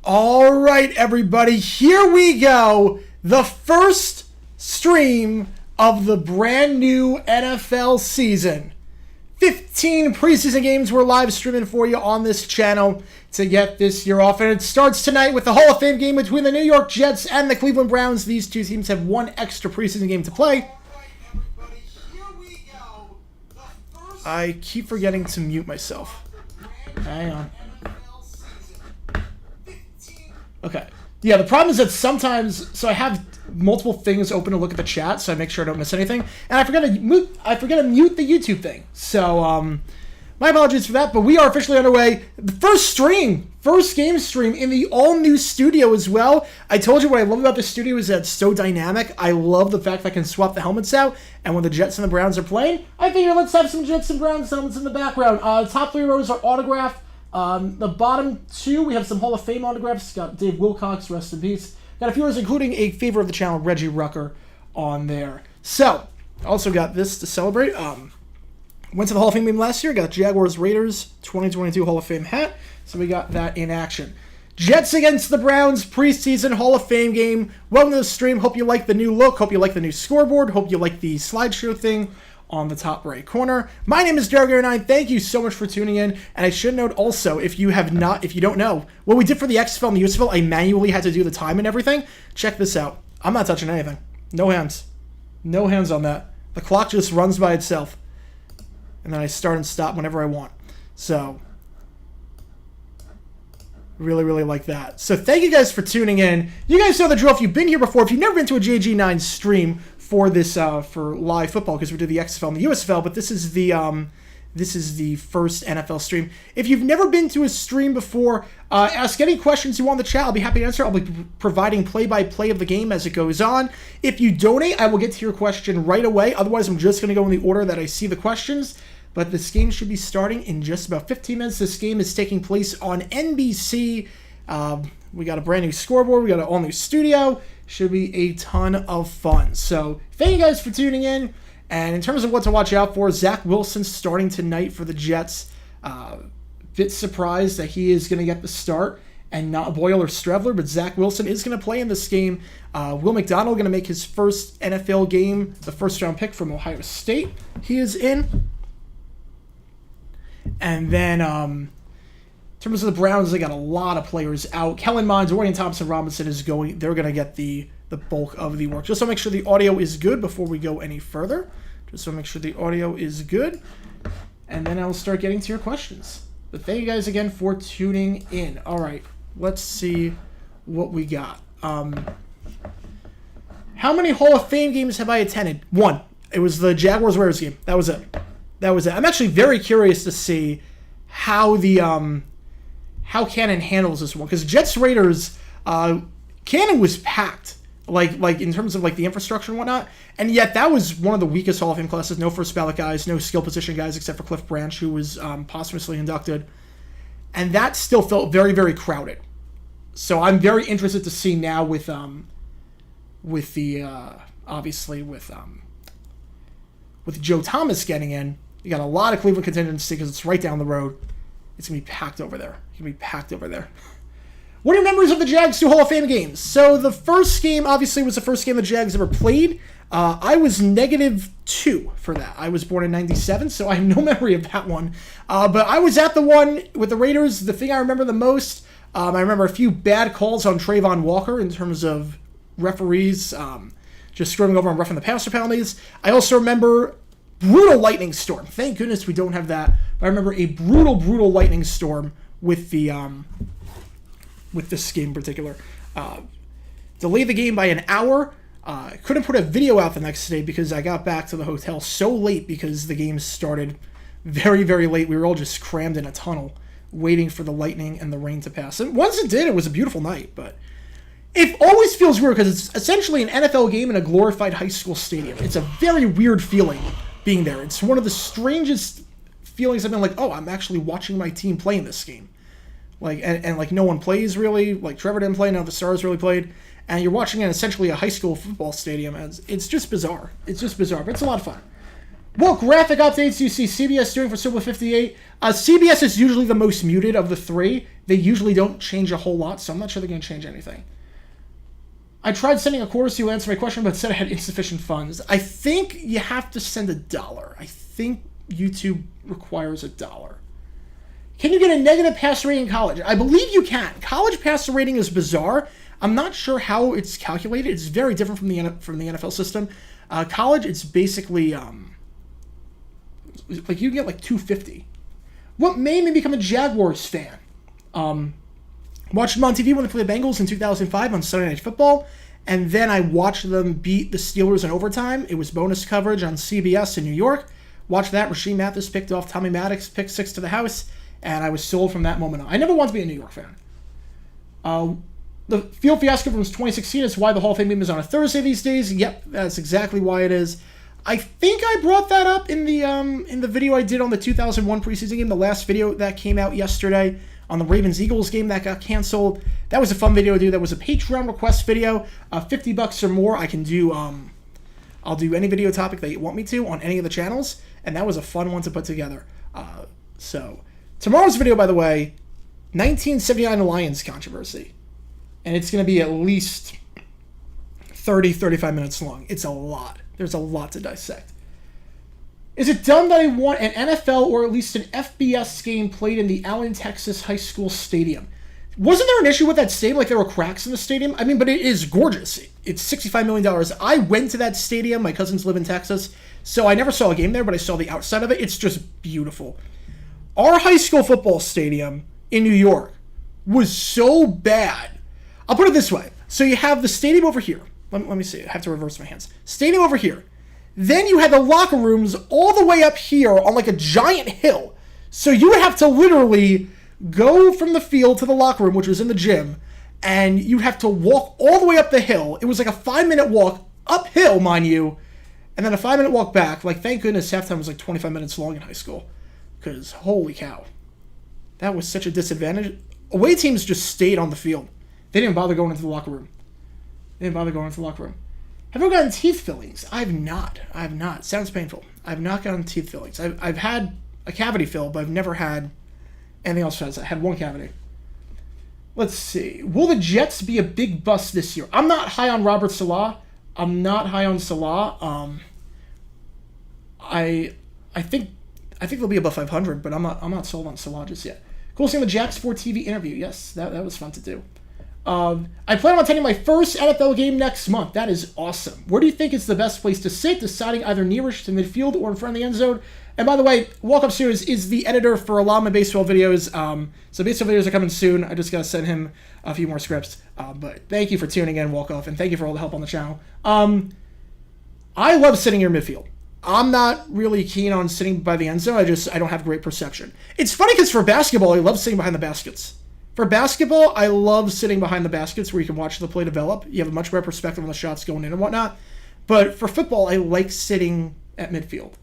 All right, everybody, here we go. The first stream of the brand new NFL season. 15 preseason games we're live streaming for you on this channel to get this year off. And it starts tonight with the Hall of Fame game between the New York Jets and the Cleveland Browns. These two teams have one extra preseason game to play. I keep forgetting to mute myself. Hang on. Okay. Yeah, the problem is that sometimes, so I have multiple things open to look at the chat, so I make sure I don't miss anything, and I forget to mute the YouTube thing. So, my apologies for that, but we are officially underway. The first game stream in the all-new studio as well. I told you what I love about the studio is that it's so dynamic. I love the fact that I can swap the helmets out, and when the Jets and the Browns are playing, I figure let's have some Jets and Browns helmets in the background. Top three rows are autographed. The bottom two, we have some Hall of Fame autographs. Got Dave Wilcox, rest in peace. Got a few others, including a favorite of the channel, Reggie Rucker, on there. So, also got this to celebrate. Went to the Hall of Fame game last year. Got Jaguars Raiders 2022 Hall of Fame hat. So we got that in action. Jets against the Browns preseason Hall of Fame game. Welcome to the stream. Hope you like the new look. Hope you like the new scoreboard. Hope you like the slideshow thing on the top right corner. My name is Derek09. Thank you so much for tuning in. And I should note also, if you don't know, what we did for the XFL and the USFL, I manually had to do the time and everything. Check this out. I'm not touching anything. No hands. No hands on that. The clock just runs by itself. And then I start and stop whenever I want. So, really, really like that. So thank you guys for tuning in. You guys know the drill if you've been here before. If you've never been to a JG9 stream for this for live football, because we did the XFL and the USFL, but this is the first NFL stream. If you've never been to a stream before, ask any questions you want in the chat. I'll be happy to answer. I'll be providing play-by-play of the game as it goes on. If you donate, I will get to your question right away. Otherwise, I'm just going to go in the order that I see the questions. But this game should be starting in just about 15 minutes. This game is taking place on NBC. We got a brand new scoreboard. We got an all-new studio. Should be a ton of fun. So thank you guys for tuning in. And in terms of what to watch out for, Zach Wilson starting tonight for the Jets. Bit surprised that he is going to get the start and not Boyle or Strevler, but Zach Wilson is going to play in this game. Will McDonald going to make his first NFL game, the first-round pick from Ohio State. He is in. And then, in terms of the Browns, they got a lot of players out. Kellen Mond, Dorian Thompson-Robinson is going. They're going to get the bulk of the work. Just to make sure the audio is good before we go any further. Just to make sure the audio is good. And then I'll start getting to your questions. But thank you guys again for tuning in. All right, let's see what we got. How many Hall of Fame games have I attended? One. It was the Jaguars-Raiders game. That was it. I'm actually very curious to see how the how Cannon handles this one, because Jets Raiders, Cannon was packed, like in terms of like the infrastructure and whatnot, and yet that was one of the weakest Hall of Fame classes. No first ballot guys, no skill position guys except for Cliff Branch, who was posthumously inducted, and that still felt very, very crowded. So I'm very interested to see now with Joe Thomas getting in. You got a lot of Cleveland contingency because it's right down the road. It's going to be packed over there. What are your memories of the Jags 2 Hall of Fame games? So the first game, obviously, was the first game the Jags ever played. I was -2 for that. I was born in 97, so I have no memory of that one. But I was at the one with the Raiders. The thing I remember the most, I remember a few bad calls on Trayvon Walker in terms of referees just screwing over and roughing the passer penalties. I also remember brutal lightning storm. Thank goodness we don't have that. But I remember a brutal lightning storm with the with this game in particular. Delayed the game by an hour. Couldn't put a video out the next day because I got back to the hotel so late because the game started very, very late. We were all just crammed in a tunnel waiting for the lightning and the rain to pass. And once it did, it was a beautiful night, but it always feels weird because it's essentially an NFL game in a glorified high school stadium. It's a very weird feeling being there. It's one of the strangest feelings I've been like, oh, I'm actually watching my team play in this game. Like, and like no one plays really. Like Trevor didn't play, none of the stars really played. And you're watching in essentially a high school football stadium. And it's just bizarre. But it's a lot of fun. What graphic updates do you see CBS doing for Super 58? CBS is usually the most muted of the three. They usually don't change a whole lot, so I'm not sure they're going to change anything. I tried sending a quarter so you answer my question, but said I had insufficient funds. I think you have to send $1. I think YouTube requires $1. Can you get a negative passer rating in college? I believe you can. College passer rating is bizarre. I'm not sure how it's calculated. It's very different from the NFL system. College, it's basically like you get like 250. What made me become a Jaguars fan? Watched them on TV when they played the Bengals in 2005 on Sunday Night Football, and then I watched them beat the Steelers in overtime. It was bonus coverage on CBS in New York. Watched that. Rasheed Mathis picked off Tommy Maddox, pick 6 to the house, and I was sold from that moment on. I never wanted to be a New York fan. The field fiasco from 2016 is why the Hall of Fame game is on a Thursday these days. Yep, that's exactly why it is. I think I brought that up in the video I did on the 2001 preseason game, the last video that came out yesterday on the Ravens-Eagles game that got canceled. That was a fun video to do. That was a Patreon request video. $50 or more, I can do. I'll do any video topic that you want me to on any of the channels, and that was a fun one to put together. So tomorrow's video, by the way, 1979 Lions controversy, and it's going to be at least 30-35 minutes long. It's a lot. There's a lot to dissect. Is it dumb that I want an NFL or at least an FBS game played in the Allen, Texas high school stadium? Wasn't there an issue with that stadium? Like there were cracks in the stadium? I mean, but it is gorgeous. It's $65 million. I went to that stadium. My cousins live in Texas. So I never saw a game there, but I saw the outside of it. It's just beautiful. Our high school football stadium in New York was so bad. I'll put it this way. So you have the stadium over here. Let me see. I have to reverse my hands. Stadium over here. Then you had the locker rooms all the way up here on like a giant hill. So you would have to literally go from the field to the locker room, which was in the gym, and you'd have to walk all the way up the hill. It was like a 5-minute walk uphill, mind you, and then a 5-minute walk back. Like, thank goodness halftime was like 25 minutes long in high school, because holy cow. That was such a disadvantage. Away teams just stayed on the field. They didn't bother going into the locker room. Have you ever gotten teeth fillings? I have not. Sounds painful. I've not gotten teeth fillings. I've had a cavity fill, but I've never had anything else besides that. I had one cavity. Let's see. Will the Jets be a big bust this year? I'm not high on Robert Salah. I'm not high on Salah. I think they'll be above 500, but I'm not sold on Salah just yet. Cool seeing the Jack Sport TV interview. Yes, that was fun to do. I plan on attending my first NFL game next month. That is awesome. Where do you think is the best place to sit, deciding either nearest to midfield or in front of the end zone? And by the way, Walk Up Series is the editor for a lot of my baseball videos. So baseball videos are coming soon. I just got to send him a few more scripts. But thank you for tuning in, Walk Off, and thank you for all the help on the channel. I love sitting near midfield. I'm not really keen on sitting by the end zone. I don't have great perception. It's funny because for basketball, I love sitting behind the baskets. For basketball, I love sitting behind the baskets where you can watch the play develop. You have a much better perspective on the shots going in and whatnot. But for football, I like sitting at midfield.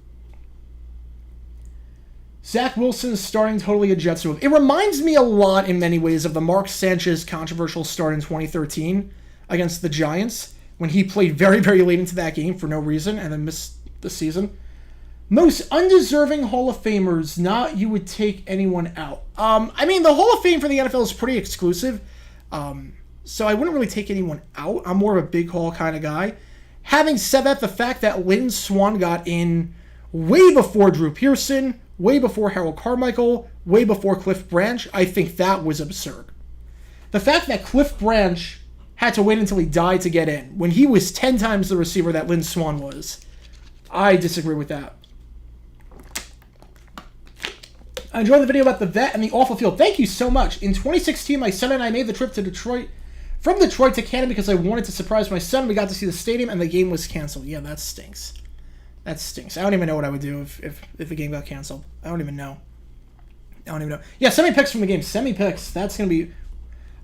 Zach Wilson starting totally a Jets move. It reminds me a lot in many ways of the Mark Sanchez controversial start in 2013 against the Giants when he played very, very late into that game for no reason and then missed the season. Most undeserving Hall of Famers, not you would take anyone out. I mean, the Hall of Fame for the NFL is pretty exclusive, so I wouldn't really take anyone out. I'm more of a big Hall kind of guy. Having said that, the fact that Lynn Swann got in way before Drew Pearson, way before Harold Carmichael, way before Cliff Branch, I think that was absurd. The fact that Cliff Branch had to wait until he died to get in, when he was 10 times the receiver that Lynn Swann was, I disagree with that. I enjoyed the video about the vet and the awful field. Thank you so much. In 2016, my son and I made the trip to Detroit, from Detroit to Canada because I wanted to surprise my son. We got to see the stadium and the game was canceled. Yeah, that stinks. That stinks. I don't even know what I would do if the game got canceled. I don't even know. Yeah, send me picks from the game. Send me picks. That's going to be...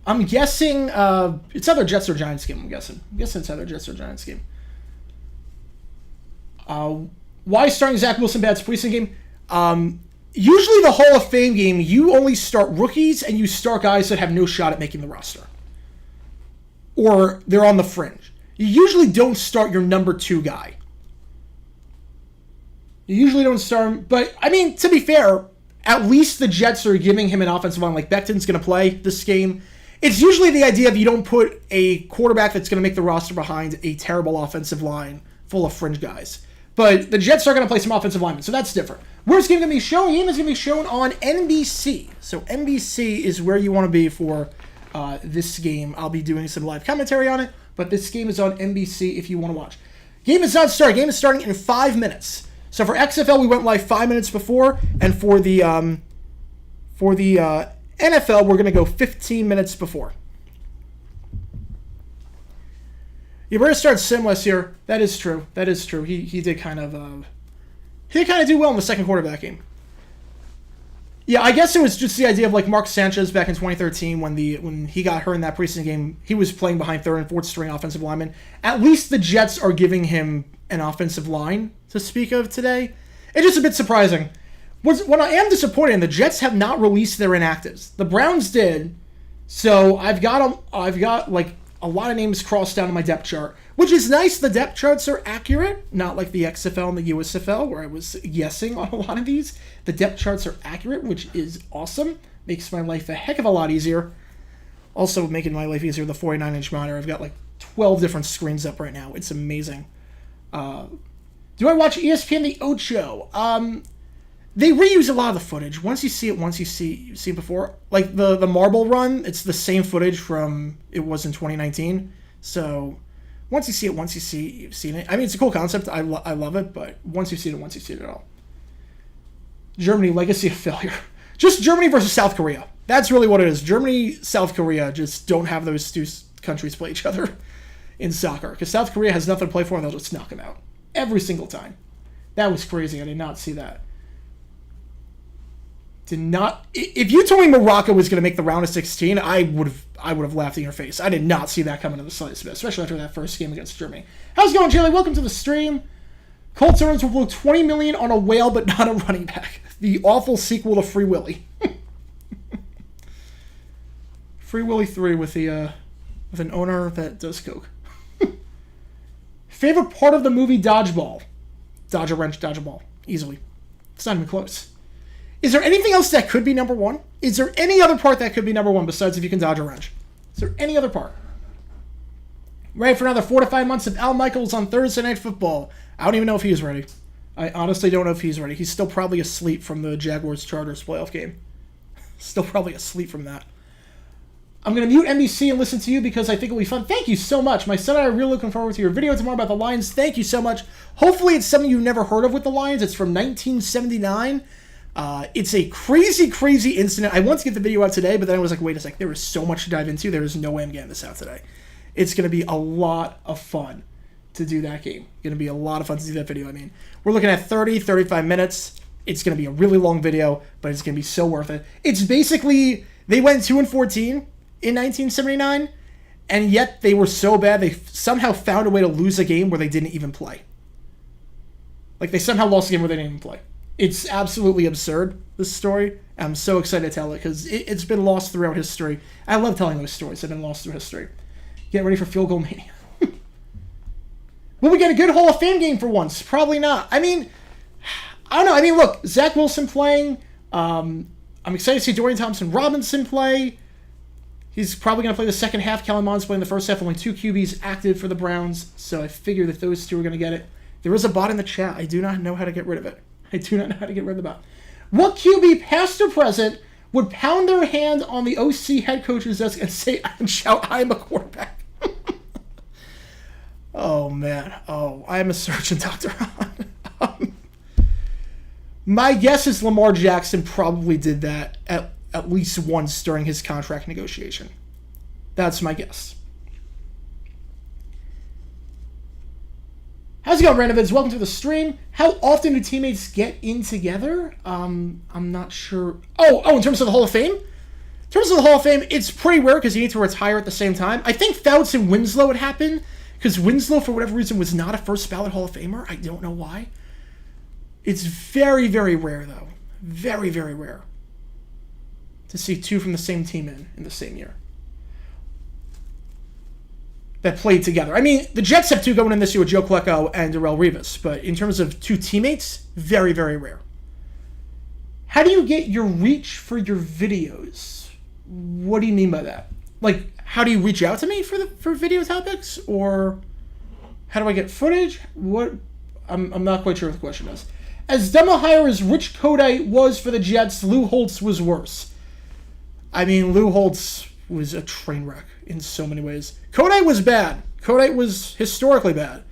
I'm guessing... it's either Jets or Giants game, I'm guessing. It's either Jets or Giants game. Why starting Zach Wilson bad preseason game? Usually the Hall of Fame game, you only start rookies and you start guys that have no shot at making the roster. Or they're on the fringe. You usually don't start your number 2 guy. You usually don't start him. But, I mean, to be fair, at least the Jets are giving him an offensive line. Like, Becton's going to play this game. It's usually the idea of you don't put a quarterback that's going to make the roster behind a terrible offensive line full of fringe guys. But the Jets are going to play some offensive linemen, so that's different. Where's the game going to be shown? The game is going to be shown on NBC. So NBC is where you want to be for this game. I'll be doing some live commentary on it, but this game is on NBC if you want to watch. Game is not starting. Game is starting in 5 minutes. So for XFL, we went live 5 minutes before, and for the NFL, we're going to go 15 minutes before. You better start Simless here. That is true. That is true. He did kind of do well in the second quarter of that game. Yeah, I guess it was just the idea of like Mark Sanchez back in 2013 when he got hurt in that preseason game. He was playing behind third and fourth string offensive linemen. At least the Jets are giving him an offensive line to speak of today. It's just a bit surprising. What I am disappointed in, the Jets have not released their inactives. The Browns did, so I've got like a lot of names crossed down on my depth chart, which is nice. The depth charts are accurate, not like the XFL and the USFL where I was guessing on a lot of these. The depth charts are accurate, which is awesome. Makes my life a heck of a lot easier. Also making my life easier, the 49-inch monitor. I've got like 12 different screens up right now. It's amazing. Do I watch ESPN The Ocho? They reuse a lot of the footage. Once you see it, you've seen it before. Like the marble run, it's the same footage from it was in 2019. So once you see it, you've seen it. I mean, it's a cool concept. I love it, but once you've seen it all. Germany, legacy of failure. Just Germany versus South Korea. That's really what it is. Germany, South Korea just don't have those two countries play each other in soccer. Because South Korea has nothing to play for and they'll just knock them out. Every single time. That was crazy. I did not see that. If you told me Morocco was going to make the round of 16, I would have laughed in your face. I did not see that coming in the slightest bit, especially after that first game against Germany. How's it going, Jaylee? Welcome to the stream. Colts owners will blow $20 million on a whale, but not a running back. The awful sequel to Free Willy. Free Willy 3 with an owner that does coke. Favorite part of the movie Dodgeball? Dodge a wrench, dodge a ball. Easily. It's not even close. Is there anything else that could be number one? Is there any other part that could be number one besides if you can dodge a wrench? Is there any other part? Ready for another 4 to 5 months of Al Michaels on Thursday Night Football. I don't even know if he's ready. I honestly don't know if he's ready. He's still probably asleep from the Jaguars-Chargers playoff game. Still probably asleep from that. I'm going to mute NBC and listen to you because I think it'll be fun. Thank you so much. My son and I are really looking forward to your video tomorrow about the Lions. Thank you so much. Hopefully it's something you've never heard of with the Lions. It's from 1979. It's a crazy, crazy incident. I wanted to get the video out today, but then I was like, wait a sec. There was so much to dive into. There is no way I'm getting this out today. It's going to be a lot of fun to do that game. Going to be a lot of fun to do that video. I mean, we're looking at 30, 35 minutes. It's going to be a really long video, but it's going to be so worth it. It's basically, they went 2-14 in 1979, and yet they were so bad, they somehow found a way to lose a game where they didn't even play. Like, they somehow lost a game where they didn't even play. It's absolutely absurd, this story. I'm so excited to tell it because it's been lost throughout history. I love telling those stories. They've been lost through history. Get ready for Field Goal Mania. Will we get a good Hall of Fame game for once? Probably not. I mean, I don't know. I mean, look, Zach Wilson playing. I'm excited to see Dorian Thompson-Robinson play. He's probably going to play the second half. Kellen Mond's playing the first half. Only 2 QBs active for the Browns, so I figure that those two are going to get it. There is a bot in the chat. I do not know how to get rid of it. What QB, past or present, would pound their hand on the OC head coach's desk and say and shout, "I am a quarterback"? Oh man. Oh, I am a surgeon, Dr. Hahn. My guess is Lamar Jackson probably did that at least once during his contract negotiation. That's my guess. How's it going, Randovids? Welcome to the stream. How often do teammates get in together? I'm not sure. Oh, in terms of the Hall of Fame? In terms of the Hall of Fame, it's pretty rare because you need to retire at the same time. I think Fouts and Winslow would happen because Winslow, for whatever reason, was not a first ballot Hall of Famer. I don't know why. It's very, very rare, though. Very, very rare to see two from the same team in the same year that played together. I mean, the Jets have two going in this year with Joe Klecko and Darrelle Revis, but in terms of two teammates, very, very rare. How do you get your reach for your videos? What do you mean by that? Like, how do you reach out to me for video topics? Or how do I get footage? What? I'm not quite sure what the question is. As dumb a hire as Rich Kodite was for the Jets, Lou Holtz was worse. I mean, Lou Holtz was a train wreck in so many ways. Kodite was bad. Kodite was historically bad.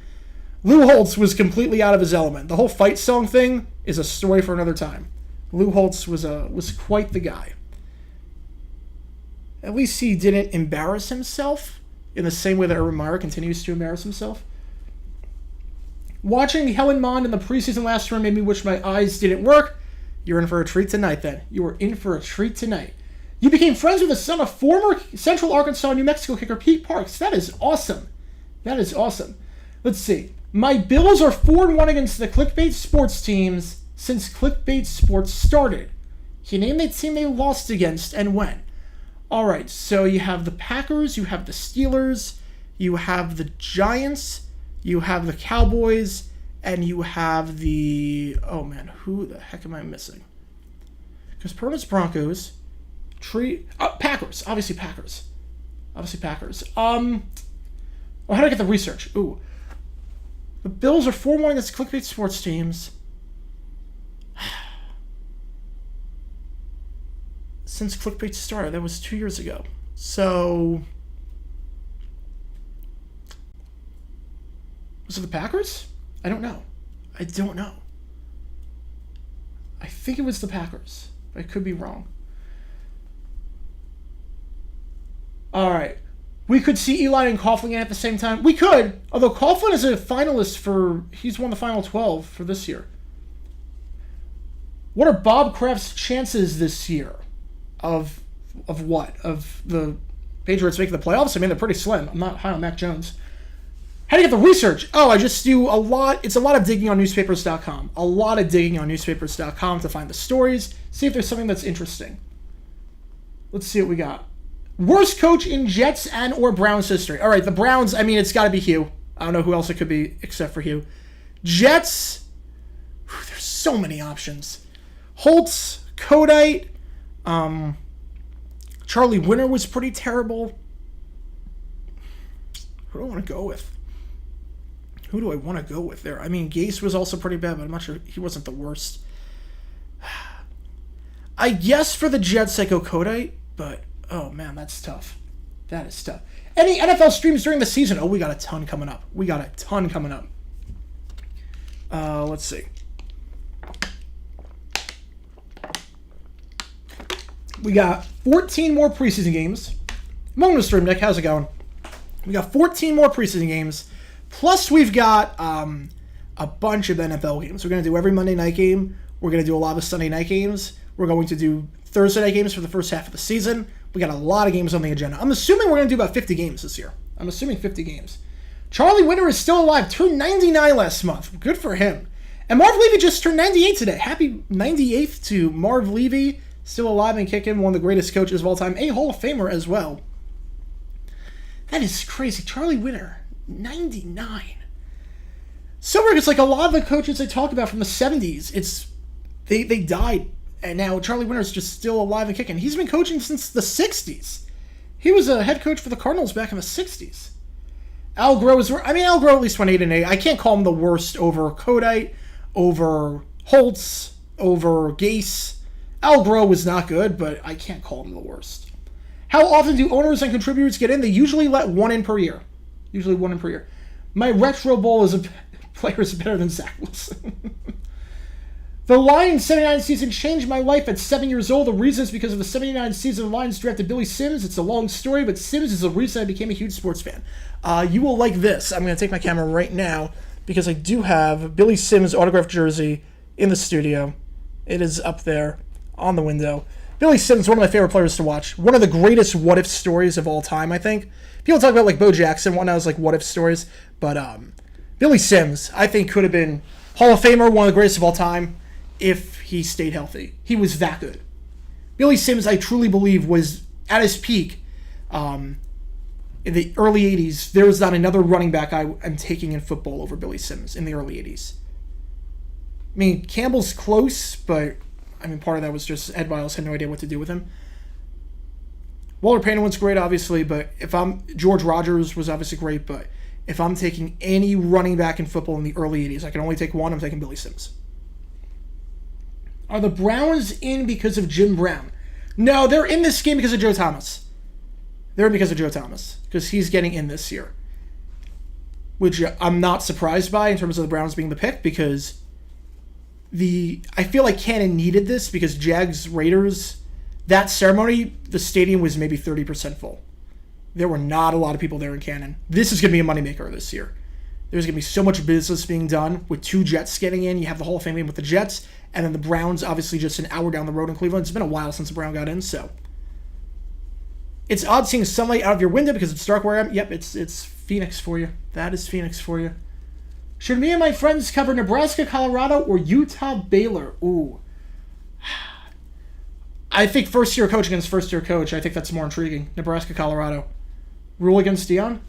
Lou Holtz was completely out of his element. The whole fight song thing is a story for another time. Lou Holtz was quite the guy. At least he didn't embarrass himself in the same way that Urban Meyer continues to embarrass himself. Watching Helen Mond in the preseason last year made me wish my eyes didn't work. You're in for a treat tonight, then. You are in for a treat tonight. You became friends with the son of former Central Arkansas, New Mexico kicker Pete Parks. That is awesome. That is awesome. Let's see. My Bills are 4-1 against the clickbait sports teams since clickbait sports started. He named the team they lost against and when. All right, so you have the Packers, you have the Steelers, you have the Giants, you have the Cowboys, and you have the... Oh, man, who the heck am I missing? Because Permanent's Broncos, Packers. Obviously Packers. Well, how do I get the research? Ooh. The Bills are 4-1 against clickbait sports teams. Since clickbait started, that was 2 years ago. So... Was it the Packers? I don't know. I think it was the Packers. I could be wrong. All right. We could see Eli and Coughlin at the same time. We could, although Coughlin is a finalist for... He's won the final 12 for this year. What are Bob Kraft's chances this year of what? Of the Patriots making the playoffs? I mean, they're pretty slim. I'm not high on Mac Jones. How do you get the research? Oh, I just do a lot. It's a lot of digging on newspapers.com. A lot of digging on newspapers.com to find the stories, see if there's something that's interesting. Let's see what we got. Worst coach in Jets and or Browns history. All right, the Browns, I mean, it's got to be Hugh. I don't know who else it could be except for Hugh. Jets, there's so many options. Holtz, Kodite, Charlie Winter was pretty terrible. Who do I want to go with? Who do I want to go with there? I mean, Gase was also pretty bad, but I'm not sure he wasn't the worst. I guess for the Jets, I go Kodite, but oh man, that's tough. That is tough. Any NFL streams during the season? Oh, we got a ton coming up. Let's see. We got 14 more preseason games. Moment of stream, Nick. How's it going? We got 14 more preseason games. Plus, we've got a bunch of NFL games. We're going to do every Monday night game. We're going to do a lot of Sunday night games. We're going to do Thursday night games for the first half of the season. We got a lot of games on the agenda. I'm assuming we're going to do about 50 games this year. I'm assuming 50 games. Charlie Winter is still alive. Turned 99 last month. Good for him. And Marv Levy just turned 98 today. Happy 98th to Marv Levy. Still alive and kicking. One of the greatest coaches of all time. A Hall of Famer as well. That is crazy. Charlie Winter, 99. So weird. It's like a lot of the coaches I talk about from the 70s, they died. And now Charlie Winter's just still alive and kicking. He's been coaching since the 60s. He was a head coach for the Cardinals back in the 60s. Al Groh at least went 8-8. I can't call him the worst over Kodite, over Holtz, over Gase. Al Groh was not good, but I can't call him the worst. How often do owners and contributors get in? They usually let one in per year. My retro bowl is player is better than Zach Wilson. The Lions 79 season changed my life at 7 years old. The reason is because of the 79 season the Lions drafted Billy Sims. It's a long story, but Sims is the reason I became a huge sports fan. You will like this. I'm going to take my camera right now because I do have Billy Sims' autographed jersey in the studio. It is up there on the window. Billy Sims, one of my favorite players to watch. One of the greatest what-if stories of all time, I think. People talk about like Bo Jackson, whatnot as like what-if stories, but Billy Sims, I think, could have been Hall of Famer, one of the greatest of all time, if he stayed healthy. He was that good. Billy Sims, I truly believe, was at his peak in the early 80s. There was not another running back I'm taking in football over Billy Sims in the early 80s. I mean, Campbell's close, but I mean, part of that was just Ed Miles had no idea what to do with him. Walter Payton was great, obviously, but George Rogers was obviously great, but if I'm taking any running back in football in the early 80s, I can only take one. I'm taking Billy Sims. Are the Browns in because of Jim Brown? No, they're in this game because of Joe Thomas. They're in because of Joe Thomas, because he's getting in this year. Which I'm not surprised by in terms of the Browns being the pick, because I feel like Cannon needed this, because Jags Raiders, that ceremony, the stadium was maybe 30% full. There were not a lot of people there in Cannon. This is going to be a moneymaker this year. There's going to be so much business being done with 2 Jets getting in. You have the Hall of Fame game with the Jets, and then the Browns, obviously just an hour down the road in Cleveland. It's been a while since the Brown got in, so. It's odd seeing sunlight out of your window because it's dark where I am. Yep, it's Phoenix for you. That is Phoenix for you. Should me and my friends cover Nebraska, Colorado, or Utah, Baylor? Ooh. I think first-year coach against first-year coach. I think that's more intriguing. Nebraska, Colorado. Rule against Deion?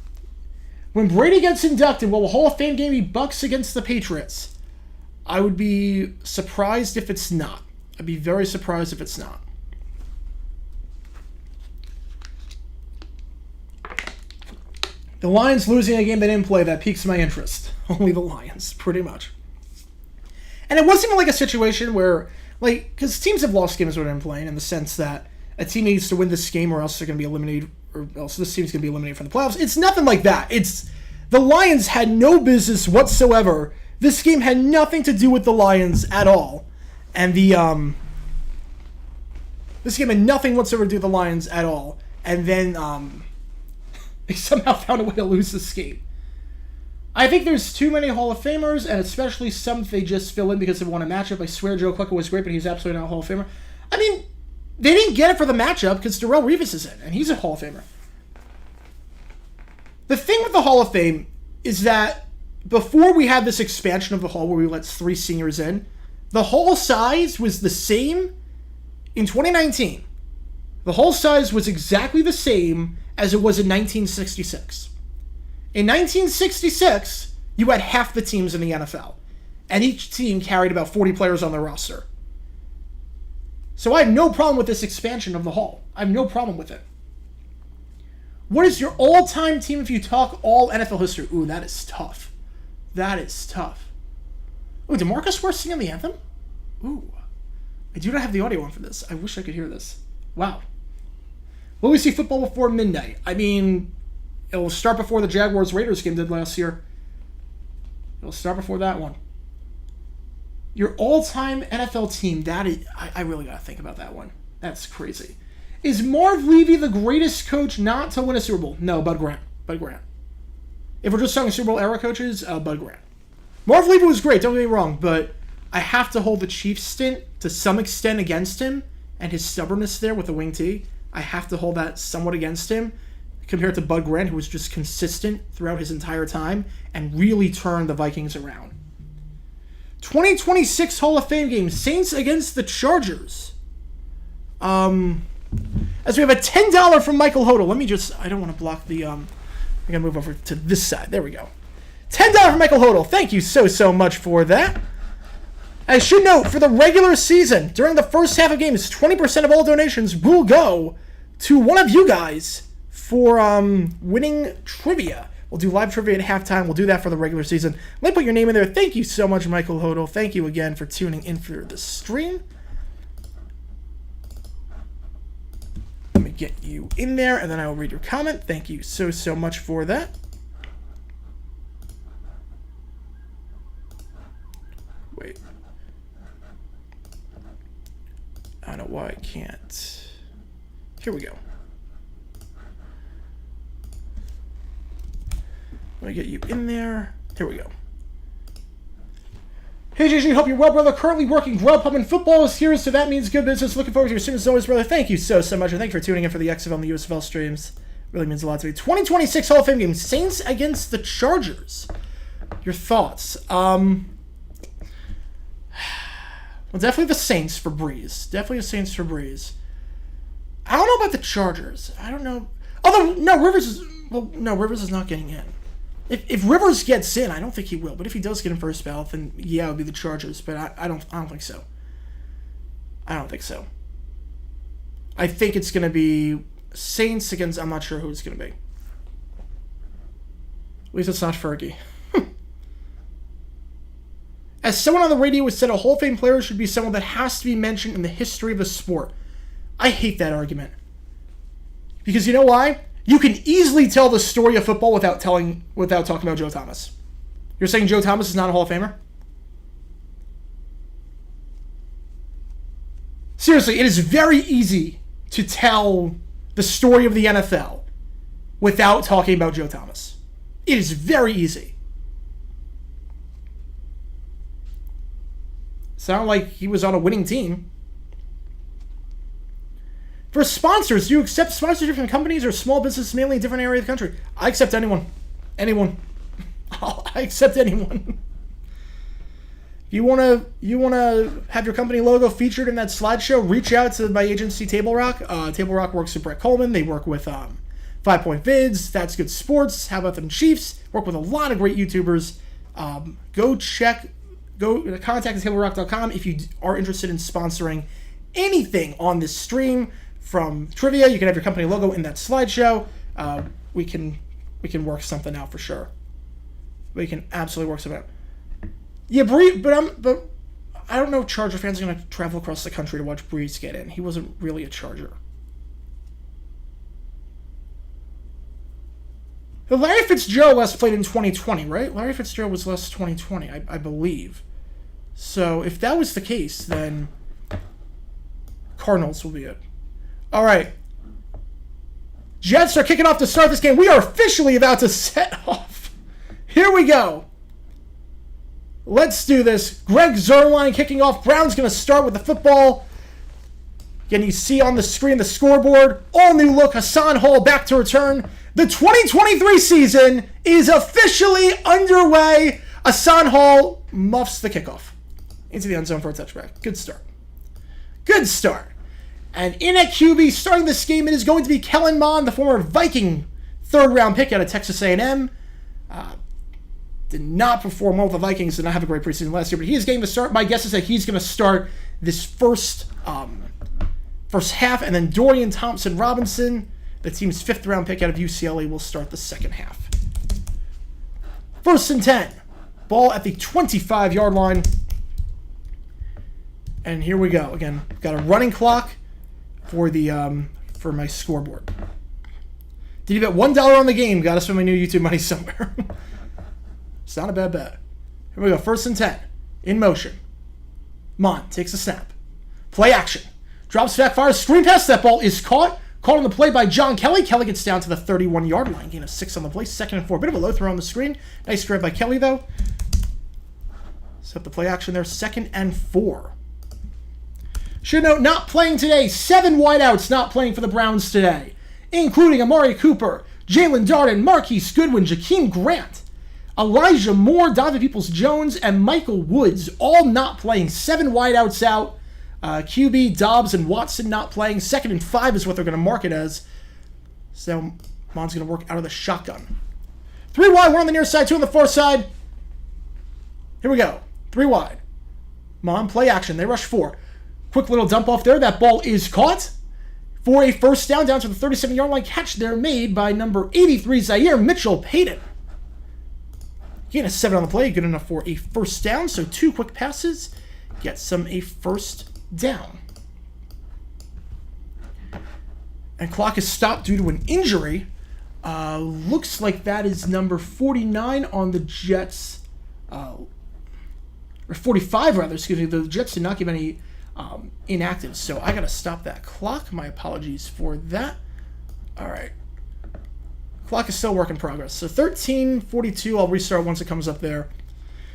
When Brady gets inducted, will the Hall of Fame game be Bucks against the Patriots? I would be surprised if it's not. I'd be very surprised if it's not. The Lions losing a game they didn't play, that piques my interest. Only the Lions, pretty much. And it wasn't even like a situation where, like, because teams have lost games when they're playing in the sense that a team needs to win this game or else they're going to be eliminated, or else this team's going to be eliminated from the playoffs. It's nothing like that. It's the Lions had no business whatsoever. This game had nothing to do with the Lions at all. And this game had nothing whatsoever to do with the Lions at all. And then they somehow found a way to lose this game. I think there's too many Hall of Famers, and especially some they just fill in because they won a matchup. I swear Joe Clucker was great, but he's absolutely not a Hall of Famer. I mean, they didn't get it for the matchup because Darrelle Revis is in, and he's a Hall of Famer. The thing with the Hall of Fame is that before we had this expansion of the Hall where we let 3 seniors in, the Hall size was the same in 2019. The Hall size was exactly the same as it was in 1966. In 1966, you had half the teams in the NFL, and each team carried about 40 players on their roster. So I have no problem with this expansion of the Hall. I have no problem with it. What is your all-time team if you talk all NFL history? Ooh, that is tough. That is tough. Ooh, did Marcus Ware sing the anthem? Ooh. I do not have the audio on for this. I wish I could hear this. Wow. Will we see football before midnight? I mean, it will start before the Jaguars-Raiders game did last year. It'll start before that one. Your all-time NFL team, that is... I really got to think about that one. That's crazy. Is Marv Levy the greatest coach not to win a Super Bowl? No, Bud Grant. Bud Grant. If we're just talking Super Bowl era coaches, Bud Grant. Marv Levy was great, don't get me wrong, but I have to hold the Chiefs stint to some extent against him and his stubbornness there with the wing tee. I have to hold that somewhat against him compared to Bud Grant, who was just consistent throughout his entire time and really turned the Vikings around. 2026 Hall of Fame game, Saints against the Chargers. As we have a $10 from Michael Hodel. Let me just, I don't want to block the, I'm going to move over to this side. There we go. $10 from Michael Hodel. Thank you so much for that. I should note, for the regular season, during the first half of games, 20% of all donations will go to one of you guys for winning trivia. We'll do live trivia at halftime. We'll do that for the regular season. Let me put your name in there. Thank you so much, Michael Hodel. Thank you again for tuning in for the stream. Let me get you in there, and then I will read your comment. Thank you so much for that. Wait. I don't know why I can't. Here we go. Let me get you in there. Here we go. Hey, JJ, hope you're well, brother. Currently working Grubhub and football is here, so that means good business. Looking forward to your stream as always, brother. Thank you so much, and thank you for tuning in for the XFL and the USFL streams. Really means a lot to me. 2026 Hall of Fame game, Saints against the Chargers. Your thoughts? Well, definitely the Saints for Breeze. Definitely the Saints for Breeze. I don't know about the Chargers. I don't know. Although, no, Rivers is not getting in. If Rivers gets in, I don't think he will. But if he does get in first ballot, then yeah, it would be the Chargers. But I don't think so. I don't think so. I think it's going to be Saints against... I'm not sure who it's going to be. At least it's not Fergie. As someone on the radio has said, a Hall of Fame player should be someone that has to be mentioned in the history of the sport. I hate that argument. Because you know why? You can easily tell the story of football without talking about Joe Thomas. You're saying Joe Thomas is not a Hall of Famer? Seriously, it is very easy to tell the story of the NFL without talking about Joe Thomas. It is very easy. Sounded like he was on a winning team. For sponsors, do you accept sponsorship from companies or small businesses mainly in a different area of the country? I accept anyone. Anyone. I accept anyone. You wanna have your company logo featured in that slideshow? Reach out to my agency, Table Rock. Table Rock works with Brett Coleman. They work with 5 Point Vids, That's Good Sports, How About Them Chiefs. Work with a lot of great YouTubers. Go contact tablerock.com if you are interested in sponsoring anything on this stream. From trivia, you can have your company logo in that slideshow. We can work something out for sure. We can absolutely work something out. Yeah, but I don't know if Charger fans are going to travel across the country to watch Breeze get in. He wasn't really a Charger. Larry Fitzgerald last played in 2020, right? Larry Fitzgerald was last 2020, I believe. So if that was the case, then Cardinals will be it. All right. Jets are kicking off to start this game. We are officially about to set off. Here we go. Let's do this. Greg Zuerlein kicking off. Brown's going to start with the football. Again, you see on the screen the scoreboard. All new look. Hassan Hall back to return. The 2023 season is officially underway. Hassan Hall muffs the kickoff into the end zone for a touchback. Good start. Good start. And in at QB, starting this game, it is going to be Kellen Mond, the former Viking third-round pick out of Texas A&M. Did not perform well with the Vikings. Did not have a great preseason last year, but he is getting the start. My guess is that he's going to start this first half, and then Dorian Thompson-Robinson, the team's fifth-round pick out of UCLA, will start the second half. 1st and 10. Ball at the 25-yard line. And here we go. Again, got a running clock for my scoreboard. Did you bet $1 on the game? Got to spend my new YouTube money somewhere. It's not a bad bet. Here we go. 1st and 10. In motion. Mond takes a snap. Play action. Drops back, fires, screen pass. That ball is caught. Caught on the play by John Kelly. Kelly gets down to the 31-yard line. Gain of 6 on the play. 2nd and 4. Bit of a low throw on the screen. Nice grab by Kelly, though. Set the play action there. 2nd and 4. Should note, not playing today. 7 wideouts not playing for the Browns today, including Amari Cooper, Jalen Darden, Marquise Goodwin, Jakeem Grant, Elijah Moore, Donovan Peoples-Jones, and Michael Woods, all not playing. 7 wideouts out. QB, Dobbs, and Watson not playing. 2nd and 5 is what they're going to mark it as. So Mond's going to work out of the shotgun. 3 wide, 1 on the near side, 2 on the far side. Here we go. 3 wide. Mond, play action. They rush 4. Quick little dump off there. That ball is caught for a first down to the 37-yard line. Catch there made by number 83, Zaire Mitchell-Payton. Gain a 7 on the play. Good enough for a first down. So 2 quick passes gets them a first down. And clock is stopped due to an injury. Looks like that is number 49 on the Jets. Or 45, rather. Excuse me. The Jets did not give any inactive, so I gotta stop that clock. My apologies for that. All right, clock is still work in progress. So 13:42. I'll restart once it comes up there.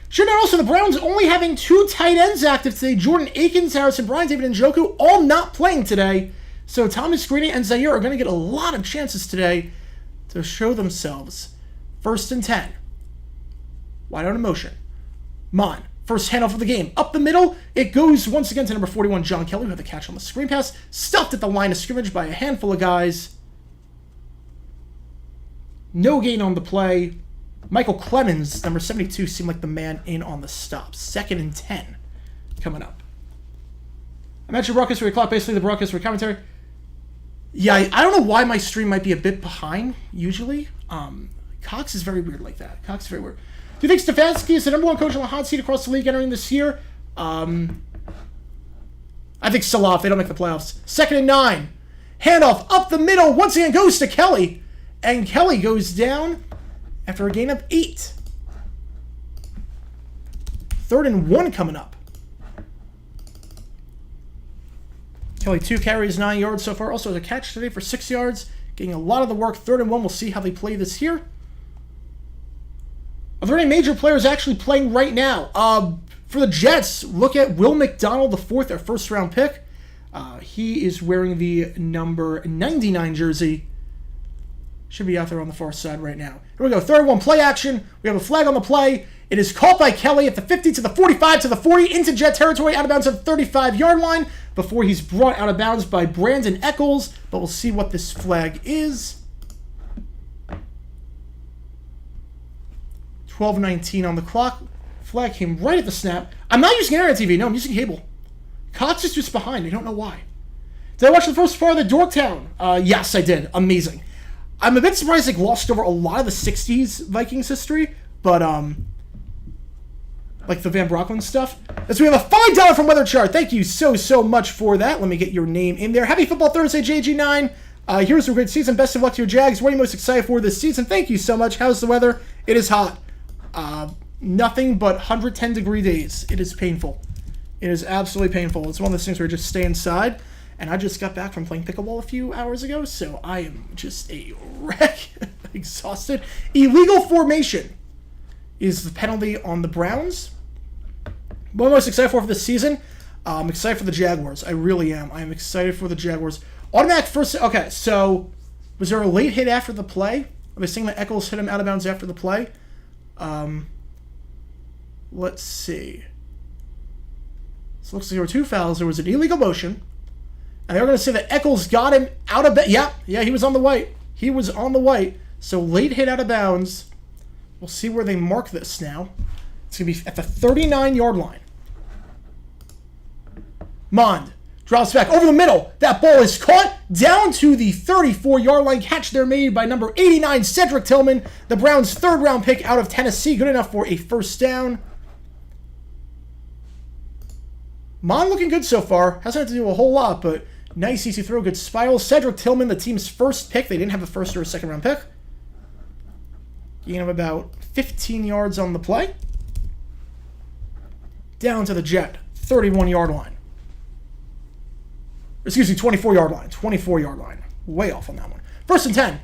Should note also the Browns only having 2 tight ends active today. Jordan Akins, Harrison Bryant, David Njoku, all not playing today. So Thomas Greene and Zaire are going to get a lot of chances today to show themselves. 1st and 10. Wide out in motion. Mond. First handoff of the game. Up the middle, it goes once again to number 41, John Kelly, who had the catch on the screen pass. Stuffed at the line of scrimmage by a handful of guys. No gain on the play. Michael Clemens, number 72, seemed like the man in on the stop. 2nd and 10 coming up. I mentioned broadcast for your clock, basically the broadcast for commentary. Yeah, I don't know why my stream might be a bit behind, usually. Cox is very weird like that. Cox is very weird. Do you think Stefanski is the number one coach on the hot seat across the league entering this year? I think still off. They don't make the playoffs. 2nd and 9. Handoff up the middle. Once again goes to Kelly. And Kelly goes down after a gain of 8. 3rd and 1 coming up. Kelly 2 carries 9 yards so far. Also has a catch today for 6 yards. Getting a lot of the work. 3rd and 1. We'll see how they play this here. Are there any major players actually playing right now? For the Jets, look at Will McDonald, the 4th or first round pick. He is wearing the number 99 jersey. Should be out there on the far side right now. Here we go. 3rd and 1 play action. We have a flag on the play. It is caught by Kelly at the 50 to the 45 to the 40 into Jet territory, out of bounds at the 35-yard line before he's brought out of bounds by Brandon Eccles. But we'll see what this flag is. 12:19 on the clock. Flag came right at the snap. I'm not using internet TV. No, I'm using cable. Cox is just behind. I don't know why. Did I watch the first part of the Dorktown? Yes, I did. Amazing. I'm a bit surprised they glossed over a lot of the 60s Vikings history, but, like the Van Brocklin stuff. So we have a $5 from Weather Chart. Thank you so much for that. Let me get your name in there. Happy Football Thursday, JG9. Here's a great season. Best of luck to your Jags. What are you most excited for this season? Thank you so much. How's the weather? It is hot. Nothing but 110-degree days. It is painful. It is absolutely painful. It's one of those things where you just stay inside. And I just got back from playing pickleball a few hours ago, so I am just a wreck. Exhausted. Illegal formation is the penalty on the Browns. What am I most excited for this season? I'm excited for the Jaguars. I really am. I am excited for the Jaguars. Automatic first... Okay, so was there a late hit after the play? Are they saying that Eccles hit him out of bounds after the play? Let's see. So it looks like there were 2 fouls. There was an illegal motion. And they were going to say that Eccles got him out of... Yeah, he was on the white. He was on the white. So late hit out of bounds. We'll see where they mark this now. It's going to be at the 39-yard line. Mond drops back over the middle. That ball is caught down to the 34-yard line. Catch there made by number 89, Cedric Tillman, the Browns' 3rd-round pick out of Tennessee. Good enough for a first down. Mond looking good so far. Hasn't had to do a whole lot, but nice, easy throw. Good spiral. Cedric Tillman, the team's first pick. They didn't have a first or a second-round pick. Gain of about 15 yards on the play. Down to the Jet, 31-yard line. Excuse me, 24-yard line. 24-yard line. Way off on that one. 1st and 10.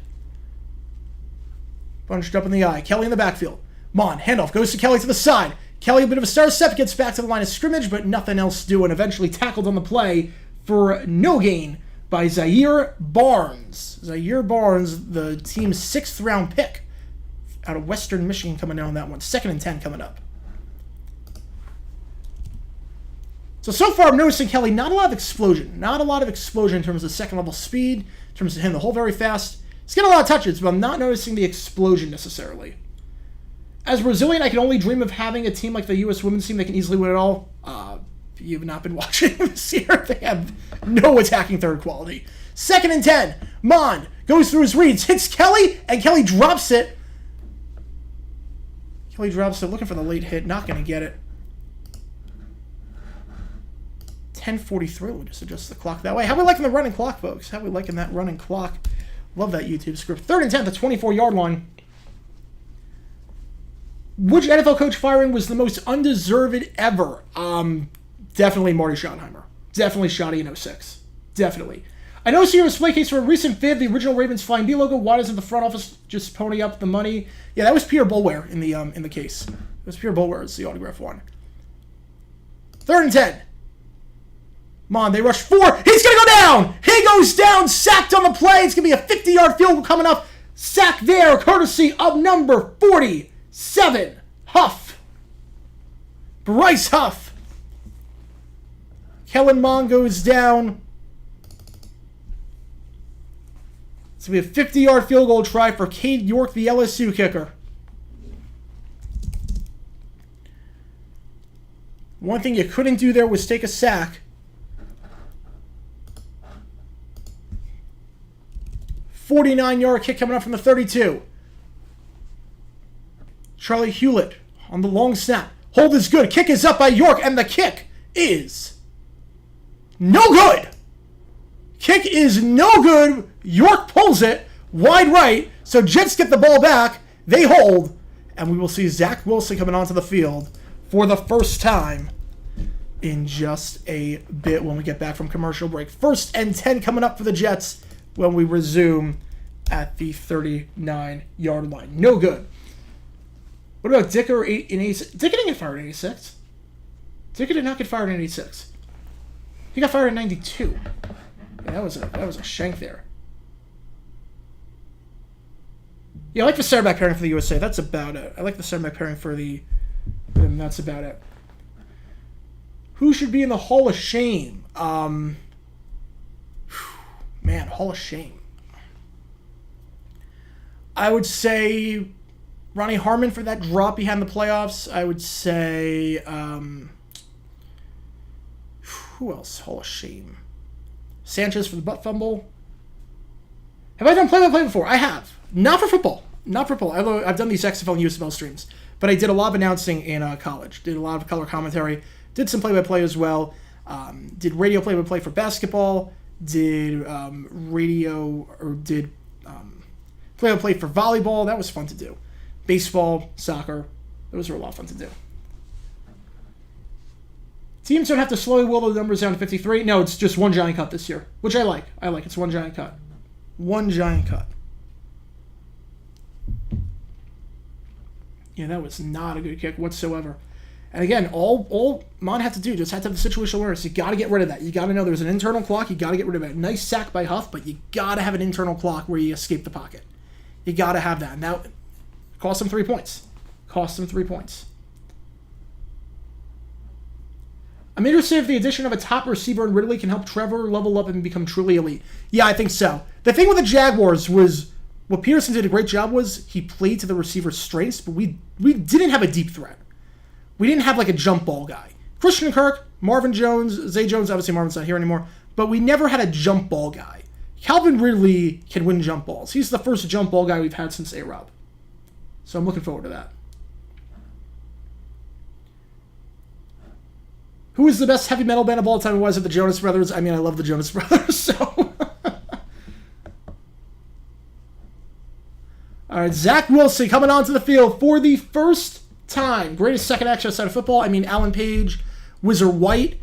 Bunched up in the eye. Kelly in the backfield. Mon, handoff, goes to Kelly to the side. Kelly, a bit of a star step, gets back to the line of scrimmage, but nothing else doing. Eventually tackled on the play for no gain by Zaire Barnes. Zaire Barnes, the team's 6th-round pick out of Western Michigan, coming down on that one. 2nd and 10 coming up. So far I'm noticing Kelly, not a lot of explosion. Not a lot of explosion in terms of second-level speed, in terms of hitting the hole very fast. He's getting a lot of touches, but I'm not noticing the explosion necessarily. As Brazilian, I can only dream of having a team like the U.S. women's team that can easily win it all. You've not been watching this year. They have no attacking third quality. 2nd and 10. Mond goes through his reads, hits Kelly, and Kelly drops it. Kelly drops it, looking for the late hit, not going to get it. 10:43. We'll just adjust the clock that way. How we liking the running clock, folks? How we liking that running clock? Love that YouTube script. 3rd and 10 at the 24-yard line. Which NFL coach firing was the most undeserved ever? Definitely Marty Schottenheimer. Definitely Schotty in 06. Definitely. I know here was play case for a recent fib, the original Ravens Flying B logo. Why doesn't the front office just pony up the money? Yeah, that was Pierre Boulware in the case. It was Pierre Boulware as the autograph one. 3rd and 10. Mon, they rush 4. He's going to go down. He goes down. Sacked on the play. It's going to be a 50-yard field goal coming up. Sack there, courtesy of number 47, Huff. Bryce Huff. Kellen Mond goes down. It's going to be a 50-yard field goal try for Cade York, the LSU kicker. One thing you couldn't do there was take a sack. 49-yard kick coming up from the 32. Charlie Hewlett on the long snap. Hold is good. Kick is up by York, and the kick is no good. Kick is no good. York pulls it wide right, so Jets get the ball back. They hold, and we will see Zach Wilson coming onto the field for the first time in just a bit when we get back from commercial break. 1st and 10 coming up for the Jets when we resume at the 39-yard line. No good. What about Dicker in 86? Dicker didn't get fired in 86. Dicker did not get fired in 86. He got fired in 92. Yeah, that was a shank there. Yeah, I like the center back pairing for the USA. That's about it. I like the center back pairing for the... And that's about it. Who should be in the Hall of Shame? Man, Hall of Shame. I would say Ronnie Harmon for that drop he had in the playoffs. I would say... who else? Hall of Shame. Sanchez for the butt fumble. Have I done play-by-play before? I have. Not for football. Not for football. I've done these XFL and USFL streams. But I did a lot of announcing in college. Did a lot of color commentary. Did some play-by-play as well. Did radio play-by-play for basketball. Did play-by-play for volleyball. That was fun to do. Baseball, soccer. Those were a lot of fun to do. Teams don't have to slowly will the numbers down to 53. No, it's just one giant cut this year, which I like. It's one giant cut. One giant cut. Yeah, that was not a good kick whatsoever. And again, all Mon had to do just had to have the situational awareness. You got to get rid of that. You got to know there's an internal clock. You got to get rid of it. Nice sack by Huff, but you got to have an internal clock where you escape the pocket. You got to have that. And that cost them 3 points. I'm interested if the addition of a top receiver in Ridley can help Trevor level up and become truly elite. Yeah, I think so. The thing with the Jaguars was, what Peterson did a great job was he played to the receiver's strengths, but we didn't have a deep threat. We didn't have like a jump ball guy. Christian Kirk, Marvin Jones, Zay Jones, obviously Marvin's not here anymore, but we never had a jump ball guy. Calvin Ridley can win jump balls. He's the first jump ball guy we've had since A-Rob. So I'm looking forward to that. Who is the best heavy metal band of all time? Was it the Jonas Brothers? I mean, I love the Jonas Brothers, so... All right, Zach Wilson coming onto the field for the first time. Greatest second action outside of football. I mean, Alan Page, Whizzer White,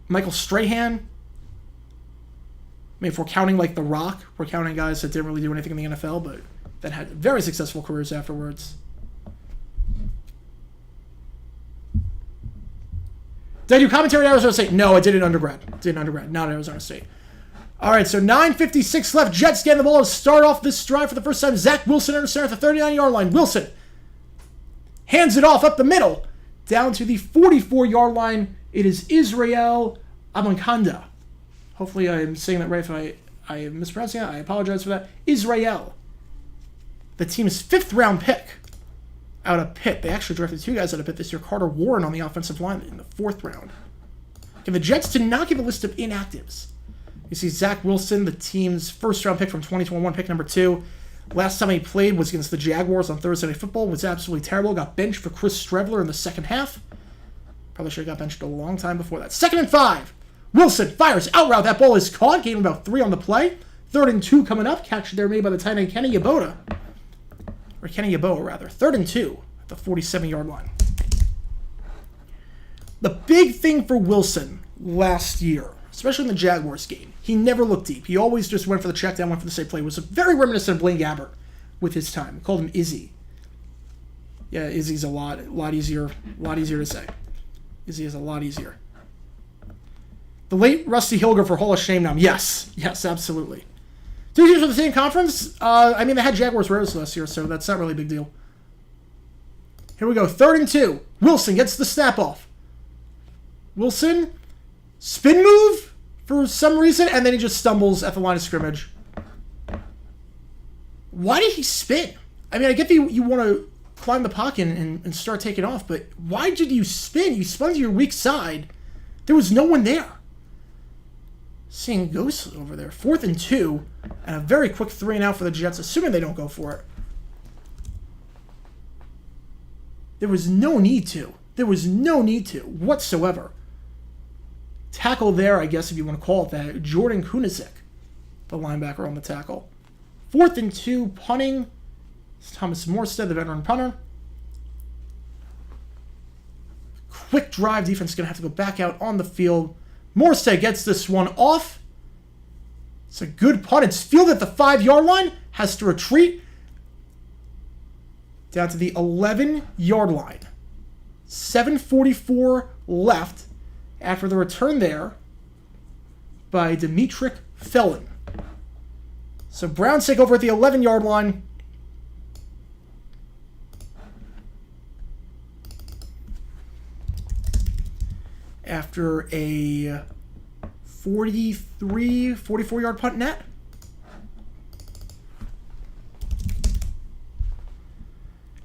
Michael Strahan. I mean, if we're counting like The Rock, we're counting guys that didn't really do anything in the NFL, but that had very successful careers afterwards. Did I do commentary at Arizona State? No, I did it undergrad. Not at Arizona State. All right, so 9:56 left. Jets getting the ball to start off this drive for the first time. Zach Wilson under center at the 39-yard line. Wilson hands it off up the middle. Down to the 44-yard line. It is Israel Abankanda. Hopefully I am saying that right. If I am mispronouncing that, I apologize for that. Israel. The team's 5th-round pick out of Pitt. They actually drafted 2 guys out of Pitt this year. Carter Warren on the offensive line in the 4th round. And the Jets did not give a list of inactives. You see Zach Wilson, the team's 1st-round pick from 2021, pick number 2. Last time he played was against the Jaguars on Thursday Night Football. Was absolutely terrible. Got benched for Chris Streveler in the second half. Probably should have got benched a long time before that. 2nd and 5. Wilson fires out route. That ball is caught. Gave him about 3 on the play. 3rd and 2 coming up. Catch there made by the tight end Kenny Yeboah. Or Kenny Yeboah, rather. 3rd and 2 at the 47-yard line. The big thing for Wilson last year, especially in the Jaguars game, he never looked deep. He always just went for the check down, went for the safe play. It was very reminiscent of Blaine Gabbert with his time. We called him Izzy. Yeah, Izzy's a lot easier to say. Izzy is a lot easier. The late Rusty Hilger for Hall of Shame now. Yes, absolutely. 2 teams for the same conference? I mean, they had Jaguars Raiders last year, so that's not really a big deal. Here we go. 3rd and 2. Wilson gets the snap off. Wilson, spin move for some reason, and then he just stumbles at the line of scrimmage. Why did he spin? I mean, I get that you want to climb the pocket and start taking off, but why did you spin? You spun to your weak side. There was no one there. Seeing ghosts over there. 4th and 2. And a very quick 3 and out for the Jets, assuming they don't go for it. There was no need to. There was no need to whatsoever. Tackle there, I guess, if you want to call it that. Jordan Kunasek, the linebacker on the tackle. 4th and 2, punting. It's Thomas Morstead, the veteran punter. Quick drive. Defense is going to have to go back out on the field. Morstead gets this one off. It's a good punt. It's fielded at the 5-yard line. Has to retreat down to the 11-yard line. 7:44 left after the return there by Demetric Felon. So Browns take over at the 11-yard line. After a 44-yard punt net.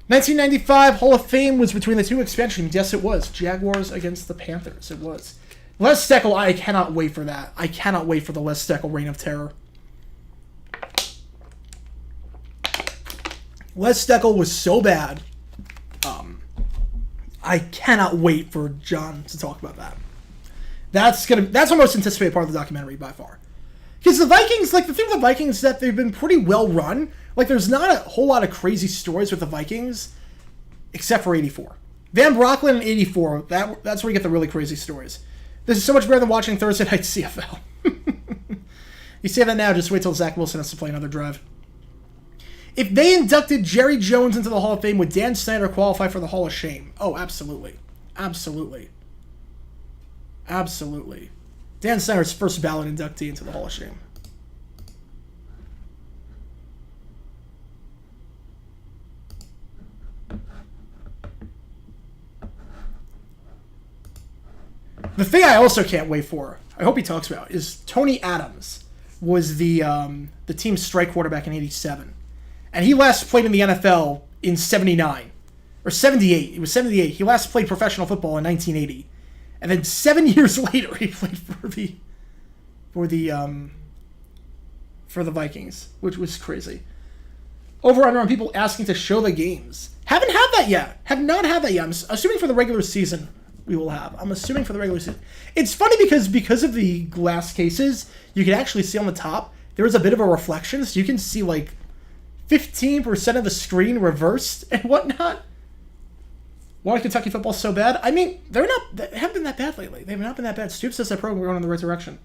'95 Hall of Fame was between the two expansion teams. Yes, it was. Jaguars against the Panthers. It was. Les Steckel, I cannot wait for that. I cannot wait for the Les Steckel Reign of Terror. Les Steckel was so bad. I cannot wait for John to talk about that. That's my most anticipated part of the documentary by far. Because the Vikings, like the thing with the Vikings is that they've been pretty well run. Like there's not a whole lot of crazy stories with the Vikings, except for '84. Van Brocklin in '84. That's where you get the really crazy stories. This is so much better than watching Thursday Night CFL. You say that now, just wait till Zach Wilson has to play another drive. If they inducted Jerry Jones into the Hall of Fame, would Dan Snyder qualify for the Hall of Shame? Oh, absolutely. Absolutely. Absolutely. Dan Snyder's first ballot inductee into the Hall of Shame. The thing I also can't wait for, I hope he talks about, is Tony Adams was the team's strike quarterback in '87. And he last played in the NFL in '79. Or '78. It was '78. He last played professional football in 1980. And then 7 years later, he played for the Vikings, which was crazy. Over under on people asking to show the games. Haven't had that yet. Have not had that yet. I'm assuming for the regular season we will have. I'm assuming for the regular season. It's funny because of the glass cases, you can actually see on the top there is a bit of a reflection, so you can see like 15% of the screen reversed and whatnot. Why Kentucky football so bad? I mean, they haven't been that bad lately. They've not been that bad. Stoops says that program, we're going in the right direction.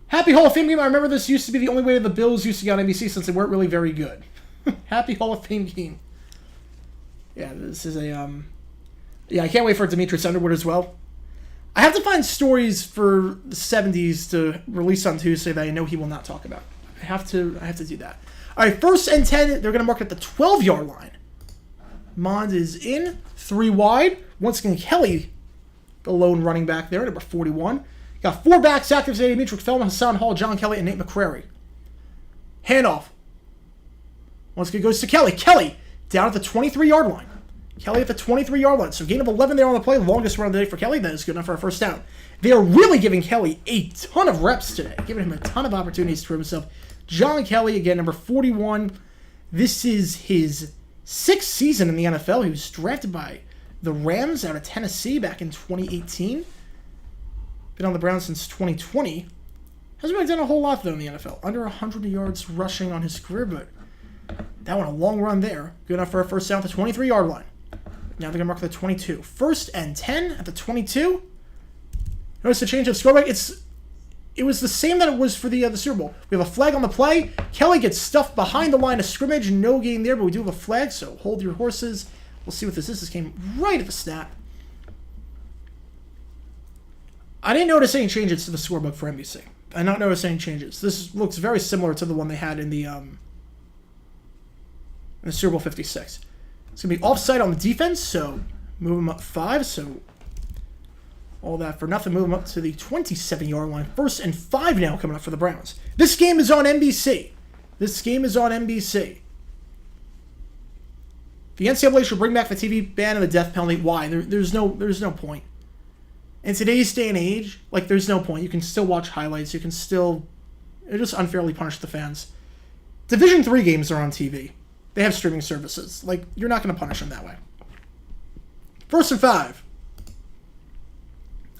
Happy Hall of Fame game. I remember this used to be the only way the Bills used to get on NBC since they weren't really very good. Happy Hall of Fame game. Yeah, this is a yeah, I can't wait for Demetrius Underwood as well. I have to find stories for the 70s to release on Tuesday that I know he will not talk about. I have to do that. All right, 1st and 10. They're going to mark it at the 12-yard line. Mond is in, 3 wide. Once again, Kelly, the lone running back there, number 41. Got 4 backs active today: Demetric Feldman, Hassan Hall, John Kelly, and Nate McCrary. Handoff. Once again, goes to Kelly. Kelly down at the 23-yard line. Kelly at the 23-yard line. So gain of 11 there on the play. Longest run of the day for Kelly. That is good enough for a first down. They are really giving Kelly a ton of reps today. Giving him a ton of opportunities to prove himself. John Kelly, again, number 41. This is his 6th season in the NFL. He was drafted by the Rams out of Tennessee back in 2018. Been on the Browns since 2020. Hasn't really done a whole lot, though, in the NFL. Under 100 yards rushing on his career, but that one, a long run there. Good enough for a first down at the 23-yard line. Now they're going to mark the 22. 1st and 10 at the 22. Notice the change of scorebook. It was the same that it was for the Super Bowl. We have a flag on the play. Kelly gets stuffed behind the line of scrimmage. No gain there, but we do have a flag, so hold your horses. We'll see what this is. This came right at the snap. I didn't notice any changes to the scorebook for NBC. I did not notice any changes. This looks very similar to the one they had in the Super Bowl 56. It's going to be offside on the defense, so move them up 5. So all that for nothing. Move them up to the 27-yard line. 1st and 5 now coming up for the Browns. This game is on NBC. This game is on NBC. The NCAA should bring back the TV ban and the death penalty. Why? There's no point. In today's day and age, like, there's no point. You can still watch highlights. You can still... It just unfairly punish the fans. Division 3 games are on TV. They have streaming services. Like, you're not going to punish them that way. 1st and 5.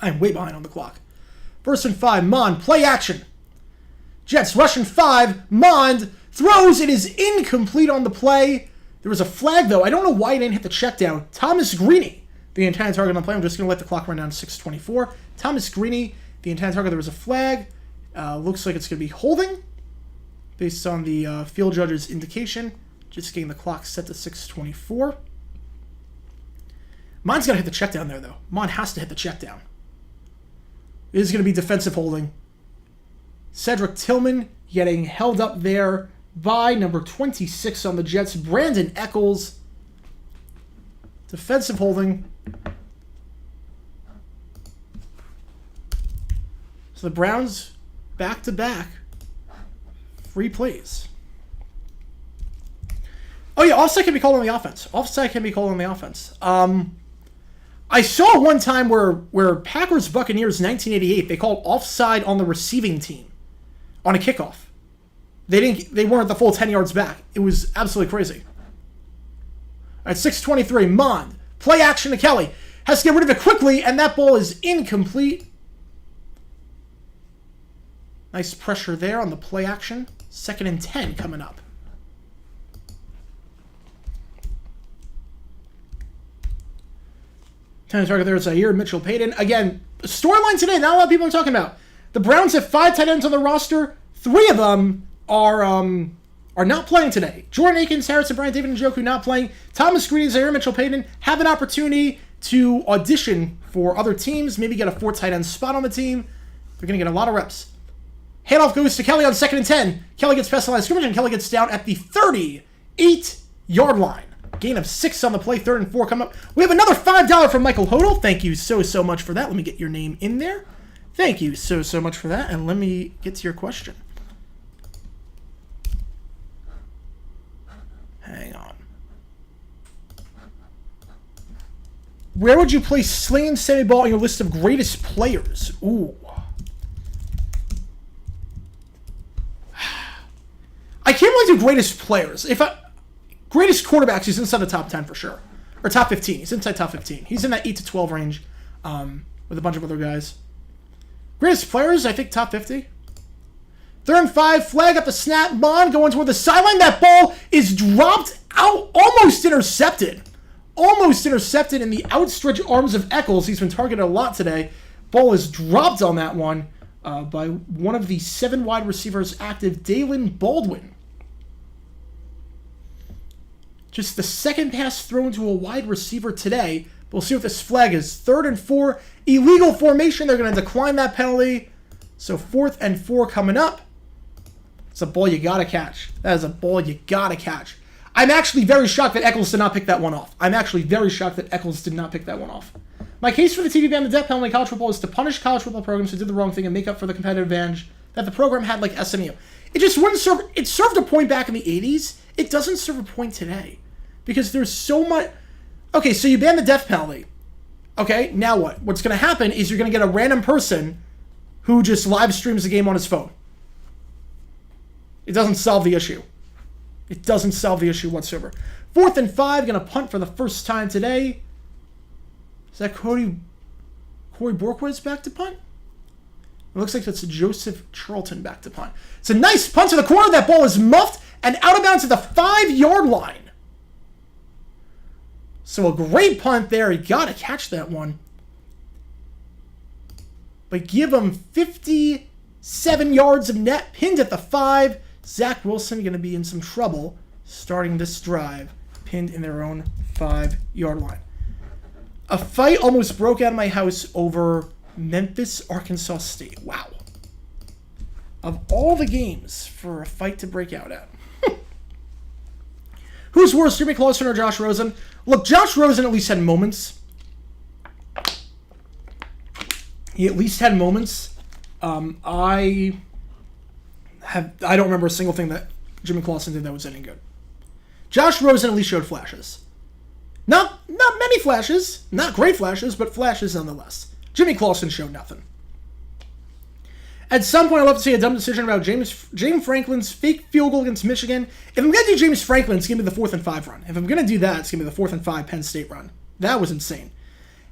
I'm way behind on the clock. 1st and 5. Mond, play action. Jets, Russian 5. Mond throws. It is incomplete on the play. There was a flag, though. I don't know why he didn't hit the check down. Thomas Greeny, the intended target on the play. I'm just going to let the clock run down to 6:24. Thomas Greeny, the intended target. There was a flag. Looks like it's going to be holding based on the field judge's indication. Just getting the clock set to 6:24. Mond's got to hit the check down there, though. Mond has to hit the check down. It is going to be defensive holding. Cedric Tillman getting held up there by number 26 on the Jets, Brandon Eccles. Defensive holding. So the Browns back-to-back free plays. Oh yeah, offside can be called on the offense. Offside can be called on the offense. I saw one time where Packers Buccaneers 1988, they called offside on the receiving team on a kickoff. They weren't the full 10 yards back. It was absolutely crazy. All right, 6:23. Mond, play action to Kelly. Has to get rid of it quickly, and that ball is incomplete. Nice pressure there on the play action. 2nd and 10 coming up. Target there is Zaire Mitchell-Payton. Again, storyline today, not a lot of people are talking about. The Browns have 5 tight ends on the roster. 3 of them are not playing today. Jordan Akins, Harrison Bryant, David Njoku not playing. Thomas Greedy, Zaire Mitchell-Payton have an opportunity to audition for other teams, maybe get a 4 tight end spot on the team. They're going to get a lot of reps. Handoff goes to Kelly on 2nd and 10. Kelly gets past the line of scrimmage, and Kelly gets down at the 38-yard line. Gain of 6 on the play, 3rd and 4 coming up. We have another $5 from Michael Hodel. Thank you so much for that. Let me get your name in there. Thank you so much for that, and let me get to your question. Hang on. Where would you place Sling and Sammy Ball on your list of greatest players? Ooh. I can't really do greatest players. Greatest quarterbacks, he's inside the top 10 for sure. Or top 15. He's inside top 15. He's in that 8 to 12 range with a bunch of other guys. Greatest players, I think top 50. 3rd and 5, flag up the snap. Mond going toward the sideline. That ball is dropped out, almost intercepted. Almost intercepted in the outstretched arms of Eccles. He's been targeted a lot today. Ball is dropped on that one by one of the 7 wide receivers active, Dalen Baldwin. Just the 2nd pass thrown to a wide receiver today. We'll see what this flag is. 3rd and 4, illegal formation. They're going to decline that penalty. So 4th and 4 coming up. It's a ball you got to catch. That is a ball you got to catch. I'm actually very shocked that Eccles did not pick that one off. I'm actually very shocked that Eccles did not pick that one off. My case for the TV ban, the death penalty in college football is to punish college football programs who did the wrong thing and make up for the competitive advantage that the program had, like SMU. It just wouldn't serve. It served a point back in the 80s. It doesn't serve a point today. Because there's so much... Okay, so you ban the death penalty. Okay, now what? What's going to happen is you're going to get a random person who just live streams the game on his phone. It doesn't solve the issue. It doesn't solve the issue whatsoever. 4th and 5, going to punt for the first time today. Is that Corey Borquez back to punt? It looks like that's Joseph Charlton back to punt. It's a nice punt to the corner. That ball is muffed and out of bounds at the 5-yard line. So a great punt there. You got to catch that one. But give him 57 yards of net, pinned at the 5. Zach Wilson going to be in some trouble starting this drive, pinned in their own 5-yard line. A fight almost broke out of my house over Memphis, Arkansas State. Wow. Of all the games for a fight to break out at. Who's worse, Jimmy Clausen or Josh Rosen? Look, Josh Rosen at least had moments. He at least had moments. I don't remember a single thing that Jimmy Clausen did that was any good. Josh Rosen at least showed flashes. Not many flashes, not great flashes, but flashes nonetheless. Jimmy Clausen showed nothing. At some point, I'd love to see a dumb decision about James Franklin's fake field goal against Michigan. If I'm going to do James Franklin, it's going to be the 4th and 5 run. If I'm going to do that, it's going to be the 4th and 5 Penn State run. That was insane.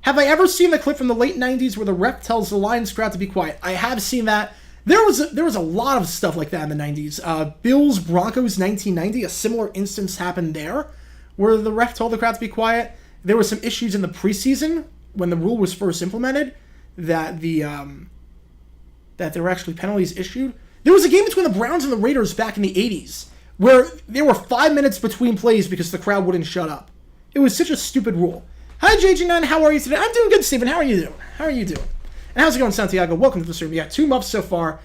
Have I ever seen the clip from the late 90s where the ref tells the Lions crowd to be quiet? I have seen that. There was a lot of stuff like that in the 90s. Bills Broncos 1990, a similar instance happened there where the ref told the crowd to be quiet. There were some issues in the preseason when the rule was first implemented that that there were actually penalties issued. There was a game between the Browns and the Raiders back in the 80s where there were 5 minutes between plays because the crowd wouldn't shut up. It was such a stupid rule. Hi, JG9. How are you today? I'm doing good, Steven. How are you doing? And how's it going, Santiago? Welcome to the stream. We got 2 muffs so far.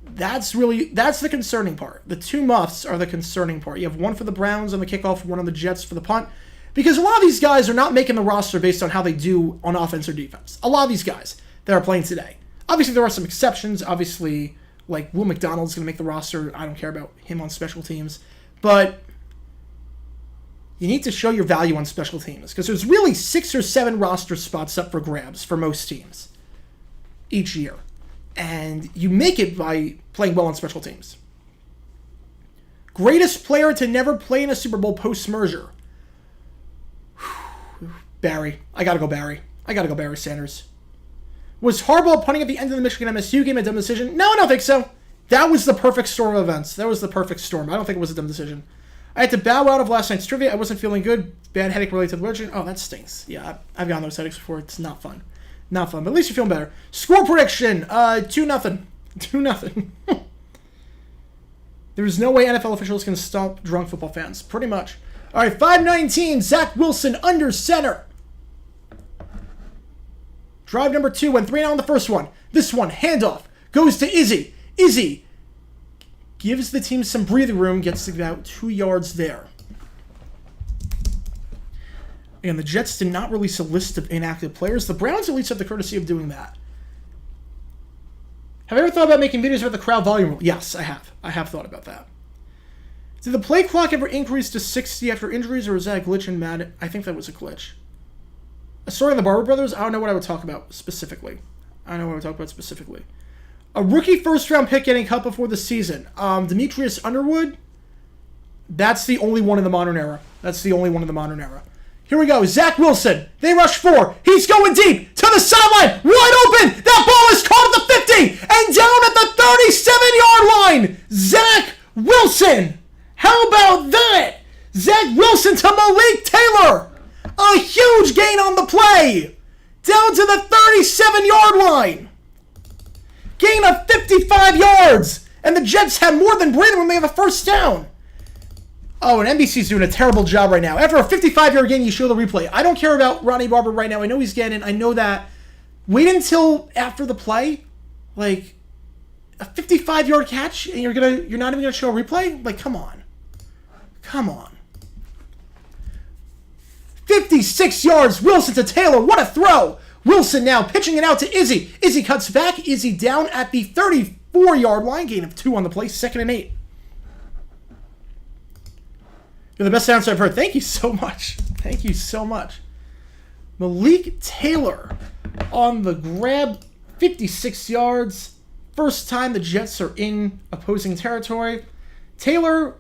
That's the concerning part. The 2 muffs are the concerning part. You have one for the Browns on the kickoff, one on the Jets for the punt. Because a lot of these guys are not making the roster based on how they do on offense or defense. A lot of these guys that are playing today. Obviously, there are some exceptions. Obviously, like Will McDonald's going to make the roster. I don't care about him on special teams. But you need to show your value on special teams. Because there's really 6 or 7 roster spots up for grabs for most teams each year. And you make it by playing well on special teams. Greatest player to never play in a Super Bowl post-merger. Barry. I gotta go Barry. Barry Sanders. Was Harbaugh punting at the end of the Michigan MSU game a dumb decision? No, I don't think so. That was the perfect storm of events. That was the perfect storm. I don't think it was a dumb decision. I had to bow out of last night's trivia. I wasn't feeling good. Bad headache related to the religion. Oh, that stinks. Yeah, I've gotten those headaches before. It's not fun. Not fun, but at least you're feeling better. Score prediction, 2-0. 2-0. There's no way NFL officials can stop drunk football fans. Pretty much. All right, 5:19, Zach Wilson under center. Drive number 2, went 3-0 on the first one. This one, handoff, goes to Izzy. Izzy gives the team some breathing room, gets about 2 yards there. And the Jets did not release a list of inactive players. The Browns at least have the courtesy of doing that. Have you ever thought about making videos about the crowd volume rule? Yes, I have. I have thought about that. Did the play clock ever increase to 60 after injuries, or was that a glitch in Madden? I think that was a glitch. A story on the Barber Brothers? I don't know what I would talk about specifically. A rookie first-round pick getting cut before the season. Demetrius Underwood? That's the only one in the modern era. Here we go. Zach Wilson. They rush 4. He's going deep to the sideline. Wide open. That ball is caught at the 50 and down at the 37-yard line. Zach Wilson. How about that? Zach Wilson to Malik Taylor. A huge gain on the play. Down to the 37-yard line. Gain of 55 yards. And the Jets have more than breathing when they have a first down. Oh, and NBC's doing a terrible job right now. After a 55-yard gain, you show the replay. I don't care about Ronnie Barber right now. I know he's getting. I know that. Wait until after the play, like a 55-yard catch, and you're not even gonna show a replay. Like, come on. 56 yards. Wilson to Taylor. What a throw! Wilson now pitching it out to Izzy. Izzy cuts back. Izzy down at the 34-yard line. Gain of 2 on the play. 2nd and 8. You're the best answer I've heard. Thank you so much. Malik Taylor on the grab. 56 yards. First time the Jets are in opposing territory. Taylor,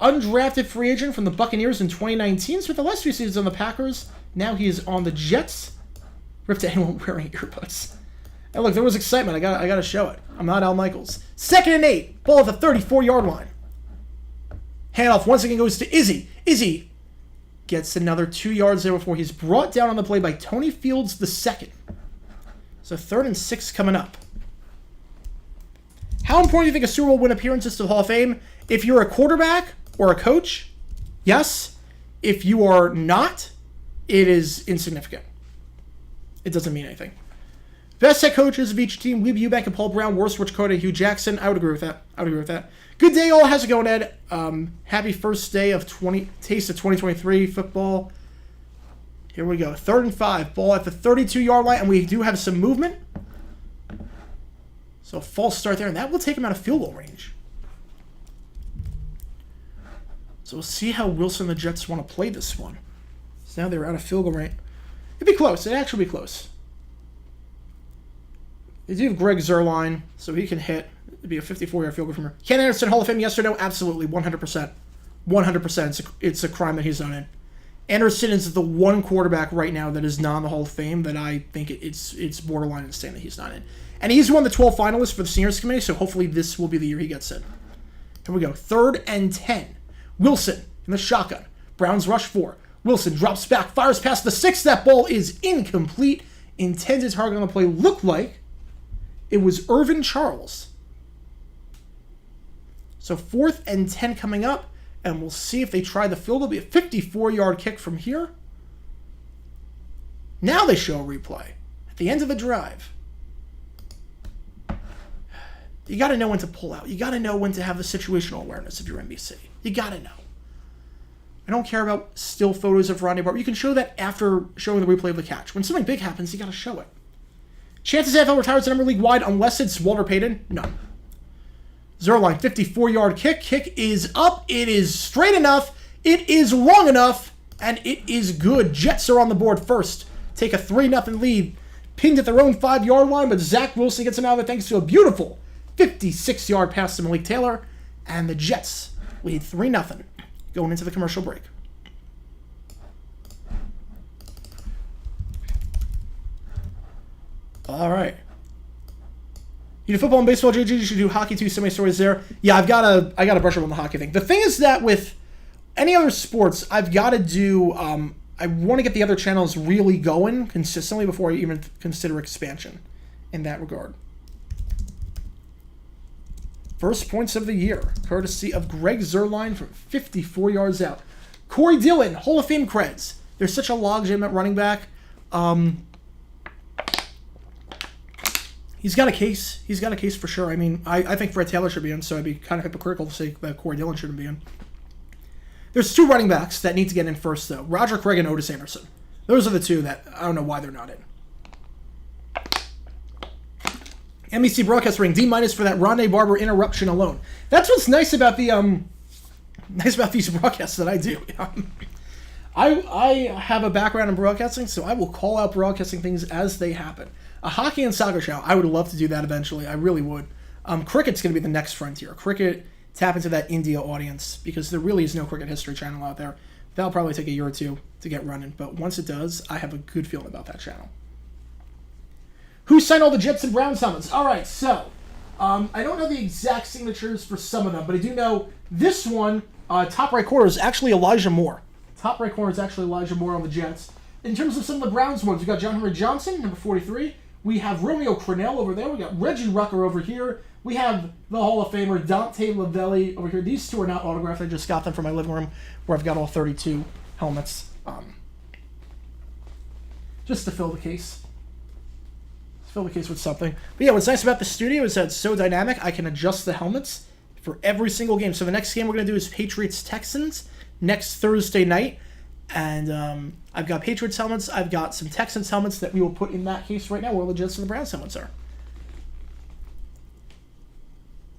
undrafted free agent from the Buccaneers in 2019. Spent the last 2 seasons on the Packers. Now he is on the Jets. Ripped to anyone wearing earbuds. And look, there was excitement. I got to show it. I'm not Al Michaels. 2nd and 8. Ball at the 34-yard line. Handoff once again goes to Izzy. Izzy gets another 2 yards there before he's brought down on the play by Tony Fields II. So 3rd and 6 coming up. How important do you think a Super Bowl win appearance is to the Hall of Fame? If you're a quarterback or a coach, yes. If you are not, it is insignificant. It doesn't mean anything. Best head coaches of each team, Weeb Eubank and Paul Brown, worst Rich Coda, Hugh Jackson. I would agree with that. Good day, all. How's it going, Ed? Happy first day of taste of 2023 football. Here we go. 3rd and 5. Ball at the 32-yard line, and we do have some movement. So a false start there, and that will take him out of field goal range. So we'll see how Wilson and the Jets want to play this one. So now they're out of field goal range. It'd be close. It'd actually be close. They do have Greg Zuerlein, so he can hit. It'd be a 54-yard field goal from here. Ken Anderson, Hall of Fame, yes or no? Absolutely, 100%. 100%. It's a crime that he's not in. Anderson is the one quarterback right now that is not in the Hall of Fame that I think it's borderline insane that he's not in. And he's one of the 12 finalists for the Seniors Committee, so hopefully this will be the year he gets in. Here we go. 3rd and 10. Wilson in the shotgun. Browns rush 4. Wilson drops back, fires past the 6. That ball is incomplete. Intended target on the play looked like it was Irvin Charles. So 4th and 10 coming up, and we'll see if they try the field. It'll be a 54-yard kick from here. Now they show a replay at the end of the drive. You got to know when to pull out. You got to know when to have the situational awareness of your NBC. You got to know. I don't care about still photos of Ronnie Barber. You can show that after showing the replay of the catch. When something big happens, you got to show it. Chances NFL retires the number league wide unless it's Walter Payton? No. Zuerlein, 54-yard kick. Kick is up. It is straight enough. It is long enough. And it is good. Jets are on the board first. Take a 3-0 lead. Pinned at their own 5-yard line, but Zach Wilson gets him out of it thanks to a beautiful 56-yard pass to Malik Taylor. And the Jets lead 3-0 going into the commercial break. All right. You do football and baseball, JG. You should do hockey too. So many stories there. Yeah, I gotta brush up on the hockey thing. The thing is that with any other sports, I've got to do. I want to get the other channels really going consistently before I even consider expansion in that regard. First points of the year, courtesy of Greg Zuerlein from 54 yards out. Corey Dillon, Hall of Fame creds. There's such a logjam at running back. He's got a case. He's got a case for sure. I mean, I think Fred Taylor should be in, so I'd be kind of hypocritical to say that Corey Dillon shouldn't be in. There's 2 running backs that need to get in first, though. Roger Craig and Otis Anderson. Those are the 2 that I don't know why they're not in. NBC broadcast ring D- for that Rondé Barber interruption alone. That's what's nice about the these broadcasts that I do. I have a background in broadcasting, so I will call out broadcasting things as they happen. A hockey and soccer show, I would love to do that eventually. I really would. Cricket's going to be the next frontier. Cricket, tap into that India audience, because there really is no cricket history channel out there. That'll probably take a year or 2 to get running, but once it does, I have a good feeling about that channel. Who signed all the Jets and Browns helmets? All right, so I don't know the exact signatures for some of them, but I do know this one, top right corner, is actually Elijah Moore. Top right corner is actually Elijah Moore on the Jets. In terms of some of the Browns ones, we've got John Henry Johnson, number 43. We have Romeo Crennel over there. We got Reggie Rucker over here. We have the Hall of Famer Dante Lavelli over here. These 2 are not autographed. I just got them from my living room where I've got all 32 helmets. Just to fill the case. Fill the case with something. But yeah, what's nice about the studio is that it's so dynamic. I can adjust the helmets for every single game. So the next game we're going to do is Patriots-Texans next Thursday night. And I've got Patriots helmets. I've got some Texans helmets that we will put in that case right now where the Jets and the Browns helmets are.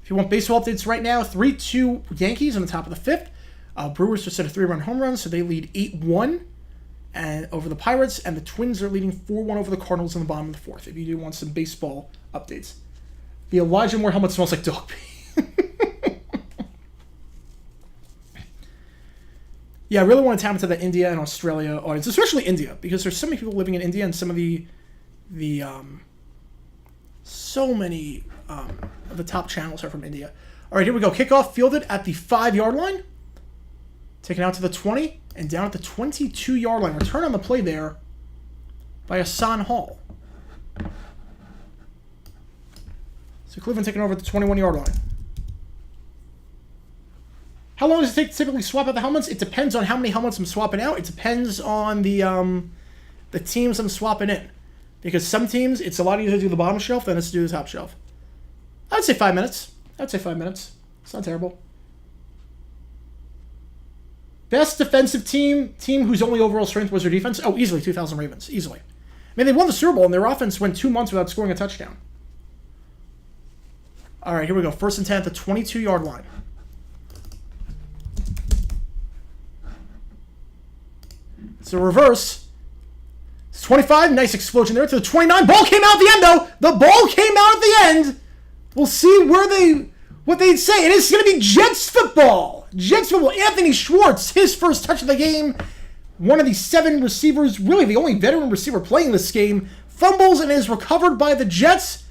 If you want baseball updates right now, 3-2 Yankees on the top of the 5th. Brewers just hit a 3-run home run, so they lead 8-1 and over the Pirates, and the Twins are leading 4-1 over the Cardinals in the bottom of the 4th, if you do want some baseball updates. The Elijah Moore helmet smells like dog pee. Yeah, I really want to tap into the India and Australia audience, especially India, because there's so many people living in India, and some of so many of the top channels are from India. All right, here we go. Kickoff fielded at the 5-yard line. Taken out to the 20 and down at the 22-yard line. Return on the play there by Hassan Hall. So Cleveland taking over at the 21-yard line. How long does it take to typically swap out the helmets? It depends on how many helmets I'm swapping out. It depends on the teams I'm swapping in. Because some teams, it's a lot easier to do the bottom shelf than it's to do the top shelf. I would say 5 minutes. It's not terrible. Best defensive team whose only overall strength was their defense? Oh, easily 2000 Ravens. Easily. I mean, they won the Super Bowl, and their offense went 2 months without scoring a touchdown. All right, here we go. 1st and 10 at the 22-yard line. It's a reverse. 25, nice explosion there to the 29. Ball came out at the end, though. The ball came out at the end. We'll see what they'd say. It is going to be Jets football. Jets football. Anthony Schwartz, his first touch of the game. One of the 7 receivers, really the only veteran receiver playing this game, fumbles and is recovered by the Jets.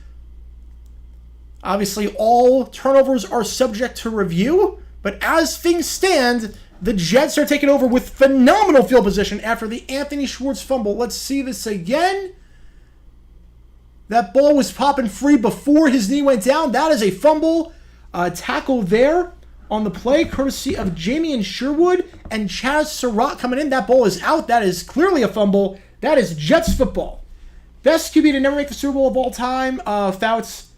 Obviously, all turnovers are subject to review, but as things stand, the Jets are taking over with phenomenal field position after the Anthony Schwartz fumble. Let's see this again. That ball was popping free before his knee went down. That is a fumble. Tackle there on the play, courtesy of Jamie Sherwood and Chaz Surratt coming in. That ball is out. That is clearly a fumble. That is Jets football. Best QB to never make the Super Bowl of all time. Fouts.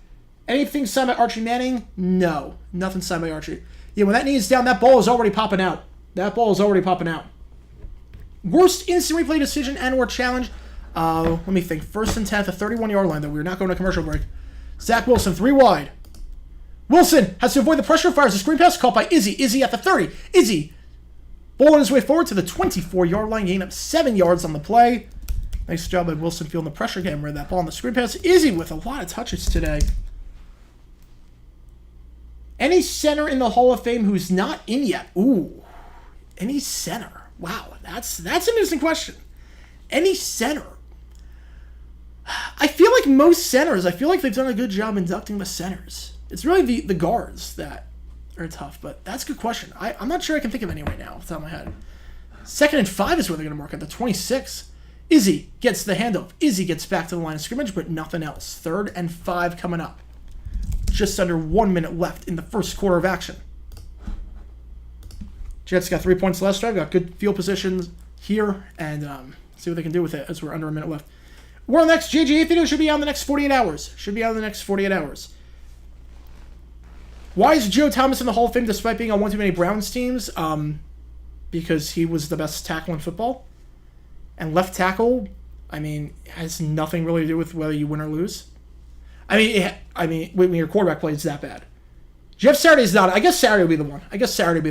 Anything signed by Archie Manning? No. Nothing signed by Archie. Yeah, when that knee is down, that ball is already popping out. That ball is already popping out. Worst instant replay decision and or challenge. Let me think. 1st and 10 at the 31-yard line, though. We're not going to commercial break. Zach Wilson, 3 wide. Wilson has to avoid the pressure, fires a screen pass, caught by Izzy. Izzy at the 30. Izzy bowling his way forward to the 24-yard line, gain up 7 yards on the play. Nice job by Wilson feeling the pressure, getting rid of that ball on the screen pass. Izzy with a lot of touches today. Any center in the Hall of Fame who's not in yet? Ooh, any center? Wow, that's an interesting question. Any center? I feel like most centers, I feel like they've done a good job inducting the centers. It's really the guards that are tough, but that's a good question. I'm not sure I can think of any right now off the top of my head. 2nd and 5 is where they're going to mark at the 26. Izzy gets the handoff. Izzy gets back to the line of scrimmage, but nothing else. 3rd and 5 coming up. Just under 1 minute left in the first quarter of action. Jets got 3 points last drive. Got good field positions here, and see what they can do with it as we're under a minute left. We're on the next JGA video. Should be on the next 48 hours. Should be on the next 48 hours. Why is Joe Thomas in the Hall of Fame despite being on one too many Browns teams? Because he was the best tackle in football. And left tackle, I mean, has nothing really to do with whether you win or lose. I mean, when your quarterback plays that bad. Jeff Saturday's not. I guess Saturday will be the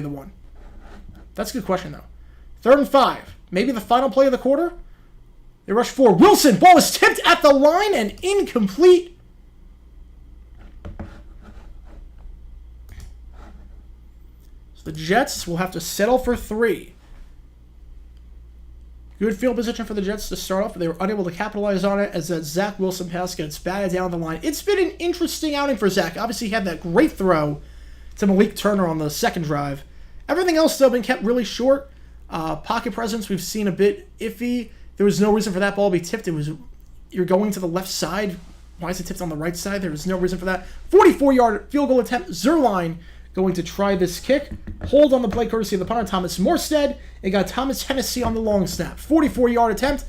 one. That's a good question, though. 3rd and 5. Maybe the final play of the quarter. They rush forward. Wilson, ball is tipped at the line and incomplete. So the Jets will have to settle for 3. Good field position for the Jets to start off, but they were unable to capitalize on it as that Zach Wilson pass gets batted down the line. It's been an interesting outing for Zach. Obviously, he had that great throw to Malik Turner on the 2nd drive. Everything else, though, been kept really short. Pocket presence, we've seen a bit iffy. There was no reason for that ball to be tipped. You're going to the left side. Why is it tipped on the right side? There was no reason for that. 44-yard field goal attempt. Zerline going to try this kick. Hold on the play courtesy of the punter, Thomas Morstead. It got Thomas Hennessy on the long snap. 44-yard attempt.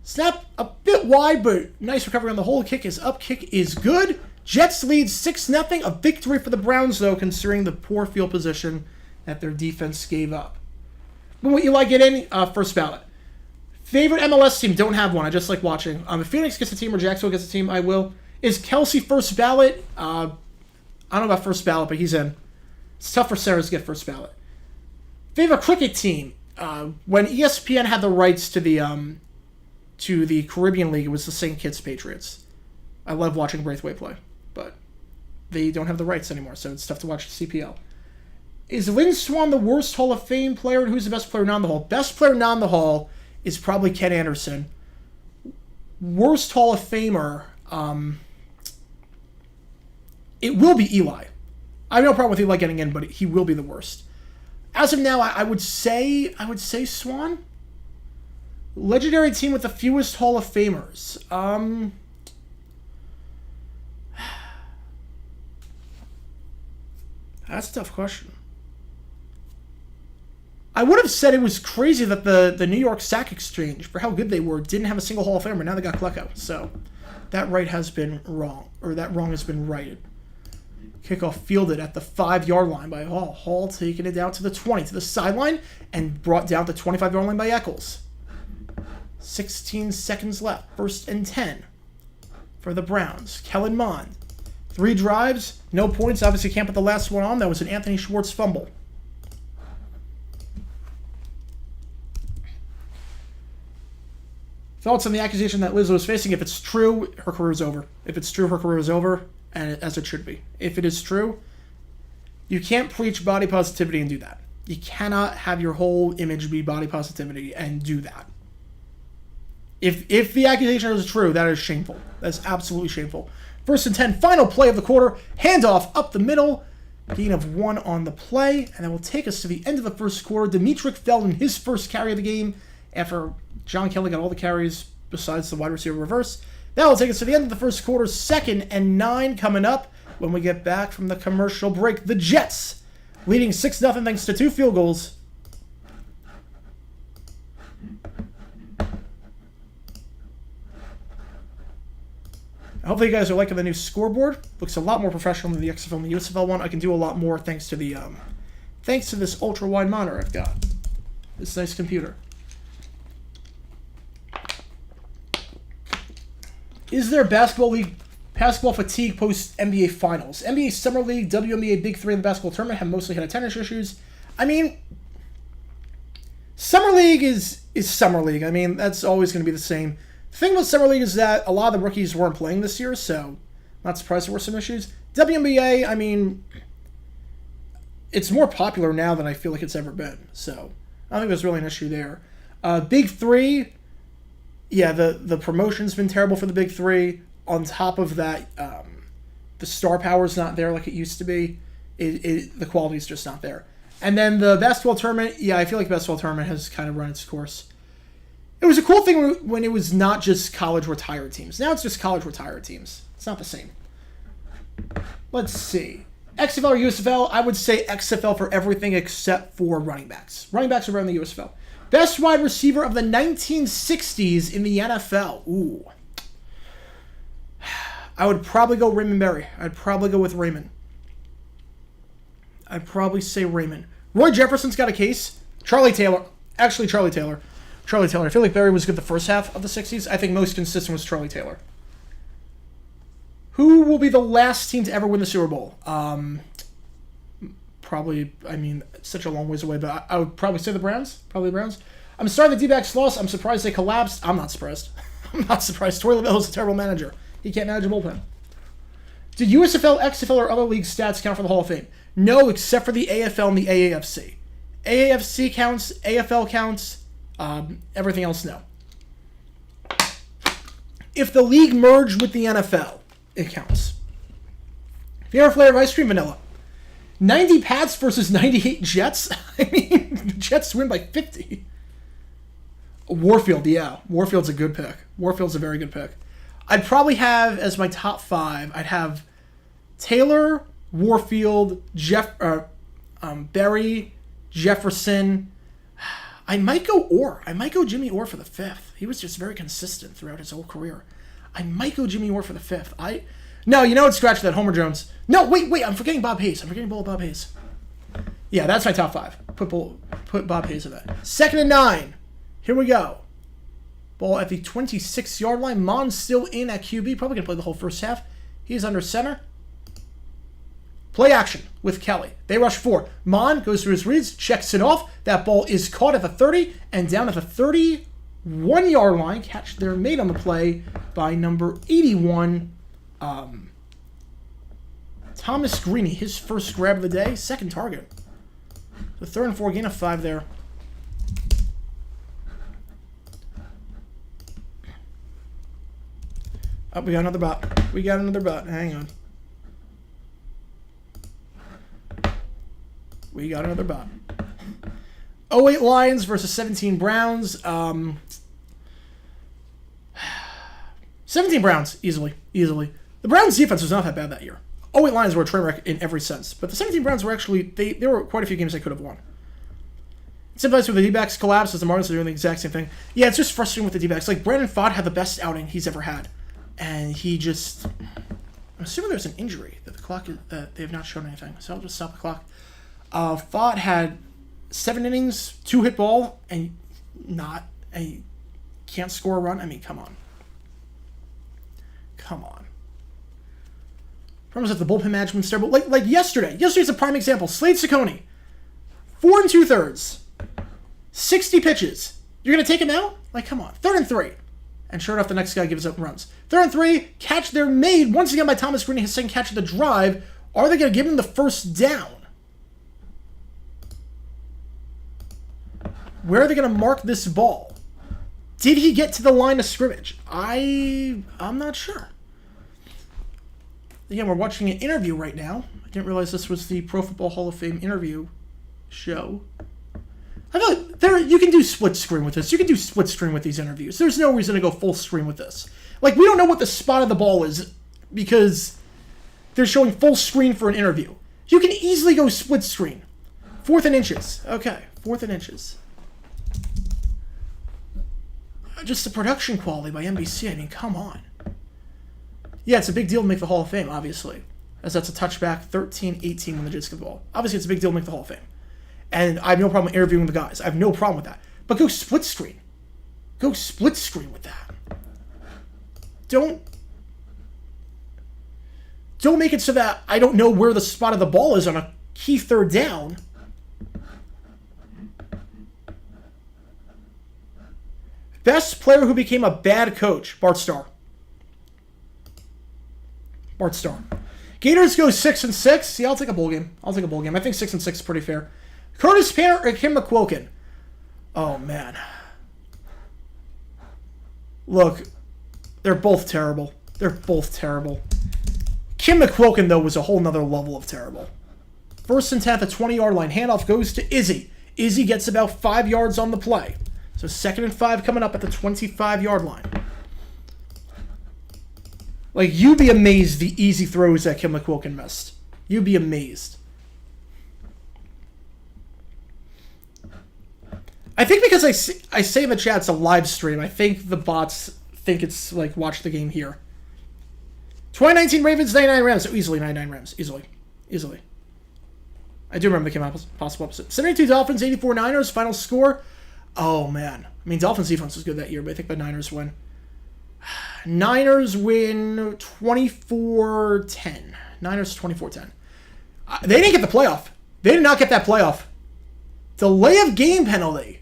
Snap a bit wide, but nice recovery on the whole. Kick is up. Kick is good. Jets lead 6-0. A victory for the Browns, though, considering the poor field position that their defense gave up. But what you like it in? First ballot. Favorite MLS team? Don't have one. I just like watching. If Phoenix gets a team or Jacksonville gets a team, I will. Is Kelsey first ballot? I don't know about first ballot, but he's in. It's tough for Sarah to get first ballot. Favorite cricket team? When ESPN had the rights to the Caribbean League, it was the St. Kitts Patriots. I love watching Braithwaite play, but they don't have the rights anymore, so it's tough to watch the CPL. Is Lynn Swann the worst Hall of Fame player, and who's the best player not in the Hall? Best player not in the Hall is probably Ken Anderson. Worst Hall of Famer, it will be Eli. I have no problem with Eli getting in, but he will be the worst. As of now, I would say Swan. Legendary team with the fewest Hall of Famers. That's a tough question. I would have said it was crazy that the New York Sack Exchange, for how good they were, didn't have a single Hall of Famer. Now they got Klecko. So that right has been wrong, or that wrong has been righted. Kickoff fielded at the 5-yard line by Hall. Hall taking it down to the 20, to the sideline, and brought down to the 25-yard line by Eccles. 16 seconds left. 1st and 10 for the Browns. Kellen Mond. 3 drives, no points. Obviously can't put the last one on. That was an Anthony Schwartz fumble. Thoughts on the accusation that Lizzo is facing? If it's true, her career is over. If it's true, her career is over, and as it should be. If it is true, you can't preach body positivity and do that. You cannot have your whole image be body positivity and do that. If the accusation is true, that is shameful. That's absolutely shameful. 1st and 10, final play of the quarter. Handoff up the middle. Gain of 1 on the play. And that will take us to the end of the first quarter. Dimitri fell in his first carry of the game after John Kelly got all the carries besides the wide receiver reverse. That will take us to the end of the first quarter. 2nd and 9 coming up when we get back from the commercial break. The Jets leading 6-0 thanks to 2 field goals. Hopefully you guys are liking the new scoreboard. Looks a lot more professional than the XFL and the USFL one. I can do a lot more thanks to this ultra wide monitor I've got. This nice computer. Is there basketball fatigue post NBA Finals? NBA Summer League, WNBA Big Three, and the basketball tournament have mostly had tennis issues. I mean, Summer League is Summer League. I mean, that's always going to be the same. The thing about Summer League is that a lot of the rookies weren't playing this year, so I'm not surprised there were some issues. WNBA, I mean, it's more popular now than I feel like it's ever been, so I don't think there's really an issue there. Big Three, yeah, the promotion's been terrible for the Big Three. On top of that, the star power's not there like it used to be. The quality's just not there. And then the basketball tournament, yeah, I feel like the basketball tournament has kind of run its course. It was a cool thing when it was not just college retired teams. Now it's just college retired teams. It's not the same. Let's see. XFL or USFL? I would say XFL for everything except for running backs. Running backs are better in the USFL. Best wide receiver of the 1960s in the NFL. Ooh. I would probably go Raymond Berry. I'd probably go with Raymond. I'd probably say Raymond. Roy Jefferson's got a case. Charlie Taylor. Actually, Charlie Taylor. I feel like Berry was good the first half of the 60s. I think most consistent was Charlie Taylor. Who will be the last team to ever win the Super Bowl? Probably, I mean, it's such a long ways away, but I would probably say the Browns. Probably the Browns. I'm sorry the D-backs lost. I'm surprised they collapsed. I'm not surprised. I'm not surprised. Torrey LaVelle is a terrible manager. He can't manage a bullpen. Did USFL, XFL, or other league stats count for the Hall of Fame? No, except for the AFL and the AAFC. AAFC counts, AFL counts, everything else, no. If the league merged with the NFL, it counts. Favorite flavor of ice cream? Vanilla. 90 Pats versus 98 Jets? I mean, the Jets win by 50. Warfield, yeah. Warfield's a good pick. Warfield's a very good pick. I'd probably have, as my top 5, I'd have Taylor, Warfield, Berry, Jefferson. I might go Orr. I might go Jimmy Orr for the 5th. He was just very consistent throughout his whole career. I might go Jimmy Orr for the 5th. No, you know what? Scratch that. Homer Jones. No, wait. I'm forgetting Bob Hayes. Bob Hayes. Yeah, that's my top 5. Put Bob Hayes in that. 2nd and 9. Here we go. Ball at the 26-yard line. Mon's still in at QB. Probably going to play the whole first half. He's under center. Play action with Kelly. They rush 4. Mon goes through his reads, checks it off. That ball is caught at the 30 and down at the 31-yard line. Catch there made on the play by number 81, Thomas Greeny. His first grab of the day. Second target. The 3rd and 4, gain of 5 there. Oh, we got another bot. Hang on. We got another bot. 08 Lions versus 17 Browns. 17 Browns, easily. The Browns' defense was not that bad that year. 08 Lions were a train wreck in every sense. But the 17 Browns were actually, there were quite a few games they could have won. Sympathize with the D-backs collapse as the Marlins are doing the exact same thing. Yeah, it's just frustrating with the D-backs. Like, Brandon Pfaadt had the best outing he's ever had. And he just... I'm assuming there's an injury that the clock is, that they have not shown anything. So I'll just stop the clock. Pfaadt had 7 innings, 2 hit ball, and he can't score a run. I mean, come on. Problems with the bullpen management's terrible. Like yesterday. Yesterday's a prime example. Slade Ciccone, 4 2/3, 60 pitches. You're gonna take him out? Like, come on. 3rd and 3. And sure enough, the next guy gives up runs. 3rd and 3, catch there made once again by Thomas Green, his second catch of the drive. Are they going to give him the first down? Where are they going to mark this ball? Did he get to the line of scrimmage? I'm not sure. Again, we're watching an interview right now. I didn't realize this was the Pro Football Hall of Fame interview show. I feel like you can do split screen with this. You can do split screen with these interviews. There's no reason to go full screen with this. Like, we don't know what the spot of the ball is because they're showing full screen for an interview. You can easily go split screen. 4th and inches. Okay, 4th and inches. Just the production quality by NBC. I mean, come on. Yeah, it's a big deal to make the Hall of Fame, obviously. As that's a touchback, 13-18 when the Jets get the ball. Obviously, it's a big deal to make the Hall of Fame. And I have no problem interviewing the guys. I have no problem with that. But go split screen. Go split screen with that. Don't make it so that I don't know where the spot of the ball is on a key 3rd down. Best player who became a bad coach, Bart Starr. Bart Starr. Gators go 6-6. Yeah, I'll take a bowl game. I think 6-6 is pretty fair. Curtis Painter or Kim McQuilkin? Oh, man. Look, they're both terrible. Kim McQuilkin, though, was a whole nother level of terrible. 1st and 10 at the 20-yard line. Handoff goes to Izzy. Izzy gets about 5 yards on the play. So 2nd and 5 coming up at the 25-yard line. Like, you'd be amazed the easy throws that Kim McQuilkin missed. You'd be amazed. I think because I say in the chat it's a live stream, I think the bots think it's like watch the game here. 2019 Ravens, 99 Rams. So easily 99 Rams. Easily. I do remember the game possible opposite. 72 Dolphins, 84 Niners. Final score. Oh, man. I mean, Dolphins defense was good that year, but I think the Niners win. Niners win 24-10. Niners 24-10. They didn't get the playoff. They did not get that playoff. Delay of game penalty.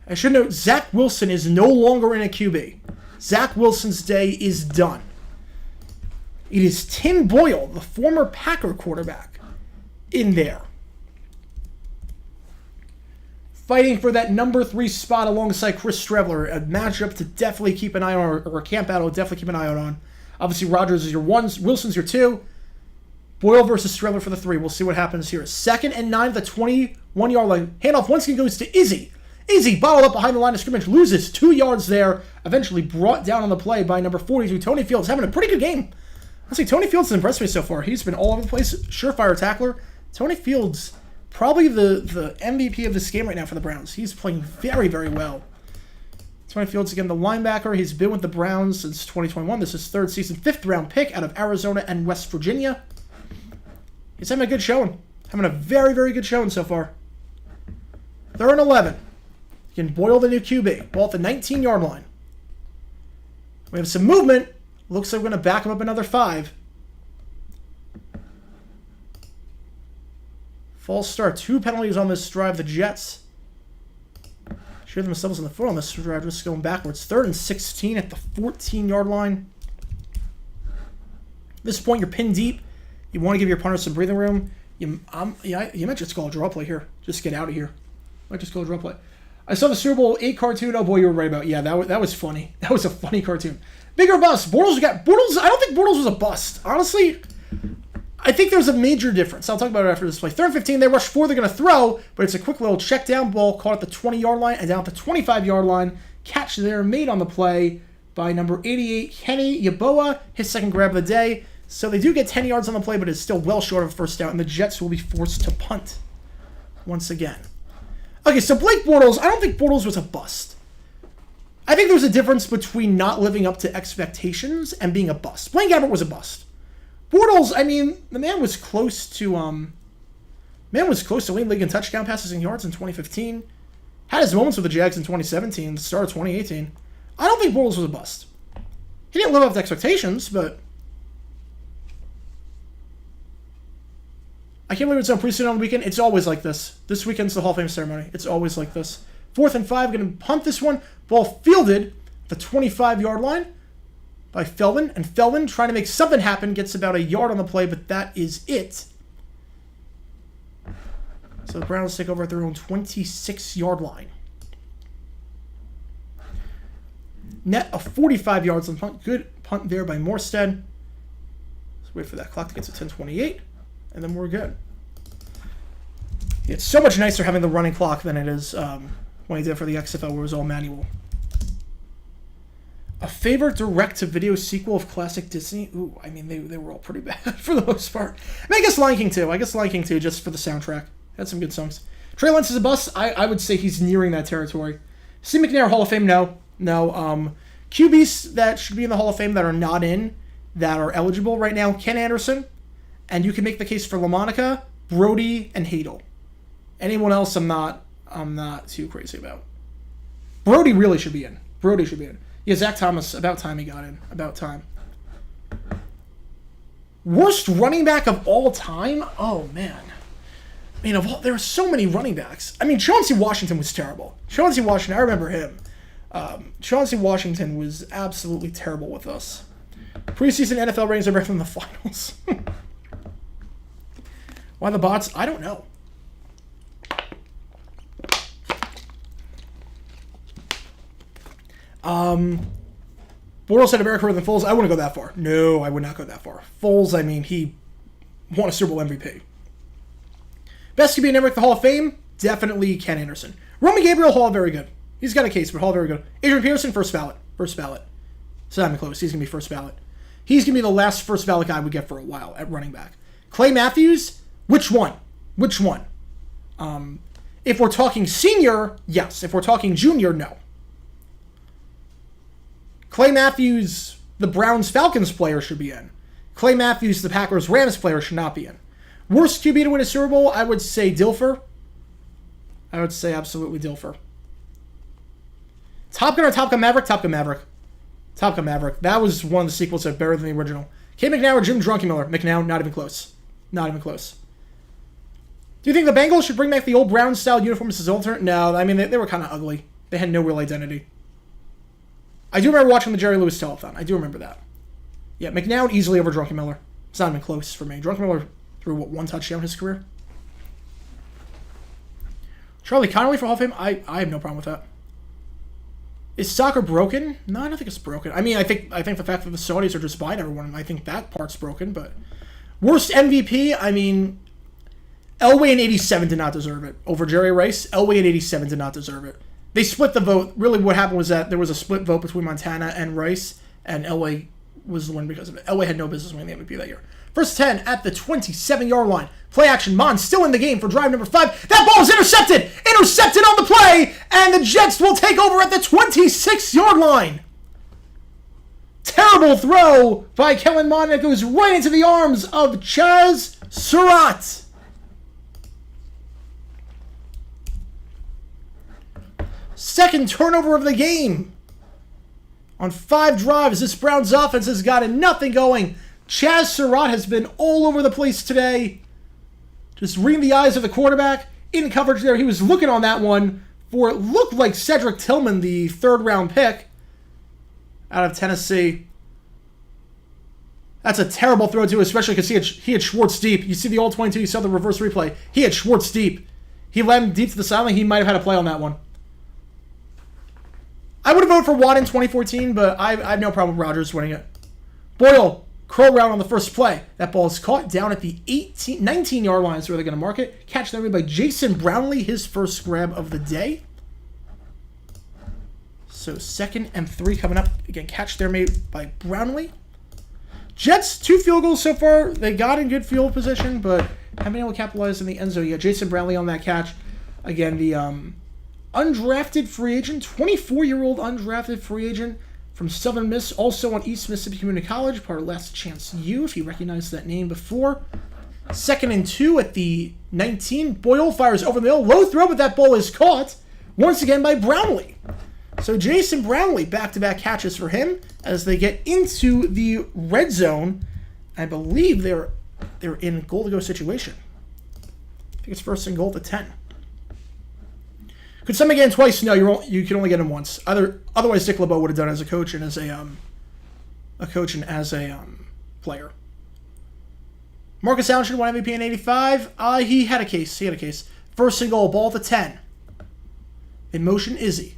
I should note, Zach Wilson is no longer in a QB. Zach Wilson's day is done. It is Tim Boyle, the former Packer quarterback, in there. Fighting for that number 3 spot alongside Chris Streveler. A matchup to definitely keep an eye on, or a camp battle to definitely keep an eye on. Obviously, Rodgers is your 1, Wilson's your 2. Boyle versus Streveler for the 3. We'll see what happens here. 2nd and 9 at the 21-yard line. Handoff once again goes to Izzy. Izzy bottled up behind the line of scrimmage. Loses 2 yards there. Eventually brought down on the play by number 42, Tony Fields. Having a pretty good game. Honestly, Tony Fields has impressed me so far. He's been all over the place. Surefire tackler. Tony Fields, probably the MVP of this game right now for the Browns. He's playing very, very well. Tony Fields, again, the linebacker. He's been with the Browns since 2021. This is his 3rd season. 5th round pick out of Arizona and West Virginia. He's having a good showing. Having a very, very good showing so far. 3rd and 11. You can Boyle the new QB. Ball at the 19-yard line. We have some movement. Looks like we're going to back him up another 5. False start. 2 penalties on this drive. The Jets shoot themselves in the foot on this drive, just going backwards. 3rd and 16 at the 14-yard line. At this point, you're pinned deep. You want to give your punter some breathing room. You might just call a draw play here. Just get out of here. Might just call a draw play. I saw the Super Bowl 8 cartoon. Oh boy, you were right about. Yeah, that was funny. That was a funny cartoon. Bigger bust. Bortles got Bortles. I don't think Bortles was a bust. Honestly, I think there's a major difference. I'll talk about it after this play. 3rd and 15. They rush 4. They're going to throw, but it's a quick little check down ball caught at the 20-yard line and down at the 25-yard line. Catch there made on the play by number 88, Kenny Yeboah. His 2nd grab of the day. So they do get 10 yards on the play, but it's still well short of a first down, and the Jets will be forced to punt once again. Okay, so Blake Bortles, I don't think Bortles was a bust. I think there's a difference between not living up to expectations and being a bust. Blaine Gabbert was a bust. Bortles, I mean, the man was close to leading league in touchdown passes and yards in 2015. Had his moments with the Jags in 2017, the start of 2018. I don't think Bortles was a bust. He didn't live up to expectations, but I can't believe it's on preseason on the weekend. It's always like this. This weekend's the Hall of Fame ceremony. It's always like this. 4th and 5, going to punt this one. Ball fielded at the 25-yard line by Feldman. And Feldman, trying to make something happen, gets about a yard on the play, but that is it. So the Browns take over at their own 26-yard line. Net of 45 yards on punt. Good punt there by Morstead. Let's wait for that clock to get to 10:28, and then we're good. It's so much nicer having the running clock than it is when I did it for the XFL, where it was all manual. A favorite direct-to-video sequel of classic Disney? Ooh, I mean, they were all pretty bad for the most part. I mean, I guess Lion King 2. I guess Lion King 2 just for the soundtrack. Had some good songs. Trey Lance is a bust. I would say he's nearing that territory. Steve McNair, Hall of Fame? No. QBs that should be in the Hall of Fame that are not in, that are eligible right now, Ken Anderson, and you can make the case for LaMonica, Brody, and Hadel. Anyone else I'm not too crazy about. Brody really should be in. Yeah, Zach Thomas, about time he got in. About time. Worst running back of all time? Oh, man. I mean, there are so many running backs. I mean, Chauncey Washington was terrible. Chauncey Washington, I remember him. Chauncey Washington was absolutely terrible with us. Preseason NFL ratings are better than the finals. Why the bots? I don't know. Bortles had a better career than Foles. I wouldn't go that far. No, I would not go that far. Foles, I mean, he won a Super Bowl MVP. Best QB in the Hall of Fame? Definitely Ken Anderson. Roman Gabriel, Hall, very good. He's got a case, but Hall, very good. Adrian Peterson, first ballot. So I'm close. He's going to be first ballot. He's going to be the last first ballot guy we get for a while at running back. Clay Matthews, which one? If we're talking senior, yes. If we're talking junior, no. Clay Matthews, the Browns-Falcons player, should be in. Clay Matthews, the Packers-Rams player, should not be in. Worst QB to win a Super Bowl, I would say Dilfer. I would say absolutely Dilfer. Top Gun or Top Gun Maverick? Top Gun Maverick. Top Gun Maverick. That was one of the sequels that are better than the original. Kate McNown or Jim Drunkemiller? McNown, not even close. Not even close. Do you think the Bengals should bring back the old Brown-style uniforms as alternate? No, I mean, they were kind of ugly. They had no real identity. I do remember watching the Jerry Lewis telethon. I do remember that. Yeah, McNown easily over Drunkemiller. It's not even close for me. Drunkemiller threw, one touchdown in his career? Charlie Connolly for Hall of Fame? I have no problem with that. Is soccer broken? No, I don't think it's broken. I mean, I think the fact that the Saudis are just buying everyone, I think that part's broken, but... Worst MVP? I mean... Elway in 87 did not deserve it. Over Jerry Rice, Elway in 87 did not deserve it. They split the vote. Really what happened was that there was a split vote between Montana and Rice, and Elway was the one because of it. Elway had no business winning the MVP that year. First 10 at the 27-yard line. Play action. Mon still in the game for drive number 5. That ball is intercepted! Intercepted on the play! And the Jets will take over at the 26-yard line. Terrible throw by Kellen Mond that goes right into the arms of Chaz Surratt. Second turnover of the game. On 5 drives, this Browns offense has gotten nothing going. Chaz Surratt has been all over the place today. Just reading the eyes of the quarterback. In coverage there, he was looking on that one for it looked like Cedric Tillman, the 3rd-round pick out of Tennessee. That's a terrible throw, too, especially because he had Schwartz deep. You see the all-22, you saw the reverse replay. He had Schwartz deep. He led him deep to the sideline. He might have had a play on that one. I would have voted for Watt in 2014, but I have no problem with Rodgers winning it. Boyle, curl round on the first play. That ball is caught down at the 19-yard line, so where they're going to mark it. Catch there made by Jason Brownlee, his first grab of the day. So 2nd and 3 coming up. Again, catch there made by Brownlee. Jets, 2 field goals so far. They got in good field position, but haven't been able to capitalize in the end zone yet. Jason Brownlee on that catch. Again, the undrafted free agent, 24-year-old undrafted free agent from Southern Miss, also on East Mississippi Community College, part of Last Chance U, if you recognize that name before. 2nd and 2 at the 19. Boyle fires over the middle. Low throw, but that ball is caught once again by Brownlee. So Jason Brownlee, back-to-back catches for him as they get into the red zone. I believe they're in goal-to-go situation. I think it's 1st and goal at the 10. Could somebody get in twice? No, you can only get in once. Otherwise, Dick LeBeau would have done it as a coach and as a player. Marcus Allen should win MVP in 85. He had a case. First and goal, ball at the 10. In motion, Izzy.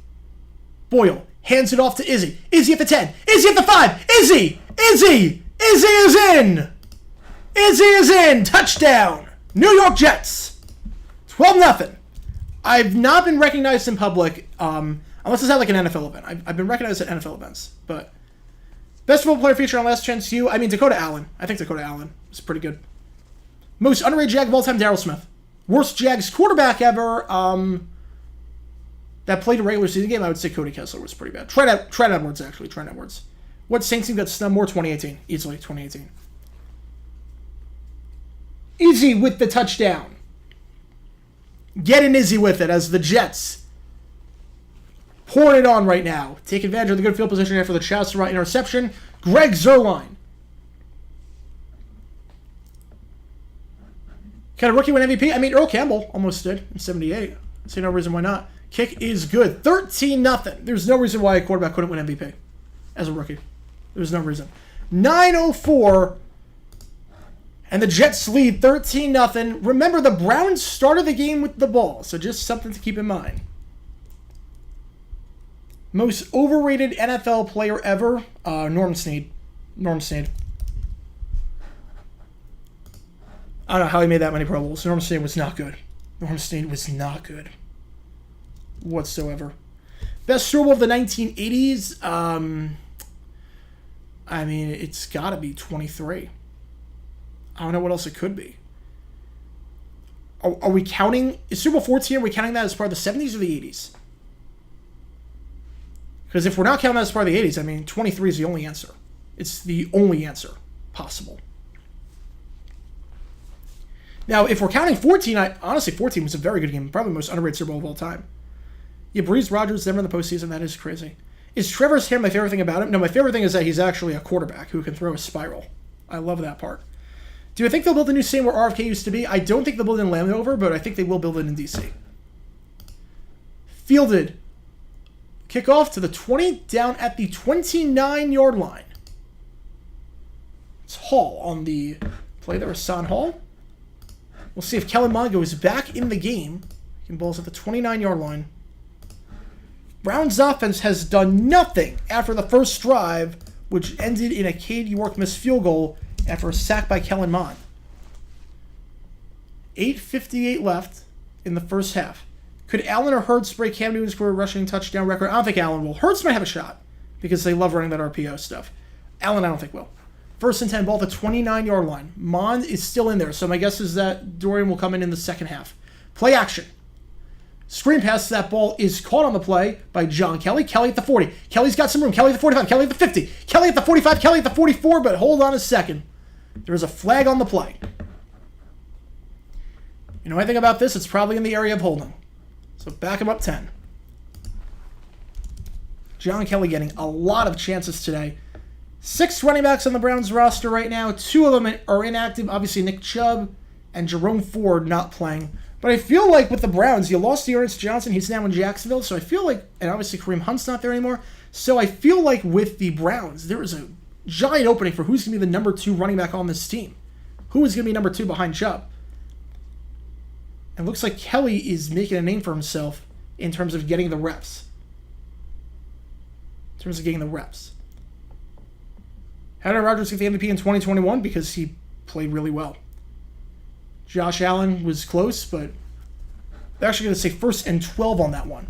Boyle hands it off to Izzy. Izzy at the 10. Izzy at the 5. Izzy is in. Izzy is in. Touchdown. New York Jets. 12-0. I've not been recognized in public, unless it's at like an NFL event. I've been recognized at NFL events, but best football player featured on Last Chance U. I mean, Dakota Allen. I think Dakota Allen is pretty good. Most underrated Jag of all time, Darryl Smith. Worst Jags quarterback ever. That played a regular season game, I would say Cody Kessler was pretty bad. Trent Edwards, actually. Trent Edwards. What Saints team got snubbed more? 2018. Easily, 2018. Izzy with the touchdown. Getting Izzy with it as the Jets pouring it on right now. Take advantage of the good field position after the Chaz to right interception. Greg Zuerlein. Can a rookie win MVP? I mean, Earl Campbell almost did in 78. I see no reason why not. Kick is good. 13-0. There's no reason why a quarterback couldn't win MVP as a rookie. There's no reason. 9:04. And the Jets lead 13-0. Remember, the Browns started the game with the ball, so just something to keep in mind. Most overrated NFL player ever, Norm Snead. Norm Snead. I don't know how he made that many Pro Bowls. Norm Snead was not good. Norm Snead was not good whatsoever. Best Super Bowl of the 1980s? I mean, it's got to be 23. I don't know what else it could be. Are we counting... Is Super Bowl 14, are we counting that as part of the 70s or the 80s? Because if we're not counting that as part of the 80s, I mean, 23 is the only answer. It's the only answer possible. Now, if we're counting 14, honestly, 14 was a very good game. Probably the most underrated Super Bowl of all time. Yeah, Breeze Rodgers, Denver in the postseason. That is crazy. Is Trevor's hair my favorite thing about him? No, my favorite thing is that he's actually a quarterback who can throw a spiral. I love that part. Do I think they'll build a new stadium where RFK used to be? I don't think they'll build it in Landover, but I think they will build it in D.C. Fielded. Kickoff to the 20, down at the 29-yard line. It's Hall on the play there. Hassan Hall. We'll see if Kellen Mond goes back in the game. He can balls at the 29-yard line. Browns offense has done nothing after the first drive, which ended in a Cade York missed field goal after a sack by Kellen Mond. 8:58 left in the first half. Could Allen or Hurts break Cam Newton's career rushing touchdown record? I don't think Allen will. Hurts might have a shot because they love running that RPO stuff. Allen, I don't think will. First and 10, ball at the 29-yard line. Mond is still in there, so my guess is that Dorian will come in the second half. Play action. Screen pass, that ball is caught on the play by John Kelly. Kelly at the 40. Kelly's got some room. Kelly at the 45. Kelly at the 50. Kelly at the 45. Kelly at the 44, but hold on a second. There is a flag on the play. You know anything about this? It's probably in the area of holding. So back him up 10. John Kelly getting a lot of chances today. 6 running backs on the Browns roster right now. 2 of them are inactive. Obviously, Nick Chubb and Jerome Ford not playing. But I feel like with the Browns, you lost Ernest Johnson. He's now in Jacksonville. So I feel like, and obviously Kareem Hunt's not there anymore. So I feel like with the Browns, there is a giant opening for who's going to be the number 2 running back on this team. Who is going to be number 2 behind Chubb? And it looks like Kelly is making a name for himself in terms of getting the reps. How did Rodgers get the MVP in 2021? Because he played really well. Josh Allen was close, but they're actually going to say 1st and 12 on that one.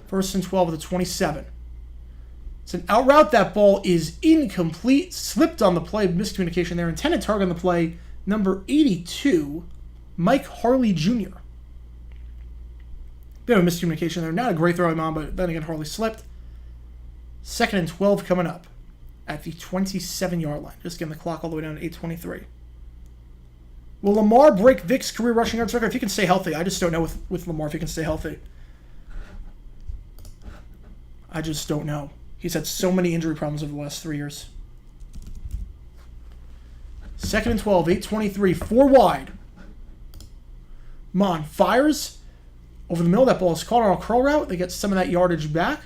1st and 12 of the 27. It's an out route. That ball is incomplete. Slipped on the play. Miscommunication there. Intended target on the play. Number 82, Mike Harley Jr. Bit of a miscommunication there. Not a great throw on, but then again, Harley slipped. 2nd and 12 coming up at the 27-yard line. Just getting the clock all the way down to 8:23. Will Lamar break Vic's career rushing yards record if he can stay healthy? I just don't know with Lamar if he can stay healthy. I just don't know. He's had so many injury problems over the last 3 years. 2nd and 12, 8:23, 4 wide. Mon fires. Over the middle, that ball is caught on a curl route. They get some of that yardage back.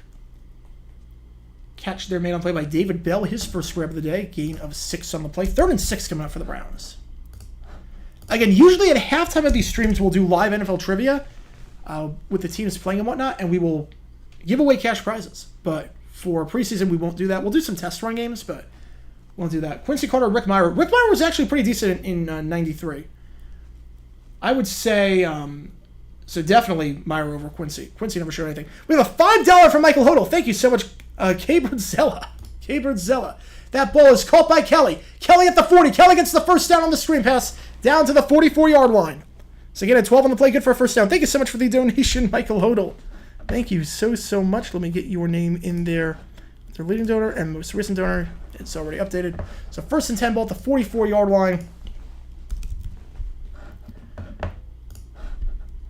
Catch there made on play by David Bell. His first grab of the day. Gain of 6 on the play. 3rd and 6 coming up for the Browns. Again, usually at halftime of these streams, we'll do live NFL trivia with the teams playing and whatnot, and we will give away cash prizes. But for preseason, we won't do that. We'll do some test run games, but we won't do that. Quincy Carter, Rick Meyer. Rick Meyer was actually pretty decent in 93. I would say... So definitely Meyer over Quincy. Quincy never showed anything. We have a $5 from Michael Hodel. Thank you so much, K-Bird Zella. K-Bird Zella. That ball is caught by Kelly. Kelly at the 40. Kelly gets the first down on the screen pass down to the 44-yard line. So again, at 12 on the play, good for a first down. Thank you so much for the donation, Michael Hodel. Thank you so much. Let me get your name in there. Their leading donor and most recent donor. It's already updated. So 1st and 10 ball at the 44-yard line.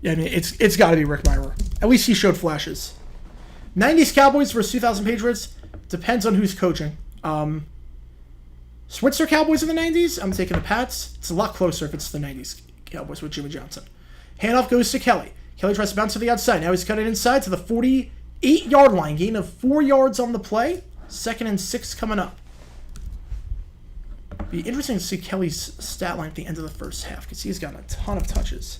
Yeah, I mean, it's got to be Rick Meyer. At least he showed flashes. 90s Cowboys versus 2000 Patriots. Depends on who's coaching. Switzer Cowboys in the 90s. I'm taking the Pats. It's a lot closer if it's the 90s Cowboys with Jimmy Johnson. Handoff goes to Kelly. Kelly tries to bounce to the outside. Now he's cut it inside to the 48-yard line. Gain of 4 yards on the play. 2nd and 6 coming up. Be interesting to see Kelly's stat line at the end of the first half because he's gotten a ton of touches.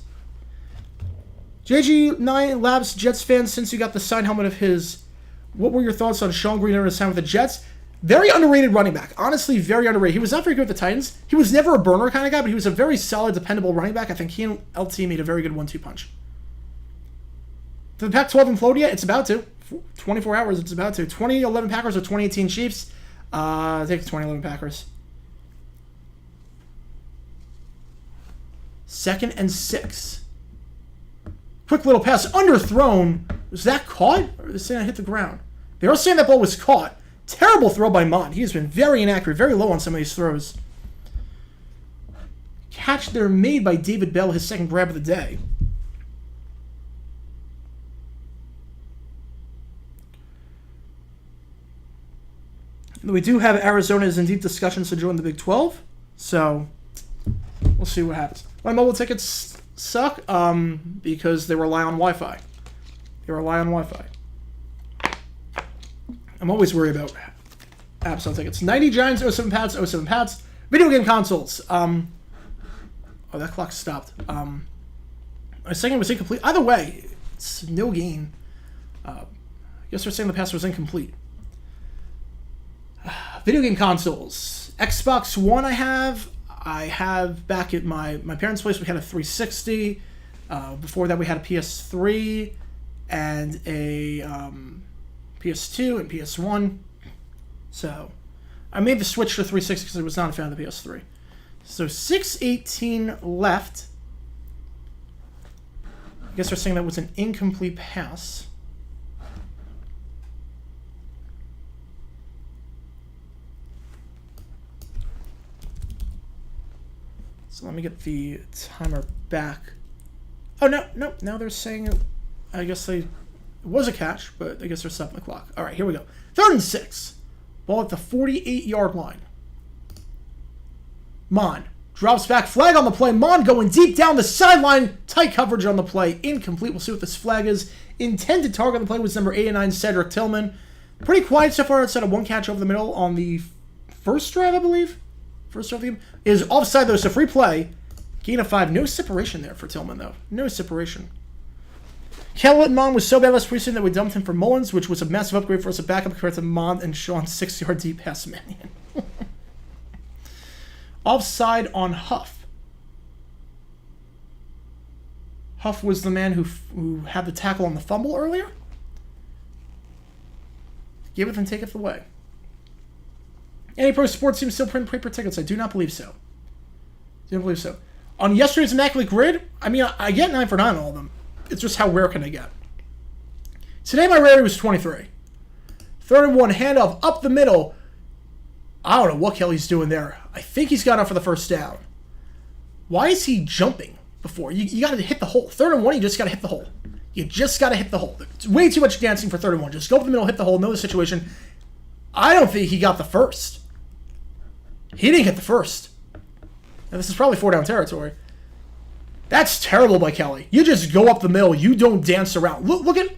JG9 Labs Jets fans, since you got the signed helmet of his, what were your thoughts on Sean Green under his time with the Jets? Very underrated running back. Honestly, very underrated. He was not very good with the Titans. He was never a burner kind of guy, but he was a very solid, dependable running back. I think he and LT made a very good 1-2 punch. Did the Pac-12 implode yet? It's about to. 24 hours, it's about to. 2011 Packers or 2018 Chiefs? I think 2011 Packers. 2nd and 6. Quick little pass, underthrown. Was that caught? Or are they saying I hit the ground? They are saying that ball was caught. Terrible throw by Mond. He has been very inaccurate, very low on some of these throws. Catch there made by David Bell, his 2nd grab of the day. We do have Arizona's in deep discussions to join the Big 12, so we'll see what happens. My mobile tickets suck because they rely on Wi-Fi. I'm always worried about apps on tickets. 90 Giants, 07 Pats, 07 Pats. Video game consoles. Oh, that clock stopped. My second was incomplete. Either way, it's no gain. I guess they're saying the pass was incomplete. Video game consoles. Xbox One I have back at my parents' place. We had a 360. Before that, we had a PS3 and a PS2 and PS1. So I made the switch to 360 because I was not a fan of the PS3. So 618 left. I guess they're saying that was an incomplete pass. So let me get the timer back. Oh, no. Now they're saying, I guess it was a catch, but I guess they're stopping the clock. All right, here we go. 3rd and 6. Ball at the 48-yard line. Mon drops back. Flag on the play. Mon going deep down the sideline. Tight coverage on the play. Incomplete. We'll see what this flag is. Intended target on the play was number 89, Cedric Tillman. Pretty quiet so far outside of one catch over the middle on the first drive, I believe. First drive of the game. Is offside, though, so free play. Gain of 5. No separation there for Tillman, though. No separation. Kellen Mond was so bad last preseason that we dumped him for Mullins, which was a massive upgrade for us, a backup compared to Mond and Sean's 6-yard deep pass manion. Offside on Huff. Huff was the man who had the tackle on the fumble earlier. Give it and take it away. Any pro sports team still print paper tickets? I do not believe so. On yesterday's Immaculate Grid, I mean, I get 9 for 9 on all of them. It's just how rare can I get? Today my rarity was 23. 3rd and 1, handoff up the middle. I don't know what Kelly's doing there. I think he's got up for the first down. Why is he jumping before? You got to hit the hole. 3rd and 1, you just got to hit the hole. It's way too much dancing for 3rd and 1. Just go up the middle, hit the hole, know the situation. I don't think he got the first. He didn't get the first. Now, this is probably 4 down territory. That's terrible by Kelly. You just go up the middle. You don't dance around. Look at,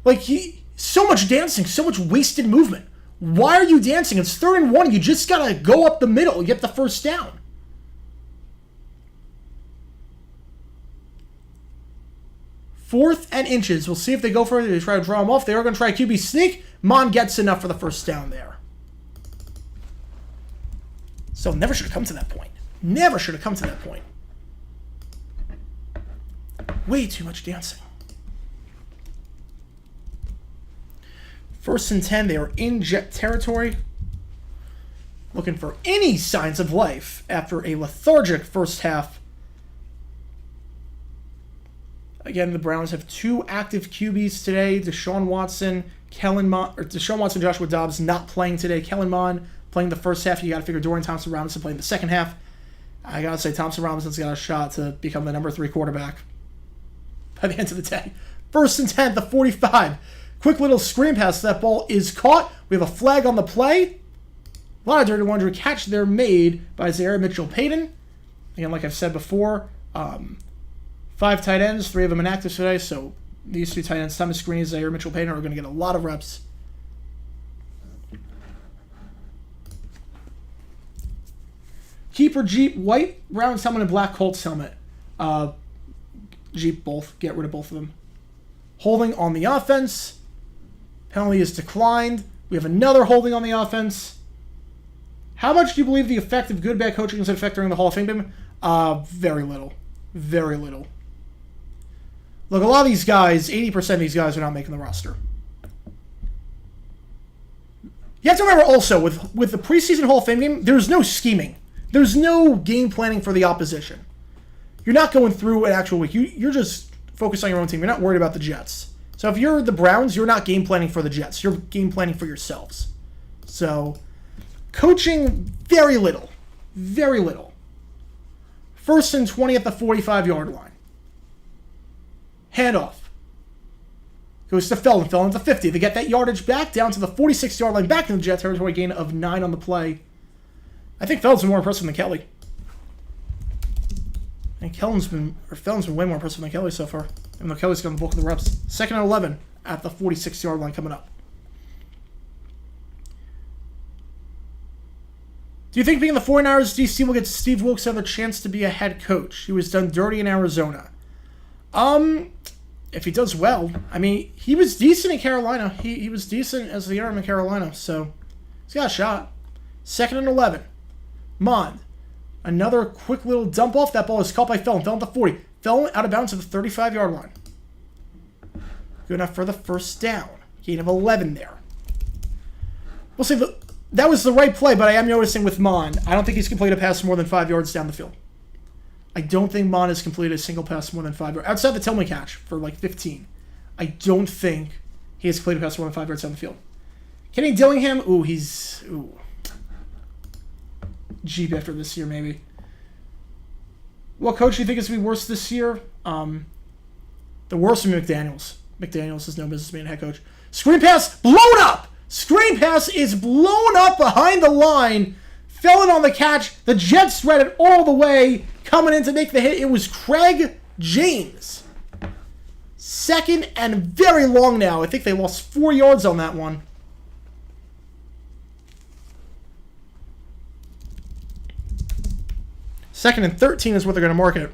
like, so much dancing, so much wasted movement. Why are you dancing? It's 3rd and 1. You just got to go up the middle. Get the first down. Fourth and inches. We'll see if they go for it. They try to draw him off. They are going to try a QB sneak. Mon gets enough for the first down there. So never should have come to that point. Never should have come to that point. Way too much dancing. 1st and 10. They are in Jet territory. Looking for any signs of life after a lethargic first half. Again, the Browns have 2 active QBs today. Deshaun Watson, Joshua Dobbs not playing today. Kellen Mond playing the first half. You got to figure Dorian Thompson-Robinson playing the second half. I got to say Thompson-Robinson's got a shot to become the number 3 quarterback by the end of the day. 1st and 10, the 45. Quick little screen pass. That ball is caught. We have a flag on the play. A lot of dirty wonder catch there made by Zaire Mitchell-Payton. Again, like I've said before, 5 tight ends, 3 of them inactive today, so these 2 tight ends, Thomas Green and Zaire Mitchell-Payton, are going to get a lot of reps. Keeper Jeep, white, Browns helmet, and black Colts helmet. Jeep both. Get rid of both of them. Holding on the offense. Penalty is declined. We have another holding on the offense. How much do you believe the effect of good bad coaching is affecting the Hall of Fame game? Very little. Very little. Look, a lot of these guys, 80% of these guys are not making the roster. You have to remember also, with the preseason Hall of Fame game, there's no scheming. There's no game planning for the opposition. You're not going through an actual week. You're just focused on your own team. You're not worried about the Jets. So if you're the Browns, you're not game planning for the Jets. You're game planning for yourselves. So, coaching, very little. Very little. 1st and 20 at the 45-yard line. Handoff. Goes to Felton. Felton at the 50. They get that yardage back down to the 46-yard line. Back in the Jet territory. Gain of 9 on the play. I think Felton's been more impressive than Kelly. I think Felton's been way more impressive than Kelly so far. Even though Kelly's got the bulk of the reps. 2nd and 11 at the 46-yard line coming up. Do you think being the 49ers DC will get Steve Wilkes another chance to be a head coach? He was done dirty in Arizona. If he does well, I mean, he was decent in Carolina. He was decent as the interim in Carolina, so he's got a shot. 2nd and 11. Mond. Another quick little dump off. That ball is caught by Felton. Felton at the 40. Felton out of bounds at the 35-yard line. Good enough for the first down. Gain of 11 there. We'll see. That was the right play, but I am noticing with Mond, I don't think he's completed a pass more than 5 yards down the field. I don't think Mond has completed a single pass more than 5 yards. Outside the Tillman catch for like 15. I don't think he has completed a pass more than 5 yards down the field. Kenny Dillingham, ooh. Jeep after this year, maybe. What coach do you think is going to be worse this year? The worst would be McDaniels. McDaniels has no business being a head coach. Screen pass, blown up! Screen pass is blown up behind the line. Felton on the catch. The Jets read it all the way. Coming in to make the hit, it was Craig James. 2nd and very long now. I think they lost 4 yards on that one. Second and 13 is what they're going to mark it.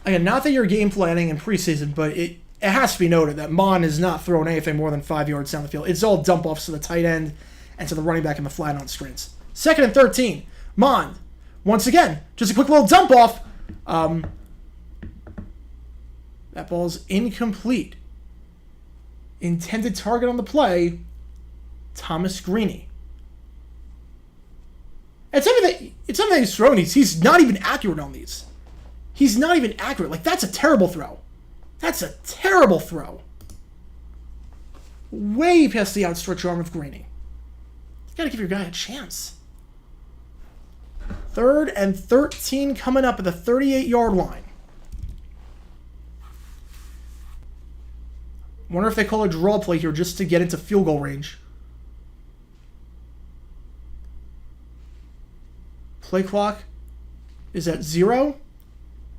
Again, not that you're game planning in preseason, but it has to be noted that Mon is not throwing anything more than 5 yards down the field. It's all dump offs to the tight end and to the running back in the flat on screens. 2nd and 13. Mon. Once again, just a quick little dump off. That ball's incomplete. Intended target on the play, Thomas Greeny. It's something that he's throwing these. He's not even accurate on these. He's not even accurate. Like, that's a terrible throw. That's a terrible throw. Way past the outstretched arm of Greeny. You gotta give your guy a chance. 3rd and 13 coming up at the 38-yard line. Wonder if they call a draw play here just to get into field goal range. Play clock is at 0.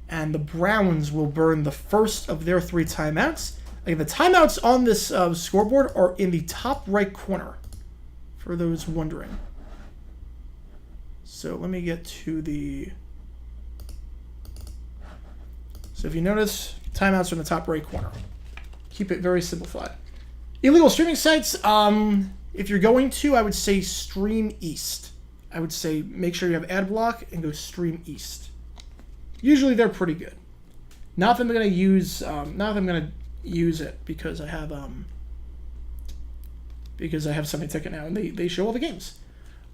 And the Browns will burn the first of their 3 timeouts. Again, the timeouts on this scoreboard are in the top right corner, for those wondering. So let me get to the... So if you notice, timeouts are in the top right corner. Keep it very simplified. Illegal streaming sites, if you're going to, I would say Stream East. I would say make sure you have ad block and go Stream East. Usually they're pretty good. Not that I'm going to use, it because I have Sunday Ticket now and they show all the games.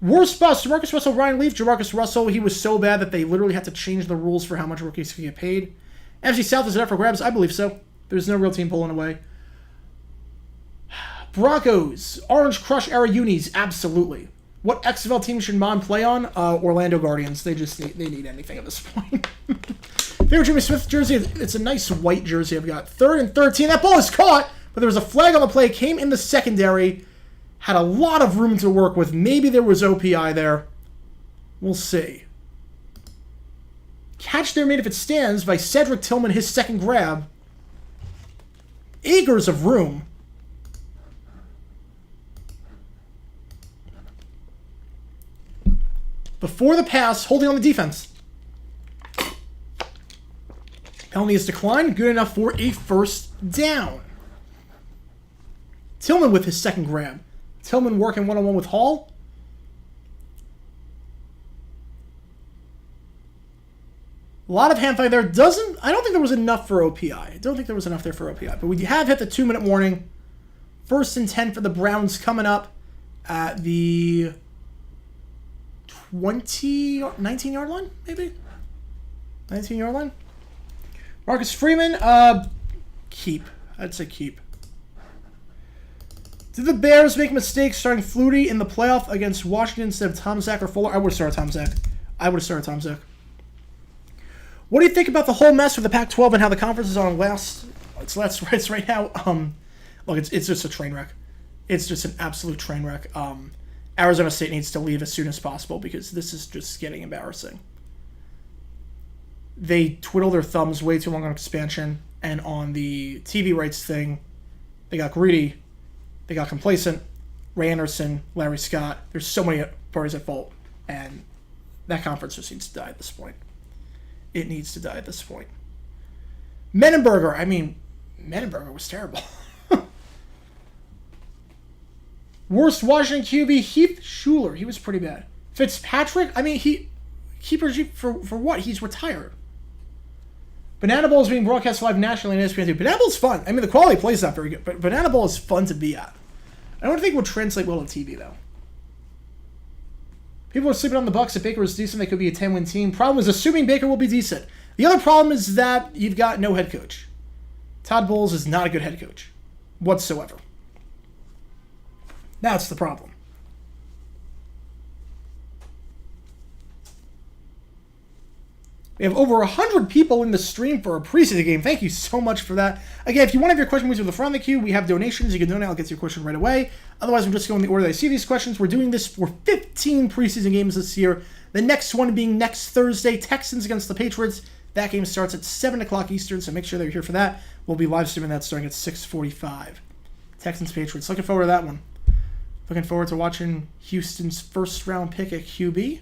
Worst bust: Jamarcus Russell, Ryan Leaf. Jamarcus Russell, he was so bad that they literally had to change the rules for how much rookies can get paid. NFC South is it up for grabs? I believe so. There's no real team pulling away. Broncos, Orange Crush era unis, absolutely. What XFL team should Mon play on? Orlando Guardians. They need anything at this point. Favorite Jimmy Smith jersey? It's a nice white jersey I've got. 3rd and 13. That ball is caught, but there was a flag on the play. Came in the secondary. Had a lot of room to work with. Maybe there was OPI there. We'll see. Catch there made if it stands by Cedric Tillman, his second grab. Acres of room. Before the pass, holding on the defense. Penalty is declined. Good enough for a first down. Tillman with his second grab. Tillman working one-on-one with Hall. A lot of hand fight there. I don't think there was enough for OPI. I don't think there was enough there for OPI. But we have hit the 2-minute warning. 1st and 10 for the Browns coming up at the 19-yard line, maybe? 19-yard line? Marcus Freeman, keep. I'd say keep. Did the Bears make mistakes starting Flutie in the playoff against Washington instead of Tom Zach or Fuller? I would have started Tom Zach. What do you think about the whole mess with the Pac-12 and how the conference is on last rights right now? Look, it's just a train wreck. It's just an absolute train wreck. Arizona State needs to leave as soon as possible because this is just getting embarrassing. They twiddle their thumbs way too long on expansion, and on the TV rights thing, they got greedy, they got complacent. Ray Anderson, Larry Scott, there's so many parties at fault, and that conference just needs to die at this point. It needs to die at this point. Menenberger was terrible. Worst Washington QB, Heath Schuler. He was pretty bad. Fitzpatrick, keeper for what? He's retired. Banana Bowl is being broadcast live nationally on ESPN2. Banana Bowl is fun. The quality of play is not very good, but Banana Bowl is fun to be at. I don't think it would translate well on TV, though. People are sleeping on the Bucs. If Baker was decent, they could be a 10-win team. Problem is, assuming Baker will be decent. The other problem is that you've got no head coach. Todd Bowles is not a good head coach whatsoever. That's the problem. We have over 100 people in the stream for a preseason game. Thank you so much for that. Again, if you want to have your question moved to the front of the queue, we have donations. You can donate. I'll get to your question right away. Otherwise, I'm just going in the order that I see these questions. We're doing this for 15 preseason games this year. The next one being next Thursday, Texans against the Patriots. That game starts at 7 o'clock Eastern, so make sure that you're here for that. We'll be live streaming that starting at 6:45. Texans-Patriots. Looking forward to that one. Looking forward to watching Houston's first-round pick at QB.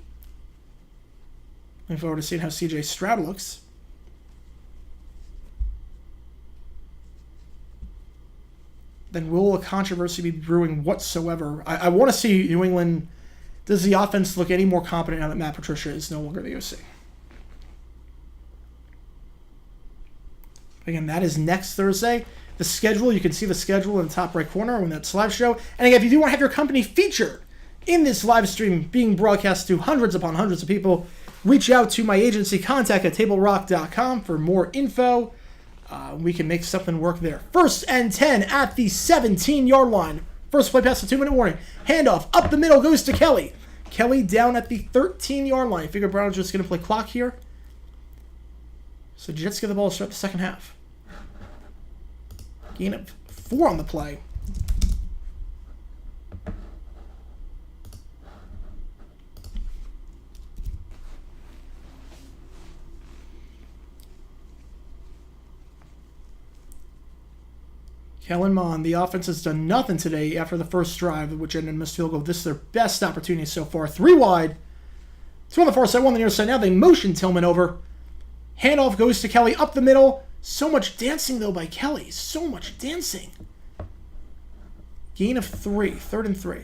Looking forward to seeing how C.J. Stroud looks. Then will a controversy be brewing whatsoever? I want to see New England. Does the offense look any more competent now that Matt Patricia is no longer the OC? Again, that is next Thursday. The schedule, you can see the schedule in the top right corner when that's live show. And again, if you do want to have your company featured in this live stream being broadcast to hundreds upon hundreds of people, reach out to my agency, contact@tablerock.com for more info. We can make something work there. 1st and 10 at the 17-yard line. First play pass, a 2-minute warning. Handoff up the middle goes to Kelly. Kelly down at the 13-yard line. Figure Brown's just going to play clock here. So Jets get the ball to start the second half. Gain of 4 on the play. Kellen Mond, the offense has done nothing today after the first drive, which ended in a missed field goal. This is their best opportunity so far. 3 wide. 2 on the far side, 1 on the near side. Now they motion Tillman over. Handoff goes to Kelly up the middle. So much dancing, though, by Kelly. So much dancing. Gain of 3. 3rd and 3.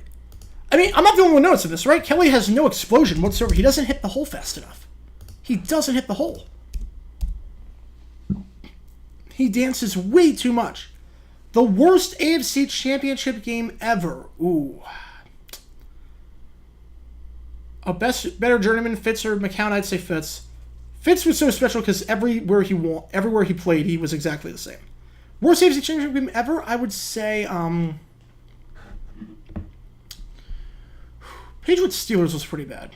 I mean, I'm not the only one noticing this, right? Kelly has no explosion whatsoever. He doesn't hit the hole fast enough. He doesn't hit the hole. He dances way too much. The worst AFC Championship game ever. Ooh. Better journeyman, Fitz or McCown? I'd say Fitz. Fitz was so special because everywhere he played, he was exactly the same. Worst AFC Championship game ever? I would say, Patriots Steelers was pretty bad.